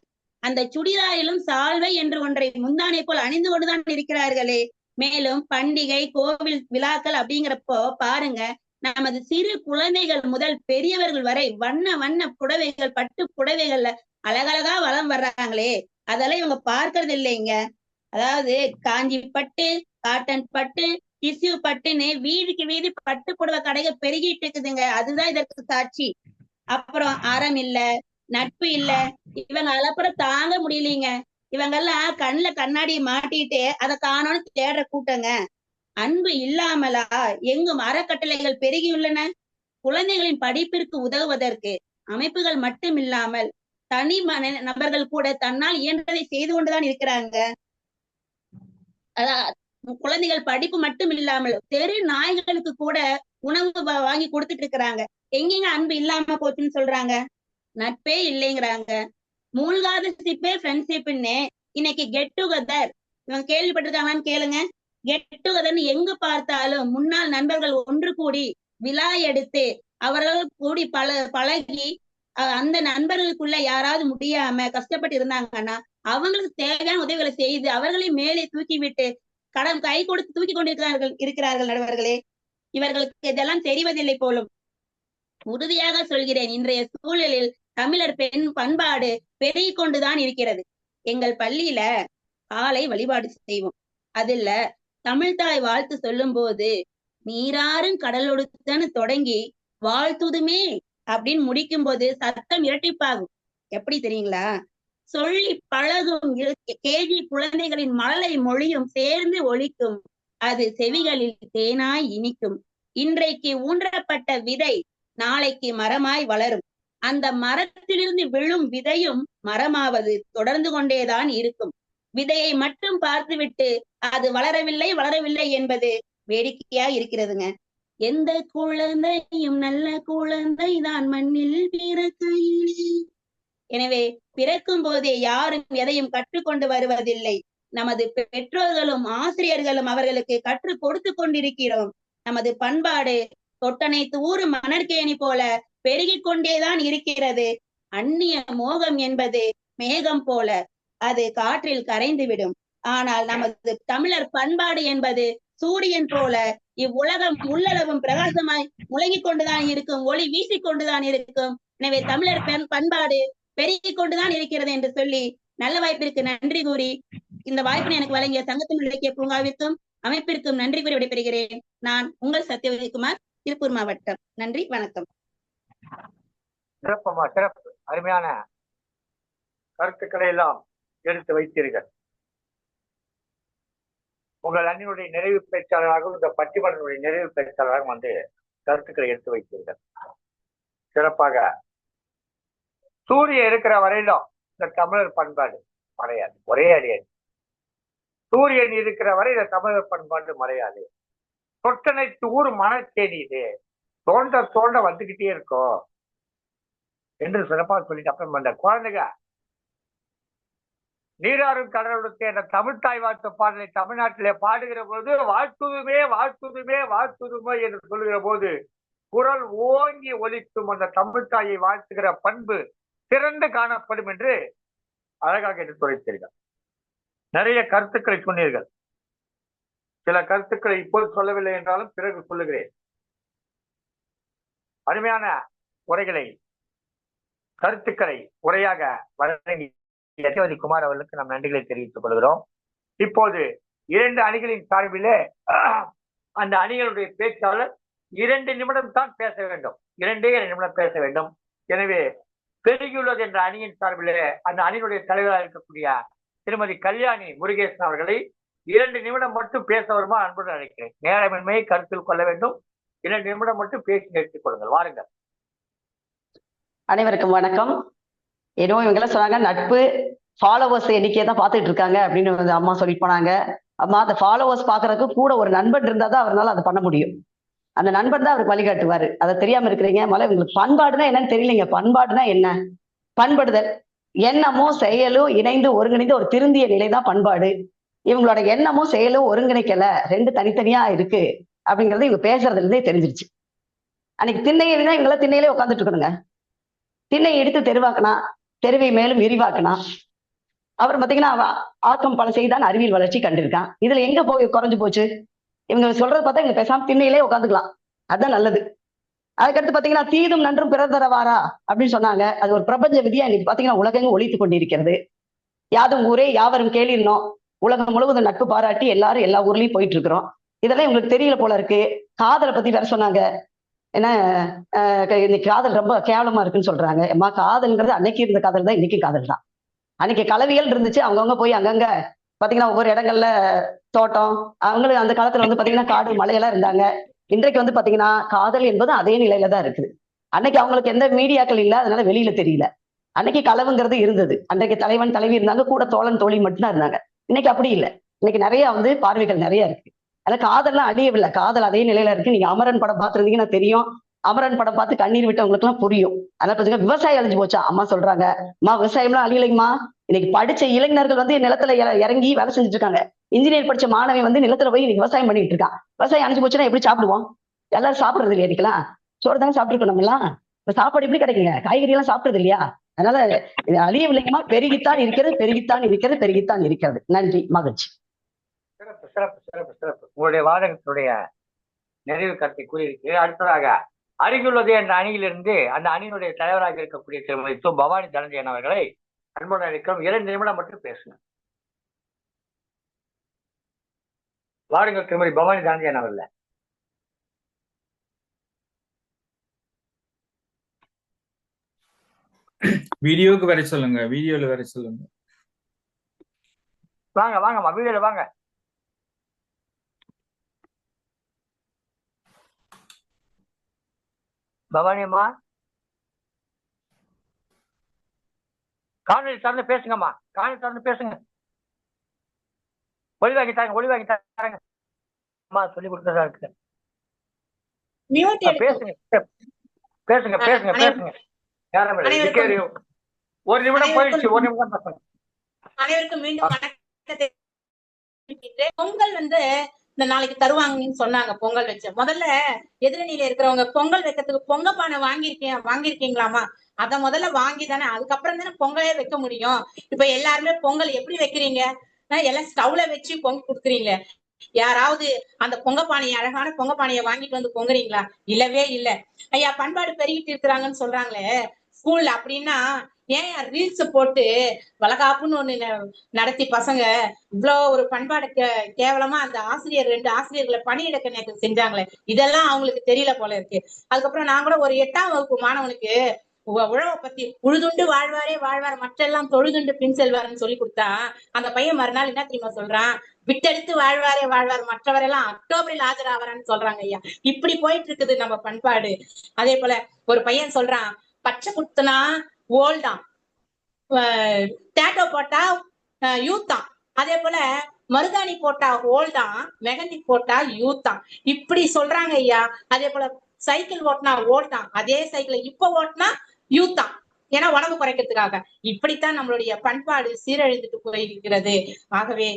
அந்த சுடிதாரிலும் சால்வை என்று ஒன்றை முந்தானை போல் அணிந்து கொண்டுதான் இருக்கிறார்களே. மேலும் பண்டிகை, கோவில் விழாக்கள் அப்படிங்கிறப்போ பாருங்க, நமது சிறு குழந்தைகள் முதல் பெரியவர்கள் வரை வண்ண வண்ண புடவைகள், பட்டு புடவைகள்ல அழகழகா வளம் வர்றாங்களே. அதெல்லாம் இவங்க பார்க்கறது இல்லைங்க. அதாவது காஞ்சி பட்டு, காட்டன் பட்டு, டிஷ்யூ பட்டுன்னு வீதிக்கு வீதி பட்டு புடவை கடைகள் பெருகிட்டு இருக்குதுங்க. அதுதான் இதற்கு சாட்சி. அப்புறம் அறம் இல்ல, நட்பு இல்ல, இவங்க அலப்புறம் தாங்க முடியலீங்க. இவங்க எல்லாம் கண்ணுல கண்ணாடி மாட்டிட்டு அதை காணோன்னு தேடுற கூட்டங்க. அன்பு இல்லாமலா எங்கும் அறக்கட்டளைகள் பெருகியுள்ளன. குழந்தைகளின் படிப்பிற்கு உதவுவதற்கு அமைப்புகள் மட்டும் இல்லாமல் தனி நபர்கள் கூட தன்னால் இயன்றதை செய்து கொண்டுதான் இருக்கிறாங்க. அதான் குழந்தைகள் படிப்பு மட்டும் இல்லாமல் தெரு நாய்களுக்கு கூட உணவு வாங்கி கொடுத்துட்டு இருக்கிறாங்க. எங்கெங்க அன்பு இல்லாம போச்சுன்னு சொல்றாங்க. நட்பே இல்லைங்கிறாங்க. மூழ்காத சிப்பே ஃப்ரெண்ட்ஷிப்னு இன்னைக்கு கெட் டுகெதர், இவங்க கேள்விப்பட்டிருக்காங்கன்னு கேளுங்க. கெட் டுகெதர்னு எங்க பார்த்தாலும் முன்னாள் நண்பர்கள் ஒன்று கூடி விழா எடுத்து அவர்கள் கூடி பழகி அந்த நண்பர்களுக்குள்ள யாராவது முடியாம கஷ்டப்பட்டு இருந்தாங்கன்னா அவங்களுக்கு தேவையான உதவிகளை செய்து அவர்களை மேலே தூக்கி விட்டு கை கொடுத்து தூக்கி கொண்டிருக்கிறார்கள் நடுவர்களே. இவர்களுக்கு இதெல்லாம் தெரிவதில்லை போலும். உறுதியாக சொல்கிறேன், இன்றைய சூழலில் தமிழர் பெண் பண்பாடு பெருகி கொண்டுதான் இருக்கிறது. எங்கள் பள்ளியில காலை வழிபாடு செய்வோம். அதுல தமிழ்தாய் வாழ்த்து சொல்லும் போது நீராறும் கடலொடுத்தன்னு தொடங்கி வாழ்த்துதுமே அப்படின்னு முடிக்கும் போது சத்தம் இரட்டிப்பாகும். எப்படி தெரியுங்களா? சொல்லி பழகும் கேள்வி குழந்தைகளின் மழலை மொழியும் சேர்ந்து ஒலிக்கும். அது செவிகளில் தேனாய் இனிக்கும். இன்றைக்கு ஊன்றப்பட்ட விதை நாளைக்கு மரமாய் வளரும். அந்த மரத்திலிருந்து விழும் விதையும் மரமாவது தொடர்ந்து கொண்டேதான் இருக்கும். விதையை மட்டும் பார்த்துவிட்டு அது வளரவில்லை என்பது வேடிக்கையா இருக்கிறதுங்க. எந்த குழந்தையும் நல்ல குழந்தை தான் மண்ணில் பிறக்கையிலே. எனவே பிறக்கும் போதே யாரும் எதையும் கற்றுக்கொண்டு வருவதில்லை. நமது பெற்றோர்களும் ஆசிரியர்களும் அவர்களுக்கு கற்றுக் கொடுத்து கொண்டிருக்கிறோம். நமது பண்பாடு தொட்டனைத்து ஊரும் மணற்கேணி போல பெருகிக் கொண்டேதான் இருக்கிறது. அந்நிய மோகம் என்பது மேகம் போல, அது காற்றில் கரைந்துவிடும். ஆனால் நமது தமிழர் பண்பாடு என்பது சூரியன் போல இவ்வுலகம் உள்ளளவும் பிரகாசமாய் முழங்கிக் கொண்டுதான் இருக்கும், ஒளி வீசிக்கொண்டுதான் இருக்கும். எனவே தமிழர் பண்பாடு பெருகிக் கொண்டுதான் இருக்கிறது என்று சொல்லி நல்ல வாய்ப்பிற்கு நன்றி கூறி இந்த வாய்ப்பினை எனக்கு வழங்கிய சங்கத்தமிழ் இலக்கிய பூங்காவிற்கும் அமைப்பிற்கும் நன்றி கூறி விடைபெறுகிறேன். நான் உங்கள் சத்யவதிகுமார், திருப்பூர் மாவட்டம். நன்றி, வணக்கம். சிறப்பம்மா, சிறப்பு. அருமையான கருத்துக்களை எல்லாம் எடுத்து வைத்தீர்கள். உங்கள் அணியினுடைய நிறைவு பேச்சாளராகவும் இந்த பட்டிமன்றனுடைய நிறைவு பேச்சாளராகவும் வந்து கருத்துக்களை எடுத்து வைத்தீர்கள். சிறப்பாக சூரியன் இருக்கிற வரையிலும் இந்த தமிழர் பண்பாடு மறையாது, ஒரே அடியாது. சூரியன் இருக்கிற வரை இந்த தமிழர் பண்பாடு மறையாது. தொட்டனைத்து ஊர் மனத்தேனி இது தோண்ட தோண்ட வந்துகிட்டே இருக்கும் என்று சிறப்பாக சொல்லிட்டு அப்புறம் அந்த குழந்தைங்க நீராறும் கடலுடைய அந்த தமிழ் தாய் வாழ்த்து பாடலை தமிழ்நாட்டிலே பாடுகிற போது வாழ்த்துதுமே வாழ்த்துதுமே வாழ்த்துதுமே என்று சொல்லுகிற போது குரல் ஓங்கி ஒலிக்கும் அந்த தமிழ் தாயை வாழ்த்துகிற பண்பு சிறந்து காணப்படும் என்று அழகாக எடுத்துரைத்தீர்கள். நிறைய கருத்துக்களை சொன்னீர்கள். சில கருத்துக்களை இப்போது சொல்லவில்லை என்றாலும் பிறகு சொல்லுகிறேன். அருமையான உரைகளை கருத்துக்களை உரையாக வழங்கி யசோதி குமார் அவர்களுக்கு நாம் நன்றிகளை தெரிவித்துக் கொள்கிறோம். இப்போது 2 அணிகளின் சார்பிலே அந்த அணிகளுடைய பேச்சாளர் 2 நிமிடம் தான் பேச வேண்டும், 2 நிமிடம் பேச வேண்டும். எனவே பெருகியுள்ளது என்ற அணியின் சார்பிலே அந்த அணியினுடைய தலைவராக இருக்கக்கூடிய திருமதி கல்யாணி முருகேசன் அவர்களை 2 நிமிடம் மட்டும் பேச வருமா அன்புடன் அழைக்கிறேன். நேரமின்மையை கருத்தில் கொள்ள வேண்டும். 2 நிமிடம் மட்டும் பேசி நிறுத்திக் கொள்ளுங்கள். வாருங்கள். அனைவருக்கும் வணக்கம். ஏதோ இவங்க சொன்னாங்க நட்பு ஃபாலோவர்ஸ் எண்ணிக்கையை தான் பார்த்துட்டு இருக்காங்க அப்படின்னு வந்து அம்மா சொல்லி போனாங்க. அம்மா அந்த ஃபாலோவர்ஸ் பாக்குறதுக்கு கூட ஒரு நண்பன் இருந்தா தான் அவரால் அதை பண்ண முடியும். அந்த நண்பன் தான் அவருக்கு வழிகாட்டுவாரு. அதை தெரியாம இருக்கிறீங்க. முதல்ல உங்களுக்கு பண்பாடுனா என்னன்னு தெரியலைங்க. பண்பாடுனா என்ன? பண்படுதல், எண்ணமும் செயலும் இணைந்து ஒருங்கிணைந்து ஒரு திருந்திய நிலை தான் பண்பாடு. இவங்களோட எண்ணமும் செயலும் ஒருங்கிணைக்கல, 2 தனித்தனியா இருக்கு அப்படிங்கறது இவங்க பேசுறதுல இருந்தே தெரிஞ்சிருச்சு. அன்னைக்கு திண்ணையில இவங்கள திண்ணையிலே உட்காந்துட்டு இருக்கணுங்க. திண்ணையை எடுத்து தெருவாக்கினா, தெருவை மேலும் விரிவாக்கினா. அப்புறம் பாத்தீங்கன்னா ஆக்கம் பல செய்தான் அறிவியல் வளர்ச்சி கண்டிருக்கான். இதுல எங்க போய் குறைஞ்சு போச்சு? இவங்க சொல்றது பார்த்தா இவங்க பேசாம திண்ணையிலே உட்காந்துக்கலாம், அதுதான் நல்லது. அதுக்கடுத்து பாத்தீங்கன்னா தீதும் நன்றும் பிறர் தரவாரா அப்படின்னு சொன்னாங்க. அது ஒரு பிரபஞ்ச விதியா இன்னைக்கு பாத்தீங்கன்னா உலகெங்கும் ஒழித்து கொண்டிருக்கிறது. யாதும் ஊரே யாவரும் கேளிர்னோம், உலகம் முழுவதும் நட்பு பாராட்டி எல்லாரும் எல்லா ஊர்லயும் போயிட்டு இருக்கிறோம். இதெல்லாம் உங்களுக்கு தெரியல போல இருக்கு. காதலை பத்தி வேற சொன்னாங்க. ஏன்னா இன்னைக்கு காதல் ரொம்ப கேவலமா இருக்குன்னு சொல்றாங்க. அம்மா காதல்ங்கிறது அன்னைக்கு இருந்த காதல் தான் இன்னைக்கு காதல் தான். அன்னைக்கு கலவியல் இருந்துச்சு. அவங்கவுங்க போய் அங்கங்க பாத்தீங்கன்னா ஒவ்வொரு இடங்கள்ல தோட்டம், அவங்களுக்கு அந்த காலத்துல வந்து பாத்தீங்கன்னா காடு மலையெல்லாம் இருந்தாங்க. இன்றைக்கு வந்து பாத்தீங்கன்னா காதல் என்பது அதே நிலையில தான் இருக்குது. அன்னைக்கு அவங்களுக்கு எந்த மீடியாக்கள் இல்லை, அதனால வெளியில தெரியல. அன்னைக்கு களவுங்கிறது இருந்தது. அன்றைக்கு தலைவன் தலைவி இருந்தாங்க, கூட தோழன் தோழி மட்டும்தான் இருந்தாங்க. இன்னைக்கு அப்படி இல்லை. இன்னைக்கு நிறைய வந்து பார்வைகள் நிறைய இருக்கு. ஆனா காதல்லாம் அழியவில்லை, காதல் அதே நிலையில இருக்கு. நீங்க அமரன் படம் பார்த்துருந்தீங்கன்னா தெரியும். அமரன் படம் பார்த்து கண்ணீர் விட்டவங்களுக்கு எல்லாம் புரியும். அதனால பாத்தீங்கன்னா விவசாயம் அழிஞ்சு போச்சா? அம்மா சொல்றாங்க, அம்மா விவசாயம்லாம் அழியலைங்கம்மா. இன்னைக்கு படிச்ச இளைஞர்கள் வந்து நிலத்துல இறங்கி வேலை செஞ்சுட்டு இருக்காங்க. இன்ஜினியர் படிச்ச மாணவி வந்து நிலத்துல போய் இன்னைக்கு விவசாயம் பண்ணிட்டு இருக்கான். விவசாயம் அழிஞ்சு போச்சுன்னா எப்படி சாப்பிடுவோம்? எல்லாரும் சாப்பிடுறது இல்லையா? இன்னைக்கெல்லாம் சோறு தானே சாப்பிட்டு நம்ம எல்லாம். இப்ப சாப்பாடு எப்படி கிடைக்குங்க? காய்கறி எல்லாம் சாப்பிடுறது இல்லையா? அதனால இது அழியவில்லைங்கம்மா, பெருகித்தான் இருக்கிறது, பெருகித்தான் இருக்கிறது, பெருகித்தான் இருக்கிறது. நன்றி, மகிழ்ச்சி. சிறப்பு சிறப்பு சிறப்பு சிறப்பு. உங்களுடைய வாதகத்தினுடைய நிறைவு கருத்தை கூறியிருக்கிறேன். அடுத்ததாக அருகிலுள்ளது என்ற அணியிலிருந்து அந்த அணியினுடைய தலைவராக இருக்கக்கூடிய திருமதி பவானி தனஞ்சயன் அவர்களை அன்புடன் அழைக்கிறோம். 2 நிமிடம் மட்டும் பேசுங்க. வாருங்கள் திருமதி பவானி தனஞ்சயன் அவர்கள். வீடியோக்கு வர சொல்லுங்க, வீடியோல வர சொல்லுங்க. வாங்க வாங்கம்மா, வீடியோல வாங்க. பவானி அம்மா காணொலி சார்ந்து பேசுங்கம்மா, காணொலி சார்ந்து பேசுங்க. ஒளிவாங்கி தாங்க, ஒளிவாங்கி தாங்க அம்மா, சொல்லி கொடுத்ததா இருக்கு. பேசுங்க பேசுங்க பேசுங்க பேசுங்க. ஒரு நிமிடம் போயிடுச்சு, 1 நிமிடம் பேசுங்க. அனைவருக்கும் மீண்டும் வணக்கத்தை. பொங்கல் வந்து இந்த நாளைக்கு தருவாங்கன்னு சொன்னாங்க. பொங்கல் வச்ச முதல்ல எதிரணியில இருக்கிறவங்க பொங்கல் வைக்கிறதுக்கு பொங்க பானை வாங்கிருக்கீங்களாமா? அத முதல்ல வாங்கி தானே அதுக்கப்புறம் தானே பொங்கலே வைக்க முடியும். இப்ப எல்லாருமே பொங்கல் எப்படி வைக்கிறீங்க? எல்லாம் ஸ்டவ்ல வச்சு பொங்கல் கொடுக்குறீங்க. யாராவது அந்த பொங்க பானையை, அழகான பொங்க பானையை வாங்கிட்டு வந்து பொங்குறீங்களா? இல்லவே இல்ல. ஐயா பண்பாடு பெருகிட்டு இருக்கிறாங்கன்னு சொல்றாங்களே ஸ்கூல்ல, அப்படின்னா ஏன் ரீல்ஸ் போட்டு வளகாப்புன்னு ஒண்ணு நடத்தி பசங்க இவ்வளவு ஒரு பண்பாடு கேவலமா அந்த ஆசிரியர் 2 ஆசிரியர்களை பணியிடக்க நேற்று செஞ்சாங்களே, இதெல்லாம் அவங்களுக்கு தெரியல போல இருக்கு. அதுக்கப்புறம் நான் கூட ஒரு 8ஆம் வகுப்பு மாணவனுக்கு உழவை பத்தி உழுதுண்டு வாழ்வாரே வாழ்வார் மற்றெல்லாம் தொழுதுண்டு பின் செல்வார்னு சொல்லி கொடுத்தா அந்த பையன் மறுநாள் என்ன தெரியுமா சொல்றான், விட்டெடுத்து வாழ்வாரே வாழ்வார் மற்றவரெல்லாம் அக்டோபரில் ஆஜராவாரான்னு சொல்றாங்க ஐயா. இப்படி போயிட்டு இருக்குது நம்ம பண்பாடு. அதே போல ஒரு பையன் சொல்றான், பச்சை குத்துனா ஓல்டாம், டேட்டோ போட்டா யூத்தான், அதே போல மருதாணி போட்டா ஓல்டாம், மெகந்தி போட்டா யூத்தான், இப்படி சொல்றாங்க ஐயா. அதே போல சைக்கிள் ஓட்டினா ஓல்டாம், அதே சைக்கிளை இப்ப ஓட்டினா யூத்தான், ஏன்னா உடம்பு குறைக்கிறதுக்காக. இப்படித்தான் நம்மளுடைய பண்பாடு சீரழிந்துட்டு போயிருக்கிறது. ஆகவே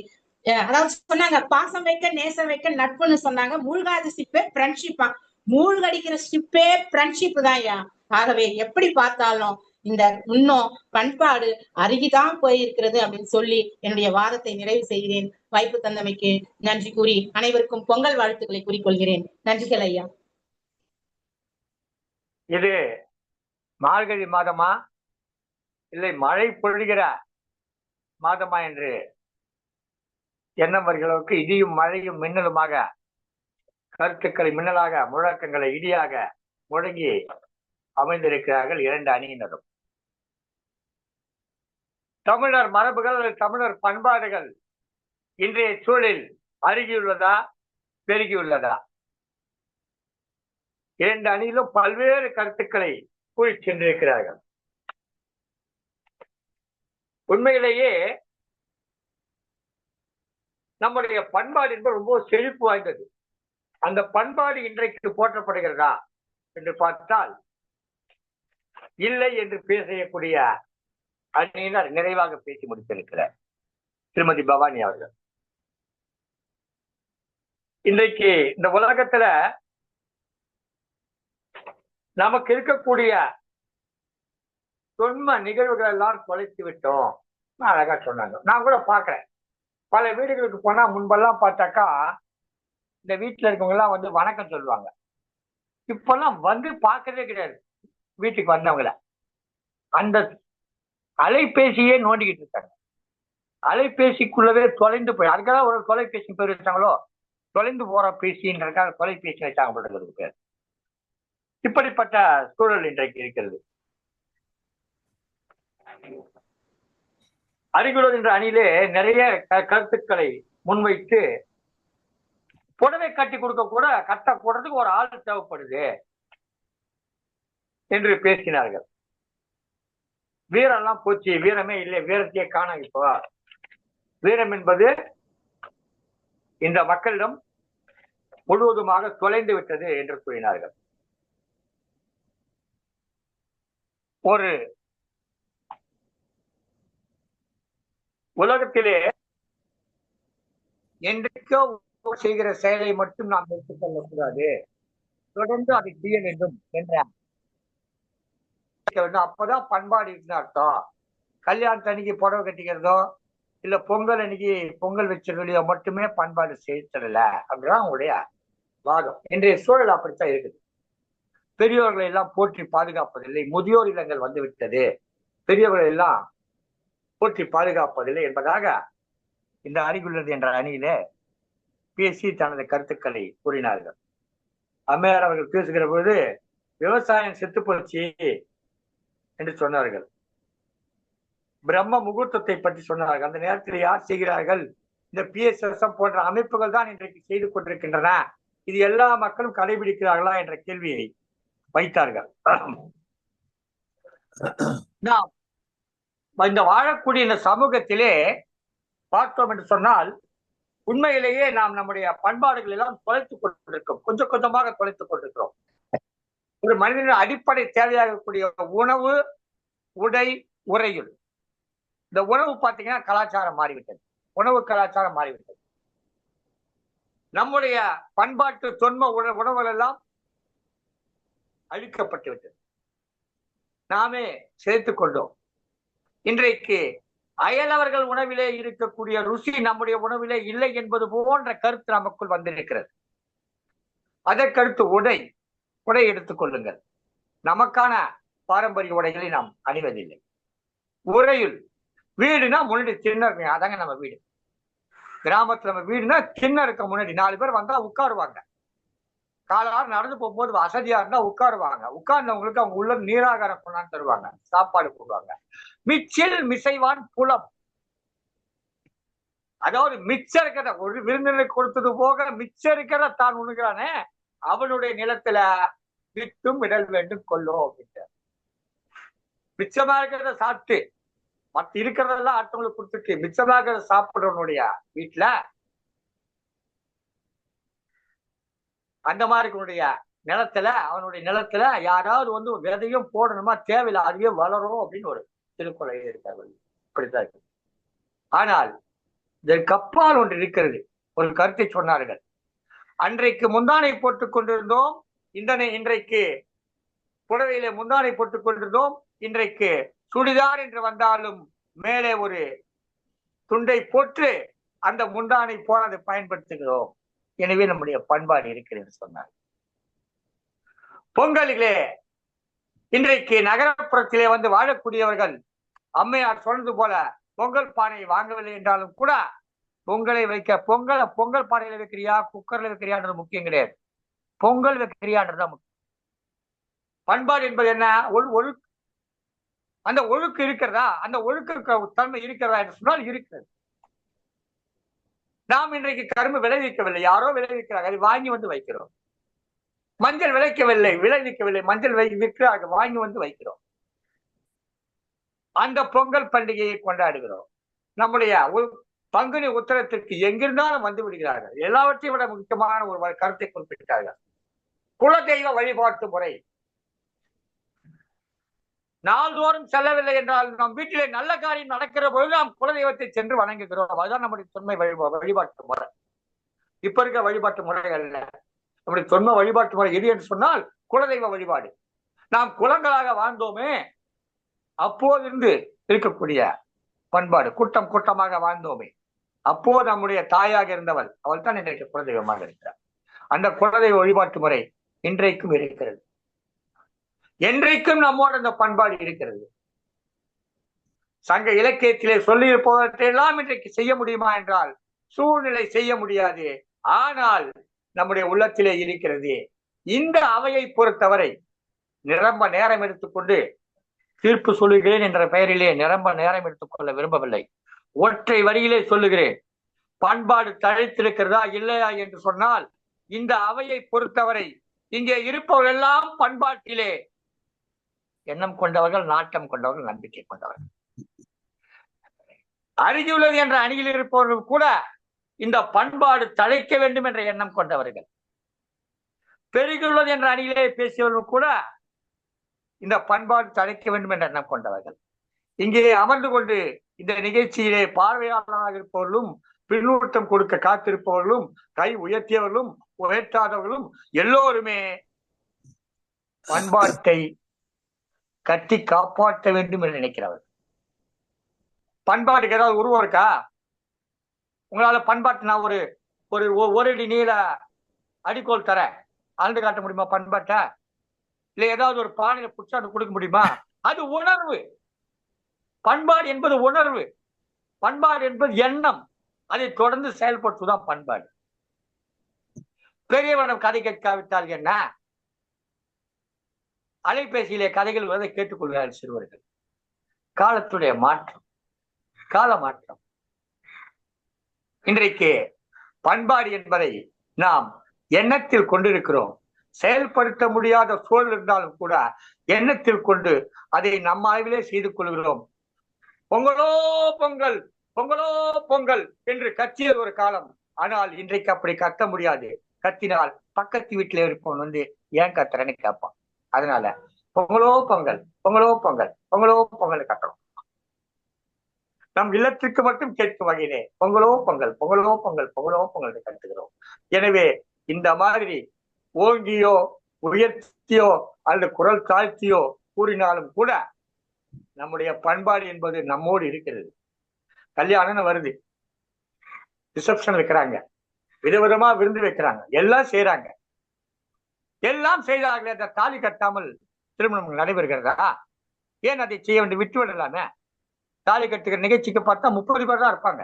அதாவது சொன்னாங்க, பாசம் வைக்க நேசம் வைக்க நட்புன்னு சொன்னாங்க. மூழ்காத சிப்பே ஃப்ரெண்ட்ஷிப்பா, மூழ்கடிக்கிற சிப்பே ஃப்ரெண்ட்ஷிப் தான் ஐயா. ஆகவே எப்படி பார்த்தாலும் இந்த இன்னும் பண்பாடு அருகிதான் போயிருக்கிறது அப்படின்னு சொல்லி என்னுடைய வாதத்தை நிறைவு செய்கிறேன். வாய்ப்பு தந்தமைக்கு நன்றி கூறி அனைவருக்கும் பொங்கல் வாழ்த்துக்களை கூறிக்கொள்கிறேன். நன்றிகள் ஐயா. இது மார்கழி மாதமா இல்லை மழை பொழிகிற மாதமா என்று எண்ணம் வருகிறவருக்கு இடியும் மழையும் மின்னலுமாக கருத்துக்களை மின்னலாக முழக்கங்களை இடியாக முழங்கி அமைந்திருக்கிறார்கள் இரண்டு அணியினரும். தமிழர் மரபுகள், தமிழர் பண்பாடுகள் இன்றைய சூழலில் அருகியுள்ளதா பெருகியுள்ளதா? இரண்டு அணியிலும் பல்வேறு கருத்துக்களை கூறி சென்றிருக்கிறார்கள். உண்மையிலேயே நம்முடைய பண்பாடு என்பது ரொம்ப செழிப்பு வாய்ந்தது. அந்த பண்பாடு இன்றைக்கு போற்றப்படுகிறதா என்று பார்த்தால் இல்லை என்று பேசக்கூடிய அணியினர் நிறைவாக பேசி முடித்திருக்கிறார் திருமதி பவானி அவர்கள். இன்றைக்கு இந்த உலகத்துல நமக்கு இருக்கக்கூடிய தொன்ம நிகழ்வுகள் எல்லாம் தொலைத்து விட்டோம் அழகா சொன்னாங்க. நான் கூட பாக்குறேன், பல வீடுகளுக்கு போனா முன்பெல்லாம் பார்த்தாக்கா இந்த வீட்டுல இருக்கவங்க எல்லாம் வந்து வணக்கம் சொல்லுவாங்க. இப்பெல்லாம் வந்து பார்க்கறதே கிடையாது. வீட்டுக்கு வந்தவங்கள அந்த அலைபேசியே நோண்டிக்கிட்டு இருக்காங்க. அலைபேசிக்குள்ளவே தொலைந்து போய், அதுக்காக ஒரு தொலைபேசி பேர் வச்சாங்களோ, தொலைந்து போற பேசின்றதுக்காக தொலைபேசி வச்சாங்க போடுறதுக்கு பேர். இப்படிப்பட்ட சூழல் இன்றைக்கு இருக்கிறது. அறிகுலர் என்ற அணியிலே நிறைய கருத்துக்களை முன்வைத்து புடவை கட்டி கொடுக்க கூட கட்ட போடுறதுக்கு ஒரு ஆள் தேவைப்படுது என்று பேசினார்கள். வீரம்லாம் போச்சு, வீரமே இல்லை, வீரத்தையே காண. இப்போ வீரம் என்பது இந்த மக்களிடம் முழுவதுமாக தொலைந்து விட்டது என்று கூறினார்கள். ஒரு உலகத்திலே என்றைக்கோ செய்கிற செயலை மட்டும் நாம் எடுத்துக் கொள்ளக்கூடாது, தொடர்ந்து அதை செய்ய வேண்டும் என்ற அப்பதான் பண்பாடு இருக்குன்னு அர்த்தம். கல்யாணத்து அன்னைக்கு புடவை கட்டிக்கிறதோ இல்ல பொங்கல் அன்னைக்கு பொங்கல் வச்சிருக்கலையோ மட்டுமே பண்பாடு செய்யல அப்படிதான் அவங்களுடைய வாதம். இன்றைய சூழல் அப்படித்தான் இருக்குது. பெரியோர்களை எல்லாம் போற்றி பாதுகாப்பதில்லை, முதியோர் இல்லங்கள் வந்து விட்டது, பெரியவர்களை எல்லாம் போற்றி பாதுகாப்பதில்லை என்பதாக இந்த அறிகுள்ளது என்ற அணியிலே பேசி தனது கருத்துக்களை கூறினார்கள். அம்மையார் அவர்கள் பேசுகிற பொழுது விவசாயம் செத்து போச்சு என்று சொன்னார்கள். பிரம்ம முகூர்த்தத்தை பற்றி சொன்னார்கள். அந்த நேரத்தில் யார் செய்கிறார்கள்? இந்த PSSM போன்ற அமைப்புகள் தான் இன்றைக்கு செய்து கொண்டிருக்கின்றன. இது எல்லா மக்களும் கடைபிடிக்கிறார்களா என்ற கேள்வியை வைத்தார்கள். நாம் இந்த வாழக்கூடிய இந்த சமூகத்திலே பார்த்தோம் என்று சொன்னால் உண்மையிலேயே நாம் நம்முடைய பண்பாடுகள் எல்லாம் தொலைத்துக் கொண்டிருக்கிறோம், கொஞ்சம் கொஞ்சமாக தொலைத்துக் கொண்டிருக்கிறோம். ஒரு மனிதனின் அடிப்படை தேவையாகக்கூடிய உணவு, உடை, உறையுள், இந்த உணவு பார்த்தீங்கன்னா கலாச்சாரம் மாறிவிட்டது, உணவு கலாச்சாரம் மாறிவிட்டது. நம்முடைய பண்பாட்டு தொன்ம உணவுகள் எல்லாம் அழிக்கப்பட்டு விட்டது, நாமே சேர்த்துக் கொண்டோம். இன்றைக்கு அயலவர்கள் உணவிலே இருக்கக்கூடிய ருசி நம்முடைய உணவிலே இல்லை என்பது போன்ற கருத்து நமக்குள் வந்திருக்கிறது. அதற்கடுத்து உடை எடுத்துக் கொள்ளுங்கள். நமக்கான பாரம்பரிய உடைகளை நாம் அணிவதில்லை. உறையுள், வீடுனா முன்னாடி சின்ன இருக்கு, அதாங்க நம்ம வீடு. கிராமத்துல நம்ம வீடுனா சின்ன இருக்க முன்னாடி 4 பேர் வந்தா உட்காருவாங்க. காலாறு நடந்து போகும்போது வசதியா இருந்தா உட்காருவாங்க. உட்கார்ந்தவங்களுக்கு அவங்க உள்ள நீராகாரம் கொண்டாந்து தருவாங்க, சாப்பாடு போடுவாங்க. மிச்சில் மிசைவான் புலம், அதாவது மிச்சம் இருக்கிற ஒரு விருந்தினருக்கு கொடுத்தது போக மிச்சம் இருக்கிற தான் உண்ணுகிறானே அவனுடைய நிலத்துல விட்டும் விடல் வேண்டும் கொள்ளும் அப்படின்ட்டு. மிச்சமா இருக்கிறத சாப்பிட்டு மத்த இருக்கிறதெல்லாம் அடுத்தவங்களுக்கு கொடுத்துட்டு மிச்சமா இருக்கிறத சாப்பிடுறவனுடைய வீட்டுல அந்த மாதிரி நிலத்துல அவனுடைய நிலத்துல யாராவது வந்து விதையும் போடணுமா தேவையில்லை, அதுவே வளரும் அப்படின்னு ஒரு திருக்குறள் இருக்காரு. இப்படித்தான் இருக்கு. ஆனால் இதற்கு அப்பால் ஒன்று இருக்கிறது. ஒரு கருத்தை சொன்னார்கள். அன்றைக்கு முந்தானை போட்டுக் கொண்டிருந்தோம், இன்றைக்கு புடவையிலே முந்தானை போட்டுக் கொண்டிருந்தோம், இன்றைக்கு சுடிதார் என்று வந்தாலும் மேலே ஒரு துண்டை போட்டு அந்த முந்தானை போல அதை பயன்படுத்துகிறோம். எனவே நம்முடைய பண்பாடு இருக்கிறது சொன்னார். பொங்கலிலே இன்றைக்கு நகரப்புறத்திலே வந்து வாழக்கூடியவர்கள் அம்மையார் சொன்னது போல பொங்கல் பானையை வாங்கவில்லை என்றாலும் கூட பொங்கலை வைக்க பொங்கல் பானையில வைக்கிறியா குக்கர்ல வைக்கிறியான்றது முக்கியம் கிடையாது. பொங்கல் வைக்கிறியான்றதுதான் முக்கியம். பண்பாடு என்பது என்ன? ஒழுக்கு. அந்த ஒழுக்கு இருக்கிறதா, அந்த ஒழுக்க தன்மை இருக்கிறதா என்று சொன்னால் இருக்கிறது. நாம் இன்றைக்கு கரும்பு விளைவிக்கவில்லை, யாரோ விளைவிக்கிறாங்க, அதை வாங்கி வந்து வைக்கிறோம். மஞ்சள் விளைவிக்கவில்லை, மஞ்சள் விற்கிறார்கள், வாங்கி வந்து வைக்கிறோம். அந்த பொங்கல் பண்டிகையை கொண்டாடுகிறோம். நம்முடைய பங்குனி உத்தரத்திற்கு எங்கிருந்தாலும் வந்து விடுகிறார்கள். எல்லாவற்றையும் விட முக்கியமான ஒரு கருத்தை குறிப்பிட்டார்கள். குலதெய்வ வழிபாட்டு முறை. நாள்தோறும் செல்லவில்லை என்றால் நம் வீட்டிலே நல்ல காரியம் நடக்கிற பொழுது நாம் குலதெய்வத்தை சென்று வணங்குகிறோம். அதுதான் நம்முடைய தொன்மை வழிபாட்டு முறை. இப்ப இருக்க வழிபாட்டு முறைகள் இல்ல. நம்முடைய தொன்மை வழிபாட்டு முறை எது என்று சொன்னால் குலதெய்வ வழிபாடு. நாம் குலங்களாக வாழ்ந்தோமே, அப்போதிருந்து இருக்கக்கூடிய பண்பாடு. கூட்டம் கூட்டமாக வாழ்ந்தோமே, அப்போது நம்முடைய தாயாக இருந்தவள், அவள் தான் இன்றைக்கு குலதெய்வமாக இருக்கிறார். அந்த குலதெய்வ வழிபாட்டு முறை இன்றைக்கும் இருக்கிறது. என்றைக்கும் நம்மோடு அந்த பண்பாடு இருக்கிறது. சங்க இலக்கியத்திலே சொல்லி இருப்பவற்றையெல்லாம் இன்றைக்கு செய்ய முடியுமா என்றால் சூழ்நிலை செய்ய முடியாது. ஆனால் நம்முடைய உள்ளத்திலே இருக்கிறது. இந்த அவையை பொறுத்தவரை நிரம்ப நேரம் எடுத்துக்கொண்டு தீர்ப்பு சொல்லுகிறேன் என்ற பெயரிலே நிரம்ப நேரம் எடுத்துக்கொள்ள விரும்பவில்லை. ஒற்றை வரியிலே சொல்லுகிறேன். பண்பாடு தழைத்திருக்கிறதா இல்லையா என்று சொன்னால் இந்த அவையை பொறுத்தவரை இங்கே இருப்பவர்கள் எல்லாம் பண்பாட்டிலே எண்ணம் கொண்டவர்கள், நாட்டம் கொண்டவர்கள், நம்பிக்கை கொண்டவர்கள். அருகியுள்ளது என்ற அணியில் இருப்பவர்கள் கூட இந்த பண்பாடு தழைக்க வேண்டும் என்ற எண்ணம் கொண்டவர்கள். பெருகியுள்ளது என்ற அணியிலே பேசியவர்கள் கூட இந்த பண்பாடு தழைக்க வேண்டும் என்ற எண்ணம் கொண்டவர்கள். இங்கே அமர்ந்து கொண்டு இந்த நிகழ்ச்சியிலே பார்வையாளராக இருப்பவர்களும், பின்னூட்டம் கொடுக்க காத்திருப்பவர்களும், கை உயர்த்தியவர்களும் உயர்த்தாதவர்களும் எல்லோருமே பண்பாட்டை கட்டி காப்பாற்ற வேண்டும் என்று நினைக்கிறவர். பண்பாட்டுக்கு ஏதாவது உருவம் இருக்கா? உங்களால பண்பாட்டு நான் ஒரு அடி நீள அடிக்கோல் தர அளந்து காட்ட முடியுமா? பண்பாட்டை இல்ல ஏதாவது ஒரு பானையில புடிச்சாட்டு கொடுக்க முடியுமா? அது உணர்வு. பண்பாடு என்பது உணர்வு. பண்பாடு என்பது எண்ணம். அதை தொடர்ந்து செயல்படுத்துதான் பண்பாடு. பெரியவனம் கதை கேட்காவிட்டால் என்ன? அலைபேசியிலே கதைகள் வருவதை கேட்டுக்கொள்கிறார்கள் சிறுவர்கள். காலத்துடைய மாற்றம், கால மாற்றம். இன்றைக்கு பண்பாடு என்பதை நாம் எண்ணத்தில் கொண்டிருக்கிறோம். செயல்படுத்த முடியாத சூழல் இருந்தாலும் கூட எண்ணத்தில் கொண்டு அதை நம்ம ஆய்விலே செய்து கொள்கிறோம். பொங்கலோ பொங்கல், பொங்கலோ பொங்கல் என்று கத்தியது ஒரு காலம். ஆனால் இன்றைக்கு அப்படி கத்த முடியாது. கத்தினால் பக்கத்து வீட்டில இருப்பவன் வந்து ஏன் கத்துறன்னு கேட்பான். அதனால பொங்கலோ பொங்கல், பொங்கலோ பொங்கல், பொங்கலோ பொங்கல் கட்டணும். நம் இல்லத்திற்கு மட்டும் கேட்கும் வகையிலே பொங்கலோ பொங்கல், பொங்கலோ பொங்கல், பொங்கலோ பொங்கல் கட்டுகிறோம். எனவே இந்த மாதிரி ஓங்கியோ உயர்த்தியோ அல்லது குரல் தாழ்த்தியோ கூறினாலும் கூட நம்முடைய பண்பாடு என்பது நம்மோடு இருக்கிறது. கல்யாணம் வருது, ரிசப்ஷன் வைக்கிறாங்க, விதவிதமா விருந்து வைக்கிறாங்க, எல்லாம் செய்யறாங்க. எல்லாம் செய்தார்களே, அந்த தாலி கட்டாமல் திருமணம் நடைபெறுகிறதா? ஏன் அதை செய்ய வேண்டிய விட்டு விடலாமே? தாலி கட்டுகிற நிகழ்ச்சிக்கு பார்த்தா 30 பேர் தான் இருப்பாங்க.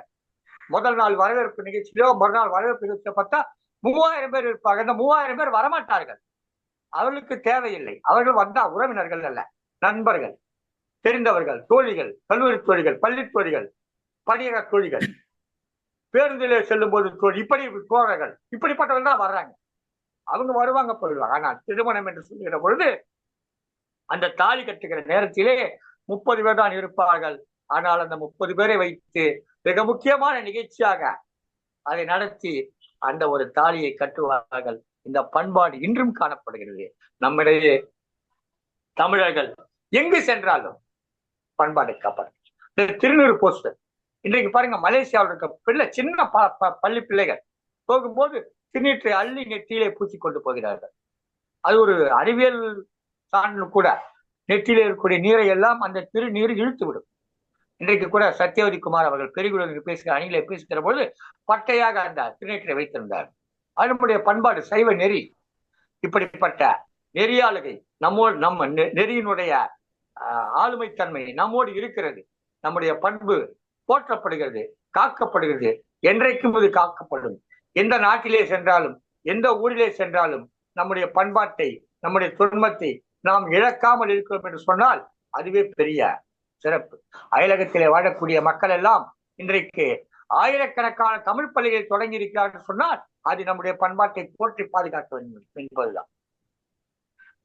முதல் நாள் வரவேற்பு நிகழ்ச்சியிலோ மறுநாள் வரவேற்பு நிகழ்ச்சியில பார்த்தா 3000 பேர் இருப்பாங்க. அந்த 3000 பேர் வரமாட்டார்கள். அவர்களுக்கு தேவையில்லை. அவர்கள் வந்தா உறவினர்கள் அல்ல, நண்பர்கள், தெரிந்தவர்கள், தோழிகள், கல்லூரி தோழிகள், பள்ளி தோழிகள், பணியக தோழிகள், பேருந்திலே செல்லும் போது தோழி, இப்படி தோழர்கள், இப்படிப்பட்டவர்கள் தான் வர்றாங்க. அவங்க வருவாங்க போயிடுவாங்க. ஆனால் திருமணம் என்று சொல்லுகிற பொழுது அந்த தாலி கட்டுகிற நேரத்திலே 30 பேர் தான் இருப்பார்கள். ஆனால் அந்த 30 பேரை வைத்து மிக முக்கியமான நிகழ்ச்சியாக அதை நடத்தி அந்த ஒரு தாலியை கட்டுவார்கள். இந்த பண்பாடு இன்றும் காணப்படுகிறது நம்மிடையே. தமிழர்கள் எங்கு சென்றாலும் பண்பாடு காப்பாற்று. திருநூறு போஸ்டர் இன்றைக்கு பாருங்க, மலேசியாவில் இருக்க பிள்ளை, சின்ன பள்ளி பிள்ளைகள் போகும்போது திருநீற்றை அள்ளி நெற்றியிலே பூசி கொண்டு போகிறார்கள். அது ஒரு அறிவியல் சான்று கூட. நெற்றியிலே இருக்கக்கூடிய நீரை எல்லாம் அந்த திருநீர் இழுத்து விடும். இன்றைக்கு கூட சத்யவதி குமார் அவர்கள் பெரியகுளத்தில் பேசுகிற அணியிலே பேசுகிற பொழுது பட்டையாக அந்த திருநீற்றை வைத்திருந்தார். அது நம்முடைய பண்பாடு, சைவ நெறி. இப்படிப்பட்ட நெறியாளுகை நம்ம நெறியினுடைய ஆளுமைத்தன்மை நம்மோடு இருக்கிறது. நம்முடைய பண்பு போற்றப்படுகிறது, காக்கப்படுகிறது. என்றைக்கும் இது காக்கப்படும். எந்த நாட்டிலே சென்றாலும், எந்த ஊரிலே சென்றாலும் நம்முடைய பண்பாட்டை, நம்முடைய தொன்மத்தை நாம் இழக்காமல் இருக்கிறோம் என்று சொன்னால் அதுவே பெரிய சிறப்பு. அயலகத்திலே வாழக்கூடிய மக்கள் எல்லாம் இன்றைக்கு ஆயிரக்கணக்கான தமிழ் பள்ளிகளை தொடங்கி இருக்கிறார்கள் சொன்னால் அது நம்முடைய பண்பாட்டை போற்றி பாதுகாக்க வேண்டும் என்பதுதான்.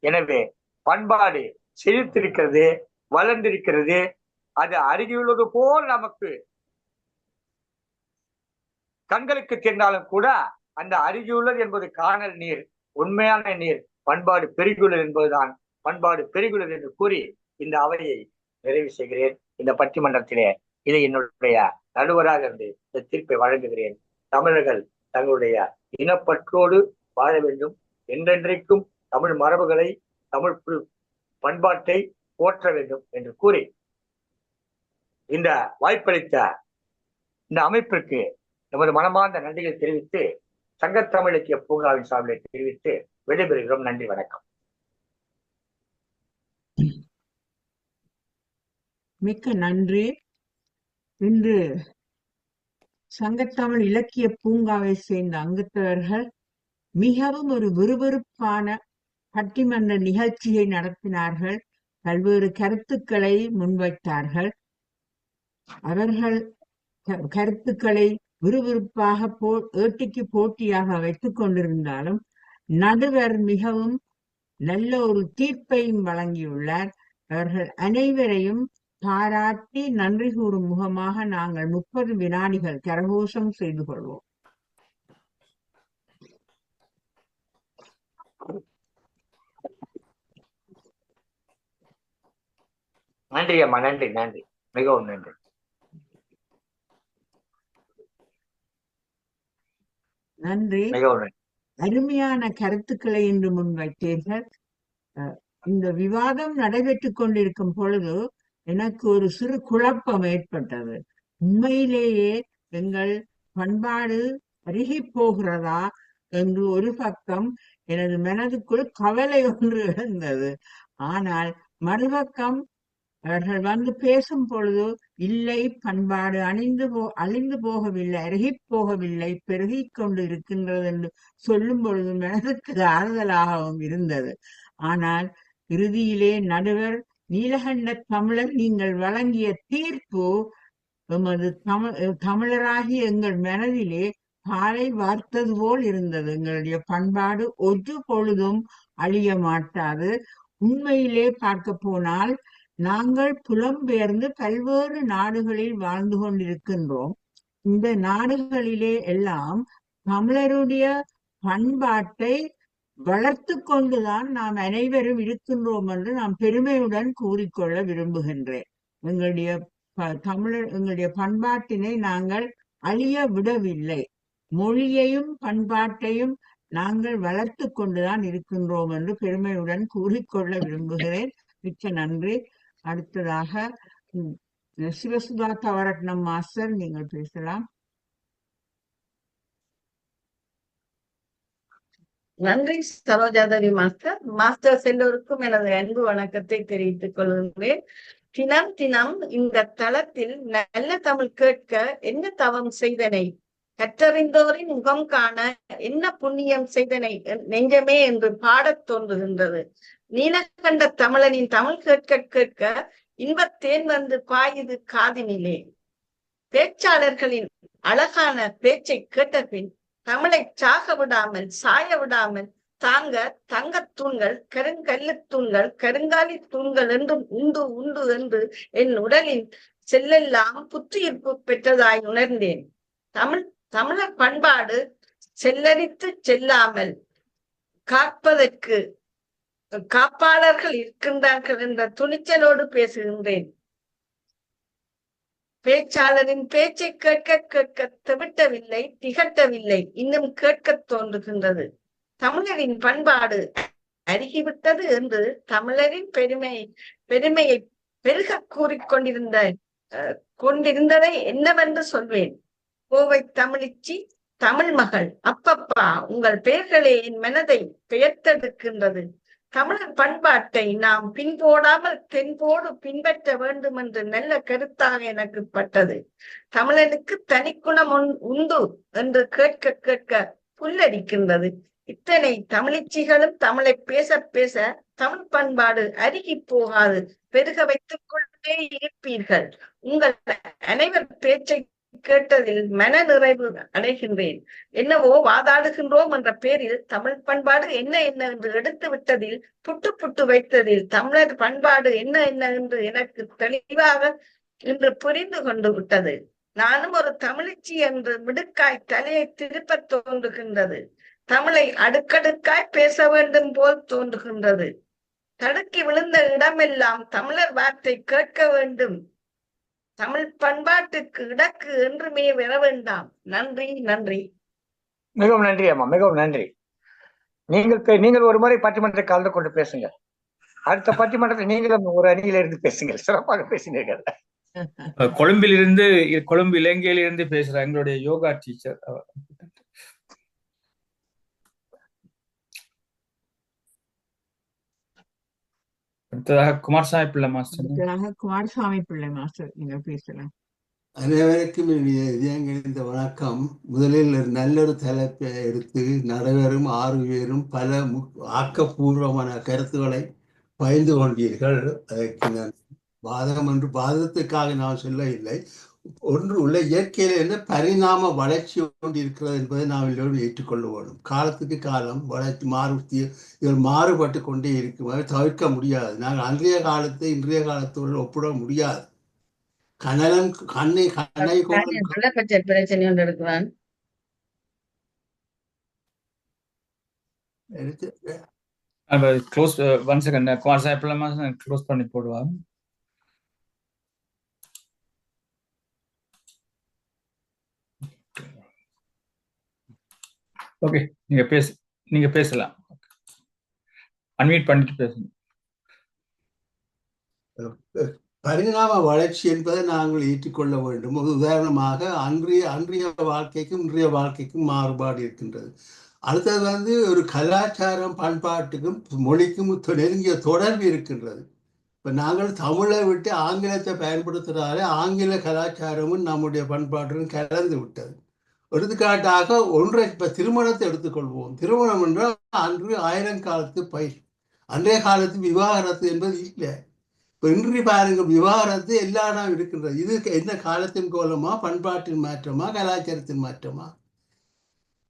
எனவே பண்பாடு செழித்திருக்கிறது, வளர்ந்திருக்கிறது. அது அருகிலுள்ளது போல் நமக்கு கண்களுக்கு தெரிந்தாலும் கூட அந்த அருகியுள்ளது என்பது காணல் நீர், உண்மையான நீர். பண்பாடு பெருகுள்ளது என்பதுதான். பண்பாடு பெருகுள்ளது என்று கூறி இந்த அவையை நிறைவு செய்கிறேன். இந்த பட்டிமன்றத்திலே இதை என்னுடைய நடுவராக இருந்து இந்த தீர்ப்பை வழங்குகிறேன். தமிழர்கள் தங்களுடைய இனப்பற்றோடு வாழ வேண்டும். என்றென்றைக்கும் தமிழ் மரபுகளை, தமிழ் பண்பாட்டை போற்ற வேண்டும் என்று கூறி இந்த வாய்ப்பளித்த இந்த அமைப்பிற்கு நமது மனமார்ந்த நன்றிகளை தெரிவித்து சங்கத்தமிழ் இலக்கிய பூங்காவின் சார்பிலை தெரிவித்து விடைபெறுகிறோம். நன்றி, வணக்கம். மிக்க நன்றி. இன்று சங்கத்தமிழ் இலக்கிய பூங்காவை சேர்ந்த அங்கத்தவர்கள் மிகவும் ஒரு விறுவிறுப்பான பட்டிமன்ற நிகழ்ச்சியை நடத்தினார்கள். பல்வேறு கருத்துக்களை முன்வைத்தார்கள். அவர்கள் கருத்துக்களை விறுவிறுப்பாக ஏட்டிக்கு போட்டியாக வைத்துக் கொண்டிருந்தாலும் நடுவர் மிகவும் நல்ல ஒரு தீர்ப்பையும் வழங்கியுள்ளார். அவர்கள் அனைவரையும் பாராட்டி நன்றி கூறும் முகமாக நாங்கள் 30 வினாடிகள் கரகோஷம் செய்து கொள்வோம். நன்றி அம்மா, நன்றி, நன்றி, மிகவும் நன்றி. நன்றி. அருமையான கருத்துக்களை இன்று முன்வைத்தீர்கள். இந்த விவாதம் நடைபெற்றுக் கொண்டிருக்கும் பொழுது எனக்கு ஒரு சிறு குழப்பம் ஏற்பட்டது. உண்மையிலேயே எங்கள் பண்பாடு அருகி போகிறதா என்று ஒரு பக்கம் எனது மனதுக்குள் கவலை ஒன்று எழுந்தது. ஆனால் மறுபக்கம் அவர்கள் வந்து பேசும் பொழுது இல்லை, பண்பாடு அழிந்து போகவில்லை, அருகி போகவில்லை, பெருகி கொண்டு இருக்கின்றது என்று சொல்லும் பொழுது மனதுக்கு ஆறுதலாகவும் இருந்தது. ஆனால் இறுதியிலே நடுவர் நீலகண்ட தமிழர் நீங்கள் வழங்கிய தீர்ப்பு எமது தமிழராகி எங்கள் மனதிலே பாலை வார்த்தது போல் இருந்தது. எங்களுடைய பண்பாடு ஒரு பொழுதும் அழிய மாட்டாது. உண்மையிலே பார்க்க போனால் நாங்கள் புலம்பெயர்ந்து பல்வேறு நாடுகளில் வாழ்ந்து கொண்டிருக்கின்றோம். இந்த நாடுகளிலே எல்லாம் தமிழருடைய பண்பாட்டை வளர்த்து கொண்டுதான் நாம் அனைவரும் இருக்கின்றோம் என்று நாம் பெருமையுடன் கூறிக்கொள்ள விரும்புகின்றேன். எங்களுடைய பண்பாட்டினை நாங்கள் அழிய விடவில்லை. மொழியையும் பண்பாட்டையும் நாங்கள் வளர்த்து கொண்டுதான் இருக்கின்றோம் என்று பெருமையுடன் கூறிக்கொள்ள விரும்புகிறேன். மிக்க நன்றி. அடுத்ததாக சிவசுதா தவரட்னம் மாஸ்டர், நீங்கள் பேசலாம். நன்றி சரோஜாதேவி மாஸ்டர். மாஸ்டர்ஸ் எல்லோருக்கும் எனது அன்பு வணக்கத்தை தெரிவித்துக் கொள்கின்றேன். தினம் தினம் இந்த தளத்தில் நல்ல தமிழ் கேட்க என்ன தவம் செய்தனை கற்றறிந்தோரின் முகம் காண என்ன புண்ணியம் செய்தனை நெஞ்சமே என்று பாடத் தோன்றுகின்றது. நீலகண்ட தமிழனின் தமிழ் கேட்க கேட்க இன்பத்தேன் வந்து பாயுது காதினிலே. பேச்சாளர்களின் அழகான பேச்சை கேட்ட பின் தமிழை சாக விடாமல் சாய விடாமல் தாங்க தங்கத் தூண்கள், கருங்கல்லு தூண்கள், கருங்காலி தூண்கள் என்றும் உண்டு உண்டு என்று என் உடலின் செல்லெல்லாம் புத்துயிர்ப்பு பெற்றதாய் உணர்ந்தேன். தமிழர் பண்பாடு செல்லரித்து செல்லாமல் காப்பதற்கு காப்பாளர்கள் இருக்கின்றார்கள் என்ற துணிச்சலோடு பேசுகின்றேன். பேச்சாளரின் பேச்சை கேட்க கேட்க தவிட்டவில்லை, திகட்டவில்லை, இன்னும் கேட்க தோன்றுகின்றது. தமிழரின் பண்பாடு அருகிவிட்டது என்று தமிழரின் பெருமையை பெருக கொண்டிருந்ததை என்னவென்று சொல்வேன். கோவை தமிழிச்சி, தமிழ் மகள், அப்பப்பா உங்கள் பெயர்களே என் மனதை பெயர்த்தெடுக்கின்றது. தமிழர் பண்பாட்டை நாம் பின்போடாமல் தென்போடு பின்பற்ற வேண்டும் என்று நல்ல கருத்தாக எனக்கு பட்டது. தமிழனுக்கு தனிக்குணம் உண்டு என்று கேட்க கேட்க புல்லரிக்கின்றது. இத்தனை தமிழிச்சிகளும் தமிழை பேச பேச தமிழ் பண்பாடு அருகி போகாது, பெருக வைத்துக் கொண்டே இருப்பீர்கள். உங்கள் அனைவர் பேச்சை கேட்டதில் மன நிறைவு அடைகின்றேன். என்னவோ வாதாடுகின்றோம் என்ற பேரில் தமிழ் பண்பாடு என்ன என்ன என்று எடுத்து விட்டதில், புட்டு புட்டு வைத்ததில் தமிழர் பண்பாடு என்ன என்ன என்று எனக்கு தெளிவாக இன்று புரிந்து கொண்டு விட்டது. நானும் ஒரு தமிழிச்சி என்று மிடுக்காய் தலையை திருப்ப தோன்றுகின்றது. தமிழை அடுக்கடுக்காய் பேச வேண்டும் போல் தோன்றுகின்றது. தடுக்கி விழுந்த இடமெல்லாம் தமிழர் வார்த்தை கேட்க வேண்டும். தமிழ் பண்பாட்டுக்கு இடக்கு என்றுமே வர வேண்டாம். நன்றி, நன்றி. மிகவும் நன்றி அம்மா, மிகவும் நன்றி. நீங்கள் ஒரு முறை பட்டிமன்றத்தை கலந்து கொண்டு பேசுங்க. அடுத்த பட்டிமன்றத்தில் நீங்களும் ஒரு அணியில இருந்து பேசுங்க. சிறப்பாக பேசினீர்கள். கொழும்பு இலங்கையிலிருந்து பேசுற எங்களுடைய யோகா டீச்சர். அடுத்ததாக குமாரசாமி பிள்ளை மாஸ்டர் நீங்க பேசலாம். அனைவருக்கும் இந்த வணக்கம். முதலில் நல்லொரு தலைப்பை எடுத்து நடைபெறும் 6 பேரும் பல ஆக்கப்பூர்வமான கருத்துக்களை பகிர்ந்து கொண்டீர்கள். அதற்கு நான் வாதத்துக்காக நான் சொல்லவில்லை. ஒன்று உள்ள இயற்கையில என்ன பரிணாம வளர்ச்சி கொண்டு இருக்கிறது என்பதை நாம் எல்லோரும் ஏற்றுக்கொள்ள வேண்டும். காலத்துக்கு காலம் வளர்ச்சி மாறுபட்டு கொண்டே இருக்கும். அதை தவிர்க்க முடியாது. நாங்கள் அன்றைய காலத்தை இன்றைய காலத்தோடு ஒப்பிட முடியாது. கண்ணை பிரச்சனை ஒன்று எடுக்குவான். க்ளோஸ் பண்ணி போடுவாங்க. ஓகே, நீங்க பேசலாம். அன்மியூட் பண்ணிட்டு பேசுங்க. பரிணாம வளர்ச்சி என்பதை நாங்கள் ஏற்றுக்கொள்ள வேண்டும். உதாரணமாக அன்றைய வாழ்க்கைக்கும் இன்றைய வாழ்க்கைக்கும் மாறுபாடு இருக்கின்றது. அடுத்தது ஒரு கலாச்சாரம், பண்பாட்டுக்கும் மொழிக்கும் நெருங்கிய தொடர்பு இருக்கின்றது. இப்ப நாங்கள் தமிழை விட்டு ஆங்கிலத்தை பயன்படுத்துறதாலே ஆங்கில கலாச்சாரமும் நம்முடைய பண்பாட்டுடன் கலந்து விட்டது. எடுத்துக்காட்டாக இப்ப திருமணத்தை எடுத்துக்கொள்வோம். திருமணம் என்றால் அன்று 1000 காலத்து பயிர். அன்றைய காலத்து விவாகரத்து என்பது இல்லை. இப்ப இன்று பாருங்கள், விவாகரத்து எல்லா இடம் இருக்கின்றது. இது என்ன காலத்தின் கோலமா, பண்பாட்டின் மாற்றமா, கலாச்சாரத்தின் மாற்றமா?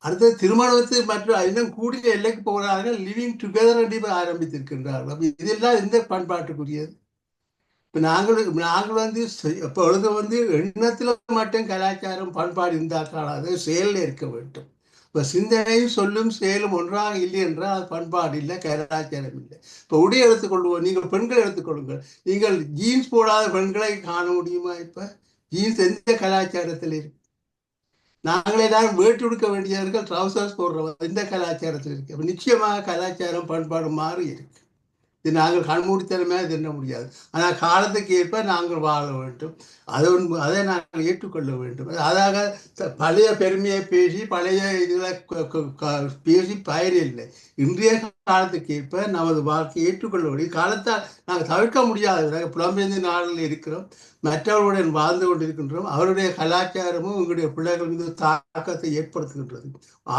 அடுத்தது திருமணத்து மற்றும் இன்னும் கூடிய எல்லைக்கு போகிறார்கள். லிவிங் டுகெதர் என்று ஆரம்பித்திருக்கின்றார்கள். இதெல்லாம் எந்த பண்பாட்டுக்குரியது? இப்ப நாங்கள் எப்பொழுது எண்ணத்துல மட்டும் கலாச்சாரம் பண்பாடு இருந்தாக்காது செயலில் இருக்க வேண்டும். இப்ப சிந்தனையும் சொல்லும் செயலும் ஒன்றாக இல்லை என்றால் அது பண்பாடு இல்லை, கலாச்சாரம் இல்லை. இப்ப உடை எடுத்துக்கொள்வோம். நீங்கள் பெண்களை எடுத்துக்கொள்ளுங்கள். நீங்கள் ஜீன்ஸ் போடாத பெண்களை காண முடியுமா? இப்ப ஜீன்ஸ் எந்த கலாச்சாரத்தில் இருக்கு? நாங்கள் எல்லாரும் வேட்டு எடுக்க வேண்டியவர்கள் ட்ரௌசர்ஸ் போடுறோம். எந்த கலாச்சாரத்தில் இருக்கு? அப்ப நிச்சயமாக கலாச்சாரம் பண்பாடு மாறி இருக்கு. இது நாங்கள் கண்மூடித்தனமே தின்ன முடியாது. ஆனால் காலத்துக்கு ஏற்ப நாங்கள் வாழ வேண்டும். அதை நாங்கள் ஏற்றுக்கொள்ள வேண்டும். அதாக பழைய பெருமையை பேசி பழைய இதுகளை பேசி பயனில்லை. இன்றைய காலத்துக்கு ஏற்ப நமது வாழ்க்கையை ஏற்றுக்கொள்ள முடியும். காலத்தால் நாங்கள் தவிர்க்க முடியாது. நாங்கள் புலம்பெயர்ந்த நாடுகளில் இருக்கிறோம். மற்றவர்களுடன் வாழ்ந்து கொண்டிருக்கின்றோம். அவருடைய கலாச்சாரமும் உங்களுடைய பிள்ளைகள் மீது தாக்கத்தை ஏற்படுத்துகின்றது,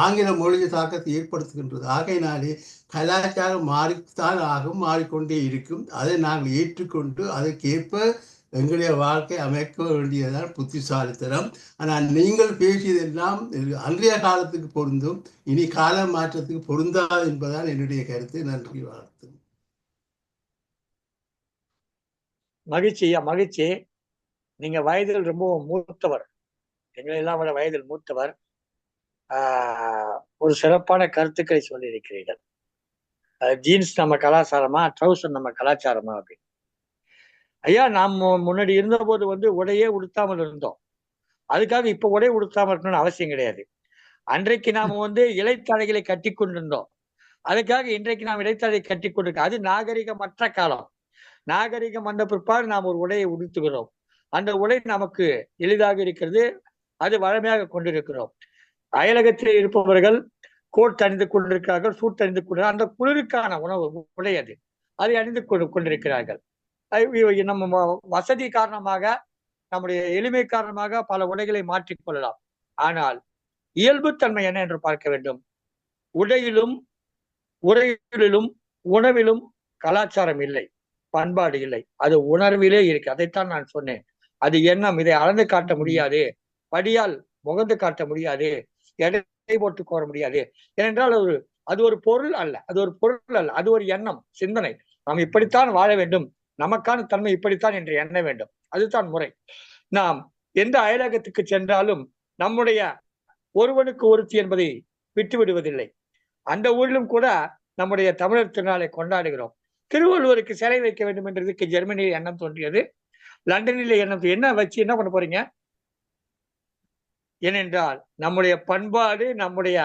ஆங்கில மொழியை தாக்கத்தை ஏற்படுத்துகின்றது. ஆகையினாலே கலாச்சாரம் மாறித்தான் ஆகும், மாறிக்கொண்டே இருக்கும். அதை நாங்கள் ஏற்றுக்கொண்டு அதற்கேற்ப எங்களுடைய வாழ்க்கை அமைக்க வேண்டியதான் புத்திசாலித்தனம். ஆனால் நீங்கள் பேசியதெல்லாம் அன்றைய காலத்துக்கு பொருந்தும், இனி கால மாற்றத்துக்கு பொருந்தாது என்பதால் என்னுடைய கருத்து. நன்றி, வாழ்த்து. மகிழ்ச்சியா மகிழ்ச்சி. நீங்க வயதில் ரொம்ப மூத்தவர், எங்களெல்லாம் விட வயதில் மூத்தவர். ஒரு சிறப்பான கருத்துக்களை சொல்லியிருக்கிறீர்கள். ஜீன்ஸ் நம்ம கலாச்சாரமா, ட்ரௌசர் நம்ம கலாச்சாரமா அப்படின்னு. ஐயா, நாம் முன்னாடி இருந்த போது உடையே உடுத்தாமல் இருந்தோம். அதுக்காக இப்ப உடை உடுத்தாமல் இருக்கணும்னு அவசியம் கிடையாது. அன்றைக்கு நாம இலைத்தாடைகளை கட்டி கொண்டிருந்தோம், அதுக்காக இன்றைக்கு நாம் இலைத்தாடை கட்டி கொண்டிருக்கோம். அது நாகரிகமற்ற காலம். நாகரிகம் வந்த பிற்பாடு நாம் ஒரு உடையை உடுத்துகிறோம். அந்த உடை நமக்கு எளிதாக இருக்கிறது, அது வழமையாக கொண்டிருக்கிறோம். அயலகத்தில் இருப்பவர்கள் கோட் அணிந்து கொண்டிருக்கிறார்கள், சூட் அணிந்து கொண்டிருக்கிறார்கள். அந்த குளிருக்கான உணவு உடை அது, அதை அணிந்து கொண்டிருக்கிறார்கள். நம்ம வசதி காரணமாக, நம்முடைய எளிமை காரணமாக பல உடைகளை மாற்றிக்கொள்ளலாம். ஆனால் இயல்புத்தன்மை என்ன என்று பார்க்க வேண்டும். உடையிலும் உரையிலும் உணவிலும் கலாச்சாரம் இல்லை, பண்பாடு இல்லை, அது உணர்விலே இருக்கு. அதைத்தான் நான் சொன்னேன். அது எண்ணம். இதை அளந்து காட்ட முடியாது, படியால் முகந்து காட்ட முடியாது, எடை போட்டு கோர முடியாது. ஏனென்றால் அது ஒரு பொருள் அல்ல, அது ஒரு எண்ணம், சிந்தனை. நாம் இப்படித்தான் வாழ வேண்டும், நமக்கான தன்மை இப்படித்தான் என்று எண்ண வேண்டும். அதுதான் முறை. நாம் எந்த அயலகத்துக்கு சென்றாலும் நம்முடைய ஒருவனுக்கு ஒருத்தி என்பதை விட்டு விடுவதில்லை. அந்த ஊரிலும் கூட நம்முடைய தமிழர் திருநாளை கொண்டாடுகிறோம். திருவள்ளுவருக்கு சிலை வைக்க வேண்டும் என்றதுக்கு ஜெர்மனியில் எண்ணம் தோன்றியது, லண்டனில் எண்ணம். என்ன வச்சு என்ன பண்ண போறீங்க? ஏனென்றால் நம்முடைய பண்பாடு, நம்முடைய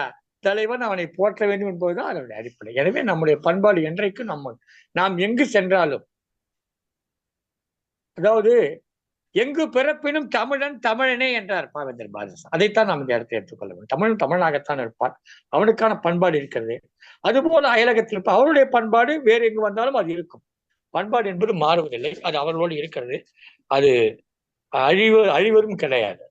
தலைவன் அவனை போற்ற வேண்டும் என்பதுதான் அதனுடைய அடிப்படை. எனவே நம்முடைய பண்பாடு என்றைக்கும் நாம் எங்கு சென்றாலும், அதாவது எங்கு பிறப்பினும் தமிழன் தமிழனே என்றார் பாவேந்தர் பாரதிதாசன். அதைத்தான் நாம் இந்த இடத்தை எடுத்துக்கொள்ள வேண்டும். தமிழன் தமிழனாகத்தான் இருப்பான், அவனுக்கான பண்பாடு இருக்கிறது. அதுபோல அயலகத்தில் இருப்பார், அவருடைய பண்பாடு வேறு எங்கு வந்தாலும் அது இருக்கும். பண்பாடு என்பது மாறுவதில்லை, அது அவர்களோடு இருக்கிறது. அது அழிவதும் கிடையாது.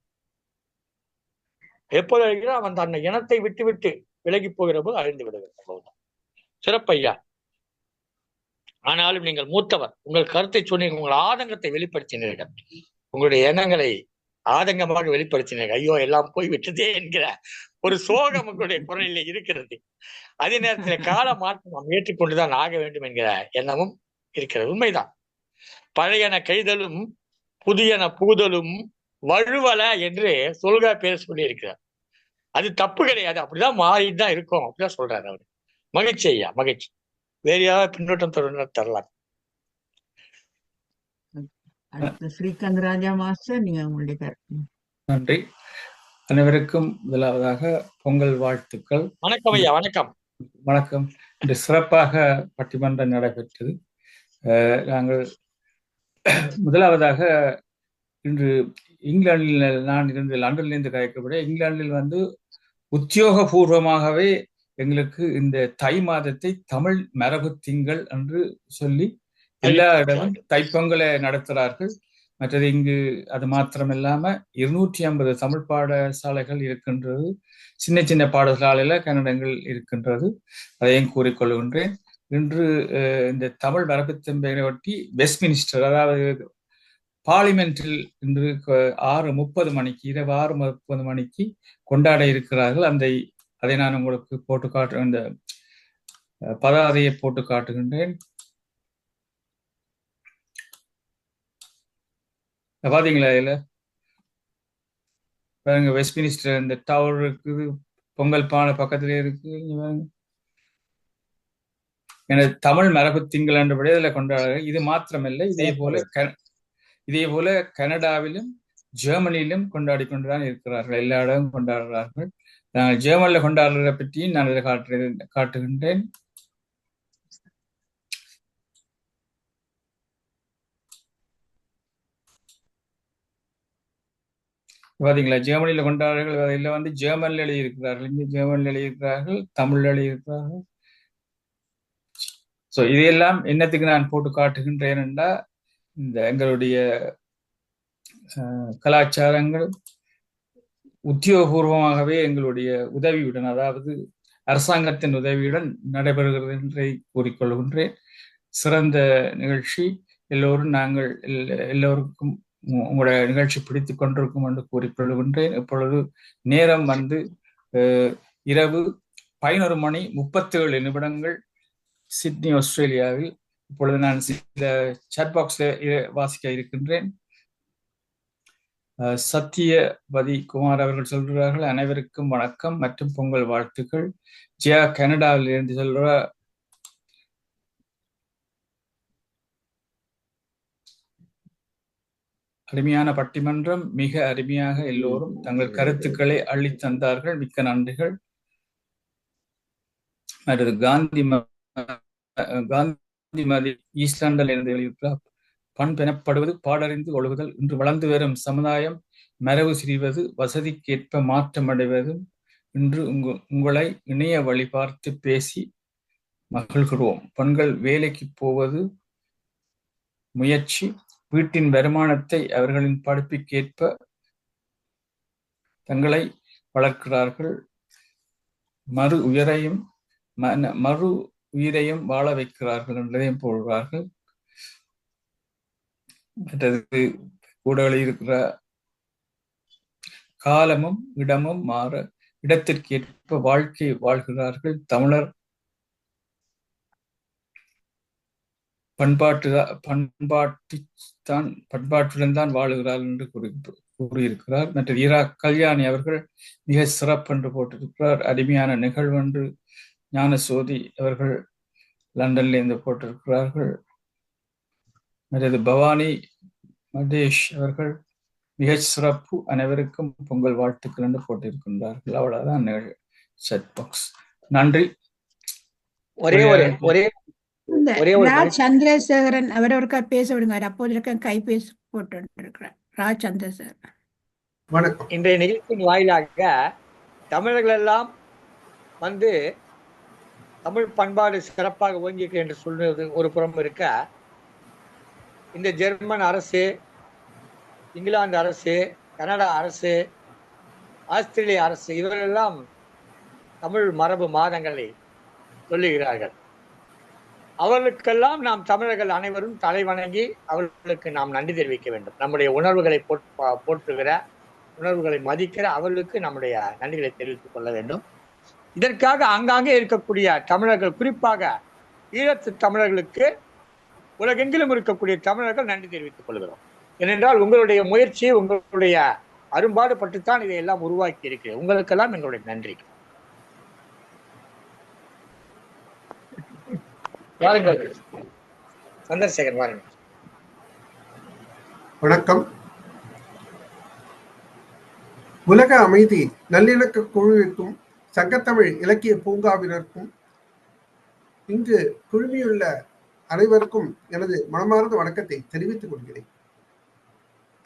எப்போது அழிகிறோம், அவன் தன்னை இனத்தை விட்டு விட்டு விலகி போகிற போது அழிந்து விடுகிறது. சிறப்பையா. ஆனாலும் நீங்கள் மூத்தவர், உங்கள் கருத்தை சொன்னீங்க, உங்கள் ஆதங்கத்தை வெளிப்படுத்தினீர்கள், உங்களுடைய எண்ணங்களை ஆதங்கமாக வெளிப்படுத்தினீர்கள். ஐயோ எல்லாம் போய் விட்டதே என்கிற ஒரு சோகம் உங்களுடைய குரலிலே இருக்கிறது. அதே நேரத்தில் கால மாற்றம் நாம் ஏற்றுக்கொண்டுதான் ஆக வேண்டும் என்கிற எண்ணமும் இருக்கிறது. உண்மைதான். பழையன கைதலும் புதியன புகுதலும் வழுவல என்று சொல்கா பேர் சொல்லி இருக்கிறார். அது தப்பு கிடையாது, அப்படிதான் மாறிட்டு தான் இருக்கும், அப்படிதான் சொல்றாரு அவரு. மகிழ்ச்சி ஐயா, மகிழ்ச்சி. வேற யாராவது பின்னோட்டம் தரலாம். ஸ்ரீகாந்த் ராஜா மாஸ்டர், நீங்க உங்களுடைய கருத்து. நன்றி. அனைவருக்கும் முதலாவதாக பொங்கல் வாழ்த்துக்கள். வணக்கம் ஐயா. வணக்கம். வணக்கம். இன்று சிறப்பாக பட்டிமன்றம் நடைபெற்றது. நாங்கள் முதலாவதாக இன்று இங்கிலாந்தில், நான் இருந்து லண்டன்லேருந்து கதைக்கப்பட, இங்கிலாந்தில் உத்தியோகபூர்வமாகவே எங்களுக்கு இந்த தை மாதத்தை தமிழ் மரபு திங்கள் என்று சொல்லி எல்லா இடமும் தைப்பொங்கலை நடத்துகிறார்கள். மற்றது இங்கு அது மாத்திரமில்லாம 250 தமிழ் பாடசாலைகள் இருக்கின்றது, சின்ன சின்ன பாடசாலையில கன்னடங்கள் இருக்கின்றது. அதையும் கூறிக்கொள்கின்றேன். இன்று இந்த தமிழ் மரபு திங்களை ஒட்டி வெஸ்ட்மினிஸ்டர், அதாவது பார்லிமெண்டில் இன்று 6:30 மணிக்கு, இரவு 6:30 மணிக்கு கொண்டாட இருக்கிறார்கள். அதை நான் உங்களுக்கு போட்டு காட்டு, இந்த பதாதையை போட்டு காட்டுகின்றேன். பாத்தீங்களா? இதுல பாருங்க, வெஸ்ட்மினிஸ்டர் இந்த டவர் இருக்குது, பொங்கல் பானை பக்கத்திலே இருக்கு. எனது தமிழ் மரபு திங்கள் என்றபடி இதுல கொண்டாடுறாங்க. இது மாத்திரமில்லை, இதே போல கனடாவிலும் ஜெர்மனியிலும் கொண்டாடி கொண்டுதான் இருக்கிறார்கள். எல்லா இடமும் கொண்டாடுறார்கள். நாங்கள் ஜெர்மனில கொண்டாடுறதை பற்றியும் நான் இதை காட்டுகின்றேன். பாத்தீங்களா? ஜெர்மனியில கொண்டாடுறார்கள். இதுல ஜெர்மன்ல எழுதியிருக்கிறார்கள், இங்க ஜெர்மன்ல எழுதியிருக்கிறார்கள், தமிழ்ல எழுதியிருக்கிறார்கள். ஸோ இதையெல்லாம் என்னத்துக்கு நான் போட்டு காட்டுகின்றேன் என்றால், இந்த எங்களுடைய கலாச்சாரங்கள் உத்தியோகபூர்வமாகவே எங்களுடைய உதவியுடன், அதாவது அரசாங்கத்தின் உதவியுடன் நடைபெறுகிறது என்றே கூறிக்கொள்கின்றேன். சிறந்த நிகழ்ச்சி. நாங்கள் எல்லோருக்கும் உங்களுடைய நிகழ்ச்சி பிடித்துக் கொண்டிருக்கும் என்று கூறிக்கொள்கின்றேன். இப்பொழுது நேரம் இரவு 11:37 சிட்னி, ஆஸ்திரேலியாவில். இப்பொழுது நான் சில சாட் பாக்ஸ்ல வாசிக்க இருக்கின்றேன். சத்தியவதி குமார் அவர்கள் சொல்கிறார்கள், அனைவருக்கும் வணக்கம் மற்றும் பொங்கல் வாழ்த்துக்கள். ஜியா கனடாவில் இருந்து சொல்ற, அருமையான பட்டிமன்றம், மிக அருமையாக எல்லோரும் தங்கள் கருத்துக்களை அள்ளி தந்தார்கள், மிக்க நன்றிகள். அடுத்து காந்திமதி ஈஸ்லாண்டில் இருந்து எழுதியிருக்கிறார். பண்பெனப்படுவது பாடறிந்து ஒழுகுதல். இன்று வளர்ந்து வரும் சமுதாயம் மரபு சிறிவது, வசதிக்கேற்ப மாற்றமடைவதும். இன்று உங்களை இணைய வழி பார்த்து பேசி மகிழ்கிறோம். பெண்கள் வேலைக்கு போவது முயற்சி, வீட்டின் வருமானத்தை அவர்களின் படிப்புக்கேற்ப தங்களை வளர்க்கிறார்கள். மறு உயிரையும் வாழ வைக்கிறார்கள் என்றதையும் போடுகிறார்கள். மற்றது கூட இருக்கிற, காலமும் இடமும் மாற இடத்திற்கேற்ப வாழ்க்கை வாழ்கிறார்கள். தமிழர் பண்பாட்டுடன் தான் வாழுகிறார்கள் என்று கூறியிருக்கிறார். மற்ற கல்யாணி அவர்கள் மிக சிறப்பு என்று போட்டிருக்கிறார். அருமையான நிகழ்வு என்று ஞானசோதி அவர்கள் லண்டன்ல இருந்து போட்டிருக்கிறார்கள். மற்றது பவானி மதேஷ் அவர்கள் மிக சிறப்பு, அனைவருக்கும் பொங்கல் வாழ்த்துக்கள் என்று போட்டிருக்கின்றார்கள். அவ்வளவுதான் சாட் பாக்ஸ். நன்றி. சந்திரசேகரன் அவரவருக்கா பேச விடுங்க. அப்போது இருக்க கைபேசி போட்டு இருக்கிறார். ராஜ் சந்திரசேகரன், வணக்கம். இன்றைய நிகழ்ச்சியின் வாயிலாக தமிழர்கள் எல்லாம் வந்து தமிழ் பண்பாடு சிறப்பாக ஓங்கியிருக்கு என்று சொல்வது ஒரு புறம் இருக்க, இந்த ஜெர்மன் அரசு, இங்கிலாந்து அரசு, கனடா அரசு, ஆஸ்திரேலிய அரசு இவரெல்லாம் தமிழ் மரபு மாதங்களை சொல்லுகிறார்கள். அவர்களுக்கெல்லாம் நாம் தமிழர்கள் அனைவரும் தலை வணங்கி அவர்களுக்கு நாம் நன்றி தெரிவிக்க வேண்டும். நம்முடைய உணர்வுகளை போற்றுகிற, உணர்வுகளை மதிக்கிற அவர்களுக்கு நம்முடைய நன்றிகளை தெரிவித்துக் கொள்ள வேண்டும். இதற்காக ஆங்காங்கே இருக்கக்கூடிய தமிழர்கள், குறிப்பாக ஈழத்து தமிழர்களுக்கு உலகெங்கிலும் இருக்கக்கூடிய தமிழர்கள் நன்றி தெரிவித்துக் கொள்கிறோம். ஏனென்றால் உங்களுடைய முயற்சி, உங்களுடைய அரும்பாடுபட்டுத்தான் இதையெல்லாம் உருவாக்கி இருக்கிறேன். உங்களுக்கெல்லாம் எங்களுடைய நன்றி. வாருங்கள் சந்திரசேகர், வாருங்கள். வணக்கம். உலக அமைதி நல்லிணக்க குழுவிற்கும் சங்கத்தமிழ் இலக்கிய பூங்காவினருக்கும் இங்கு குழுமியுள்ள அனைவருக்கும் எனது மனமார்ந்த வணக்கத்தை தெரிவித்துக் கொள்கிறேன்.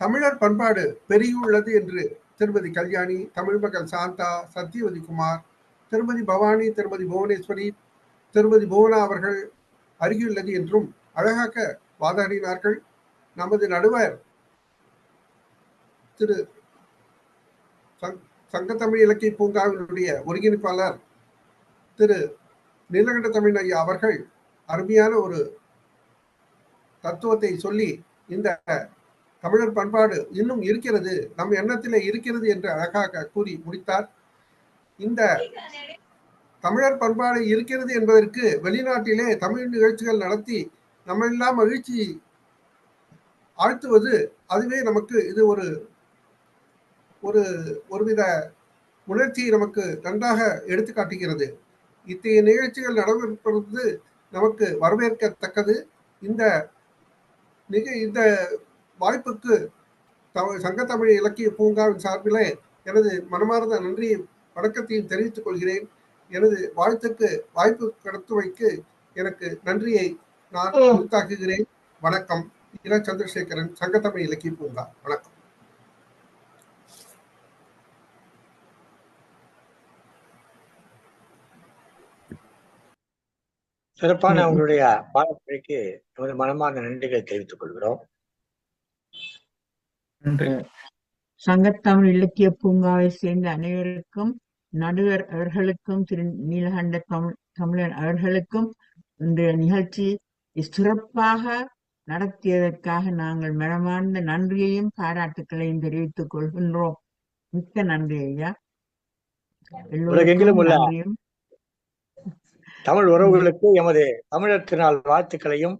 தமிழர் பண்பாடு பெருகியுள்ளது என்று திருமதி கல்யாணி, தமிழ் மகள் சாந்தா, சத்தியவதி குமார், திருமதி பவானி, திருமதி புவனேஸ்வரி, திருமதி புவனா அவர்கள் அருகியுள்ளது என்றும் அழகாக வாதாடினார்கள். நமது நடுவர் திரு சங்கத்தமிழ் இலக்கிய பூங்காவினுடைய ஒருங்கிணைப்பாளர் திரு நீலகண்ட தமிழ் ஐயா அவர்கள் அருமையான ஒரு தத்துவத்தை சொல்லி இந்த தமிழர் பண்பாடு இன்னும் இருக்கிறது, நம் எண்ணத்திலே இருக்கிறது என்று அழகாக கூறி முடித்தார். இந்த தமிழர் பண்பாடு இருக்கிறது என்பதற்கு வெளிநாட்டிலே தமிழ் நிகழ்ச்சிகள் நடத்தி நம்மெல்லாம் மகிழ்ச்சி ஆழ்த்துவது, அதுவே நமக்கு இது ஒருவித உணர்ச்சியை நமக்கு நன்றாக எடுத்து காட்டுகிறது. இத்தகைய நிகழ்ச்சிகள் நடைபெறுவது நமக்கு வரவேற்கத்தக்கது. இந்த வாய்ப்புக்கு சங்கத்தமிழ் இலக்கிய பூங்காவின் சார்பிலே எனது மனமார்ந்த நன்றியை வணக்கத்தையும் தெரிவித்துக் கொள்கிறேன். எனது வாழ்த்துக்கு வாய்ப்பு கடத்துவைக்கு எனக்கு நன்றியை நான் உரித்தாக்குகிறேன். வணக்கம். இள சந்திரசேகரன், சங்கத்தமிழ் இலக்கிய பூங்கா. வணக்கம். சிறப்பான உங்களுடைய பாடப்பிழைக்கு நமது மனமார்ந்த நன்றிகளை தெரிவித்துக் கொள்கிறோம். சங்கத்தமிழ் இலக்கிய பூங்காவை சேர்ந்த அனைவருக்கும், நடுவர் அவர்களுக்கும், திரு நீலகண்ட தமிழன் அவர்களுக்கும் இன்றைய நிகழ்ச்சி சிறப்பாக நடத்தியதற்காக நாங்கள் மனமார்ந்த நன்றியையும் பாராட்டுக்களையும் தெரிவித்துக் கொள்கின்றோம். மிக்க நன்றி ஐயா. உலகெங்கிலும் உள்ள நன்றியும். தமிழ் உறவுகளுக்கு எமது தமிழர் திருநாள் வாழ்த்துக்களையும்,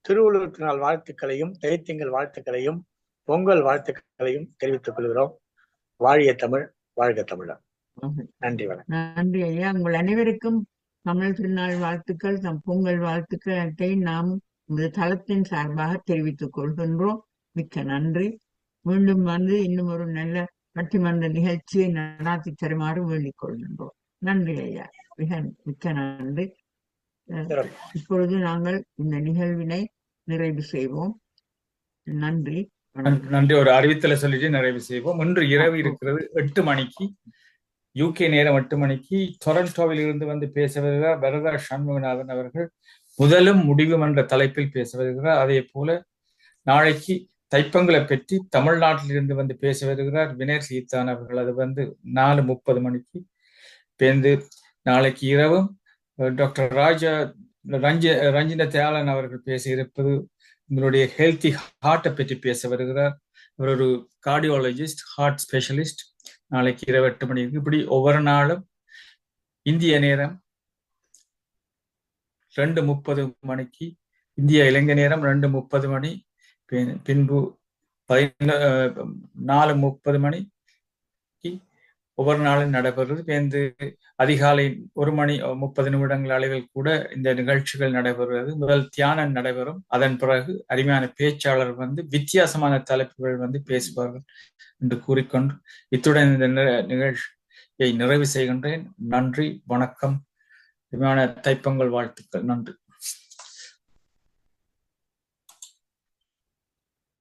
திருவள்ளுவர் திருநாள் வாழ்த்துக்களையும், தைத்திங்கள் வாழ்த்துக்களையும், பொங்கல் வாழ்த்துக்களையும் தெரிவித்துக் கொள்கிறோம். வாழிய தமிழ், வாழ்க தமிழர். நன்றி, வணக்கம். நன்றி ஐயா. உங்கள் அனைவருக்கும் தமிழ் திருநாள் வாழ்த்துக்கள், பொங்கல் வாழ்த்துக்களை நாம் இந்த தளத்தின் சார்பாக தெரிவித்துக் கொள்கின்றோம். மிக்க நன்றி. மீண்டும் வந்து இன்னும் ஒரு நல்ல பட்டிமன்ற நிகழ்ச்சியை நடாத்தி தருமாறு வேண்டிக் கொள்கின்றோம். நன்றி ஐயா. மிக்க நன்றி. இப்பொழுது நாங்கள் இந்த நிகழ்வினை நிறைவு செய்வோம். நன்றி. நன்றி. ஒரு அறிவித்தலை சொல்லிட்டு நிறைவு செய்வோம். இன்று இரவு இருக்கிறது 8 மணிக்கு, UK நேரம் 8 மணிக்கு டொரண்டோவில் இருந்து வந்து பேச வருகிறார் வரதா சண்முகநாதன் அவர்கள். முதலும் முடிவும் என்ற தலைப்பில் பேச வருகிறார். அதே போல நாளைக்கு தைப்பங்களை பற்றி தமிழ்நாட்டில் இருந்து வந்து பேச வருகிறார் வினய் சீதான் அவர்கள். அது வந்து 4:30 மணிக்கு பேருந்து. நாளைக்கு இரவும் டாக்டர் ரஞ்சின தயாளன் அவர்கள் பேச இருப்பது உங்களுடைய ஹெல்த்தி ஹார்ட்டை பற்றி பேச வருகிறார். அவர் ஒரு கார்டியாலஜிஸ்ட், ஹார்ட் ஸ்பெஷலிஸ்ட். நாளைக்கு இரவு 8 மணிக்கு. இப்படி ஒவ்வொரு நாளும் இந்திய நேரம் 2:30 மணிக்கு, இந்திய இலங்கை நேரம் 2:30 மணி, பின்பு 4:30 மணிக்கு ஒவ்வொரு நாளும் நடைபெறுவது. பேருந்து அதிகாலை 1:30 அளவில் கூட இந்த நிகழ்ச்சிகள் நடைபெறுவது. முதல் தியானம் நடைபெறும். அதன் பிறகு அருமையான பேச்சாளர் வந்து வித்தியாசமான தலைப்புகள் வந்து பேசுவார்கள் என்று கூறிக்கொண்டு இத்துடன் இந்த நிகழ்ச்சியை நிறைவு செய்கின்றேன். நன்றி, வணக்கம். அருமையான தைப்பொங்கல் வாழ்த்துக்கள். நன்றி.